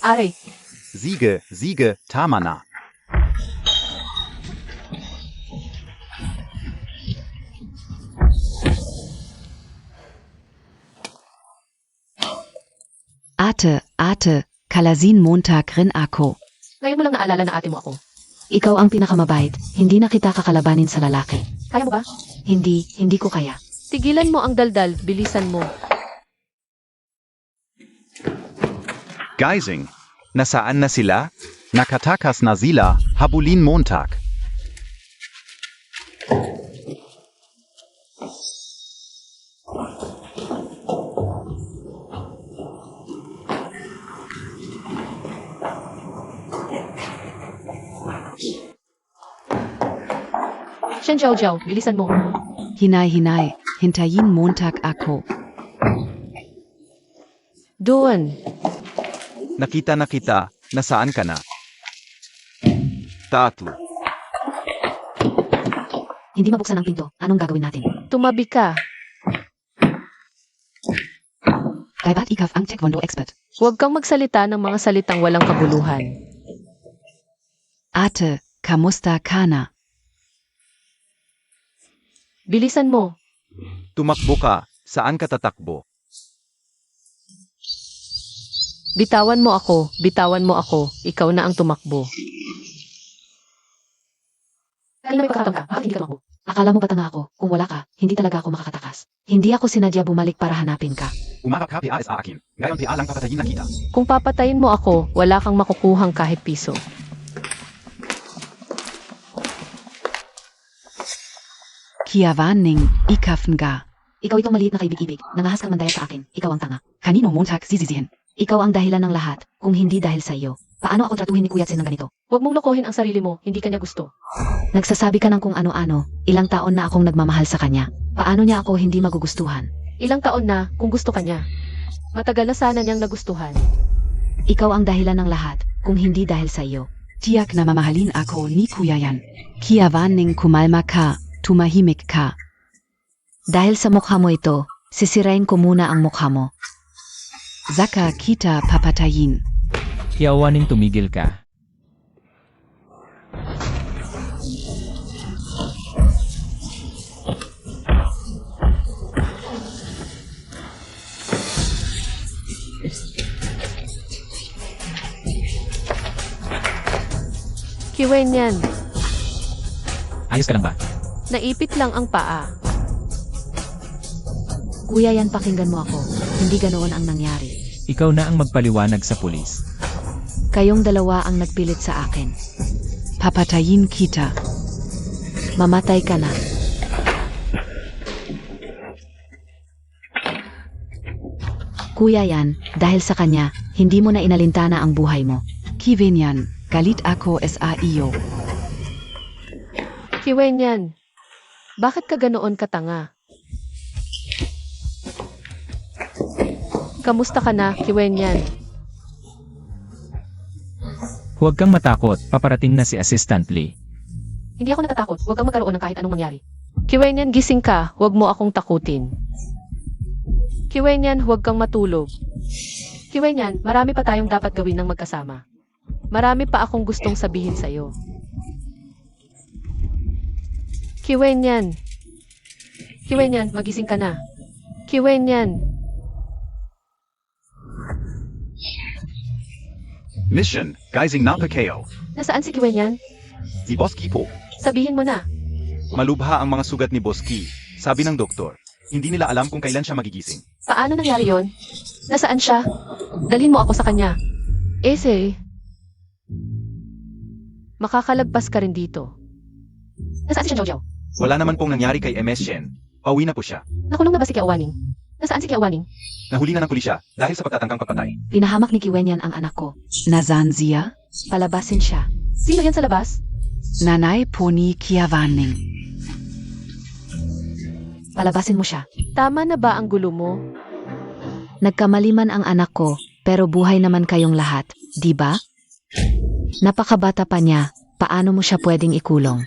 Aray, Siege, tama na. Ate, Kalasin Montag rin ako. Ngayon mo lang naalala na ate mo ako. Ikaw ang pinakamabait, hindi na kita kakalabanin sa lalaki. Kaya mo ba? Hindi ko kaya. Tigilan mo ang daldal, bilisan mo. Geising, nasaan na sila? Nakatakas na sila, habulin Montag. Shen Jiao Jiao, bilisan mo. Hinay, hintayin Montag ako. Doon. Nakita, nasaan ka na? Tatlo. Hindi mabuksan ang pinto. Anong gagawin natin? Tumabi ka. Kaibat ikaf ang taekwondo expert. Huwag kang magsalita ng mga salitang walang kabuluhan. Ate, kamusta ka na? Bilisan mo. Tumakbo ka. Saan ka tatakbo? Bitawan mo ako. Ikaw na ang tumakbo. Kanina may pagkakataon ka. Bakit hindi ka tumakbo? Akala mo ba tanga ako? Kung wala ka, hindi talaga ako makakatakas. Hindi ako sinadya bumalik para hanapin ka. Umarap ka, PA sa akin. Ngayon PA lang papatayin na kita. Kung papatayin mo ako, wala kang makukuhang kahit piso. Kiawaning, ikafn ga. Ikaw itong maliit na kaibig-ibig. Nangahas kang mandaya sa akin. Ikaw ang tanga. Kanino Montag sisisihin? Ikaw ang dahilan ng lahat, kung hindi dahil sa iyo. Paano ako tratuhin ni Kuya Tsin ng ganito? Huwag mong lokohin ang sarili mo, hindi kanya gusto. Nagsasabi ka ng kung ano-ano. Ilang taon na akong nagmamahal sa kanya. Paano niya ako hindi magugustuhan? Ilang taon na kung gusto kanya. Matagal na sana niyang nagustuhan. Ikaw ang dahilan ng lahat, kung hindi dahil sa iyo. Tiyak na mamahalin ako ni Kuya Yan. Kiawaning kumalma ka, tumahimik ka. Dahil sa mukha mo ito, sisirain ko muna ang mukha mo. Zaka kita papatayin. Yawaning tumigil ka. Kiwen yan. Ayos ka lang ba? Naipit lang ang paa. Kuya Yan, pakinggan mo ako. Hindi ganoon ang nangyari. Ikaw na ang magpaliwanag sa pulis. Kayong dalawa ang nagpilit sa akin. Papatayin kita. Mamatay ka na. Kuya Yan, dahil sa kanya, hindi mo na inalintana ang buhay mo. Kiwenyan, galit ako sa iyo. Kiwen yan. Bakit ka ganoon katanga? Kamusta ka na, Kiwen yan? Huwag kang matakot, paparating na si Assistant Lee. Hindi ako natatakot. Huwag kang magkaroon ng kahit anong mangyari. Kiwen yan, gising ka. Huwag mo akong takutin. Kiwen yan, huwag kang matulog. Kiwen yan, marami pa tayong dapat gawin ng magkasama. Marami pa akong gustong sabihin sa'yo. Kiwen yan. Kiwen yan, magising ka na. Kiwen yan. Mission, Geising Napakeo. Nasaan si Kiwen yan? Si Boss Ki po. Sabihin mo na. Malubha ang mga sugat ni Boss Ki. Sabi ng doktor, hindi nila alam kung kailan siya magigising. Paano nangyari yon? Nasaan siya? Dalhin mo ako sa kanya. Ese. Makakalagpas ka rin dito. Nasaan si Jiao Jiao? Wala naman pong nangyari kay MS Shen. Pauwi na po siya. Nakulong na ba si Kiawaning? Nasaan si Kiawaning? Nahuli na ng pulisya dahil sa pagtatangkang papatay. Pinahamak ni Kiwen Yan ang anak ko. Nazan siya? Palabasin siya. Sino yan sa labas? Nanay Pony Kiawaning. Palabasin mo siya. Tama na ba ang gulo mo? Nagkamali man ang anak ko, pero buhay naman kayong lahat, di ba? Napakabata pa niya, paano mo siya pwedeng ikulong?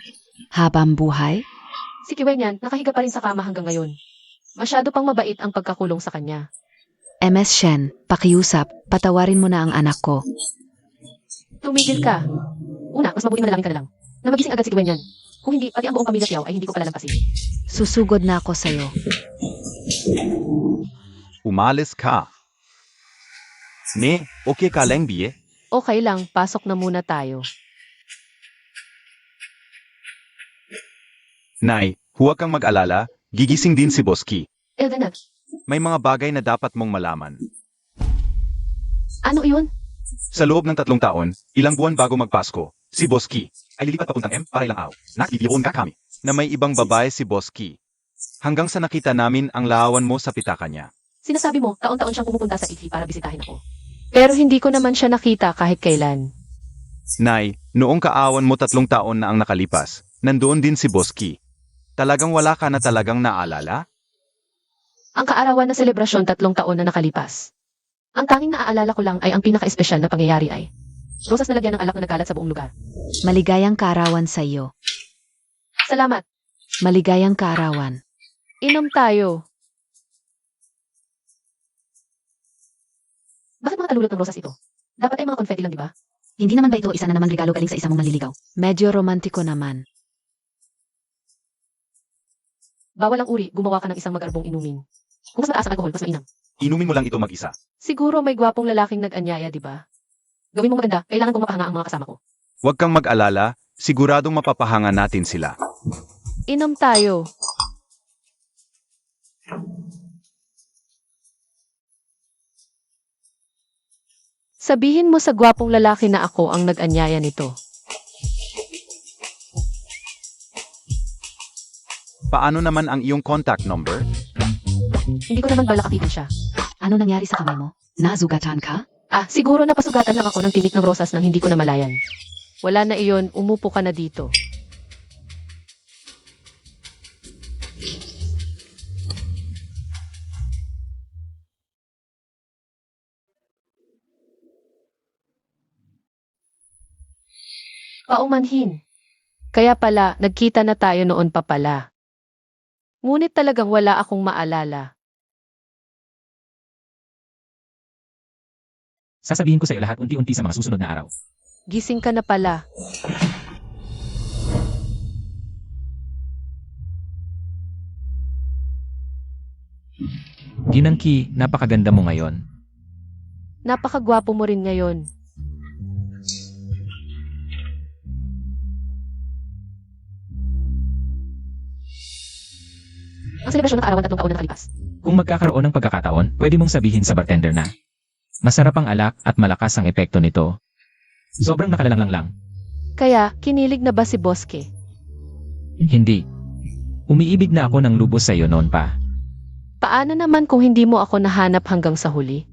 Habang buhay? Si Kiwen yan, nakahiga pa rin sa kama hanggang ngayon. Masyado pang mabait ang pagkakulong sa kanya. MS Shen, pakiusap, patawarin mo na ang anak ko. Tumigil ka. Una, mas mabuti manalangin ka na lang. Na magising agad si Kiwen yan. Kung hindi, pati ang buong pamilya Tiao ay hindi ko palalampasin. Susugod na ako sa'yo. Umalis ka. Ne, okay ka lang biye? Okay lang, pasok na muna tayo. Nay, huwag kang mag-alala, gigising din si Boski. Eldenat, May mga bagay na dapat mong malaman. ano iyon? Sa loob ng 3 taon, ilang buwan bago magpasko, si Boski ay lilipat papuntang M para ilang araw. Nakibiron ka kami na may ibang babae si Boski. Hanggang sa nakita namin ang larawan mo sa pitaka niya. Sinasabi mo, taon-taon siyang pumupunta sa Italy para bisitahin ako. Pero hindi ko naman siya nakita kahit kailan. Nay, noong kaawan mo 3 taon na ang nakalipas, nandoon din si Boski. Talagang wala ka na talagang naalala? Ang kaarawan na selebrasyon 3 taon na nakalipas. Ang tanging naaalala ko lang ay ang pinaka-espesyal na pangyayari ay rosas na lagyan ng alak na nagkalat sa buong lugar. Maligayang kaarawan sa iyo. Salamat. Maligayang kaarawan. Inom tayo. Bakit mga talulot ng rosas ito? Dapat ay mga confetti lang, di ba? Hindi naman ba ito isa na namang regalo galing sa isa mong manliligaw? Medyo romantiko naman. Bawal ang uri, gumawa ka ng isang magarbong inumin. Kung mas mataas ang alkohol, mas mainam. Inumin mo lang ito mag-isa. Siguro may gwapong lalaking nag-anyaya, di ba? Gawin mo maganda, kailangan kong mapahanga ang mga kasama ko. Huwag kang mag-alala, siguradong mapapahanga natin sila. Inom tayo. Sabihin mo sa gwapong lalaki na ako ang nag-anyaya nito. Paano naman ang iyong contact number? Hindi ko naman balak akitin siya. Ano nangyari sa kamay mo? Nasugatan ka? Ah, siguro napasugatan lang ako ng tinik ng rosas nang hindi ko namalayan. Wala na iyon, umupo ka na dito. Paumanhin. Kaya pala, nagkita na tayo noon pa pala. Ngunit talagang wala akong maalala. Sasabihin ko sa iyo lahat unti-unti sa mga susunod na araw. Gising ka na pala. Ginangki, napakaganda mo ngayon. Napakagwapo mo rin ngayon. Ang selebrasyon ng kaarawan 3 taon na nakalipas. Kung magkakaroon ng pagkakataon, pwede mong sabihin sa bartender na masarap ang alak at malakas ang epekto nito. Sobrang nakalalang lang. Kaya, kinilig na ba si Boske? Hindi. Umiibig na ako ng lubos sa iyo noon pa. Paano naman kung hindi mo ako nahanap hanggang sa huli?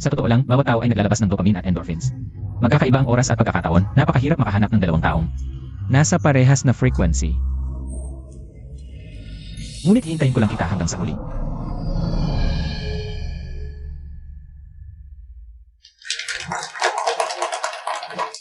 Sa totoo lang, bawat tao ay naglalabas ng dopamine at endorphins. Magkakaiba ang oras at pagkakataon, napakahirap makahanap ng 2 taong nasa parehas na frequency. Ngunit hintayin ko lang kita hanggang sa huli.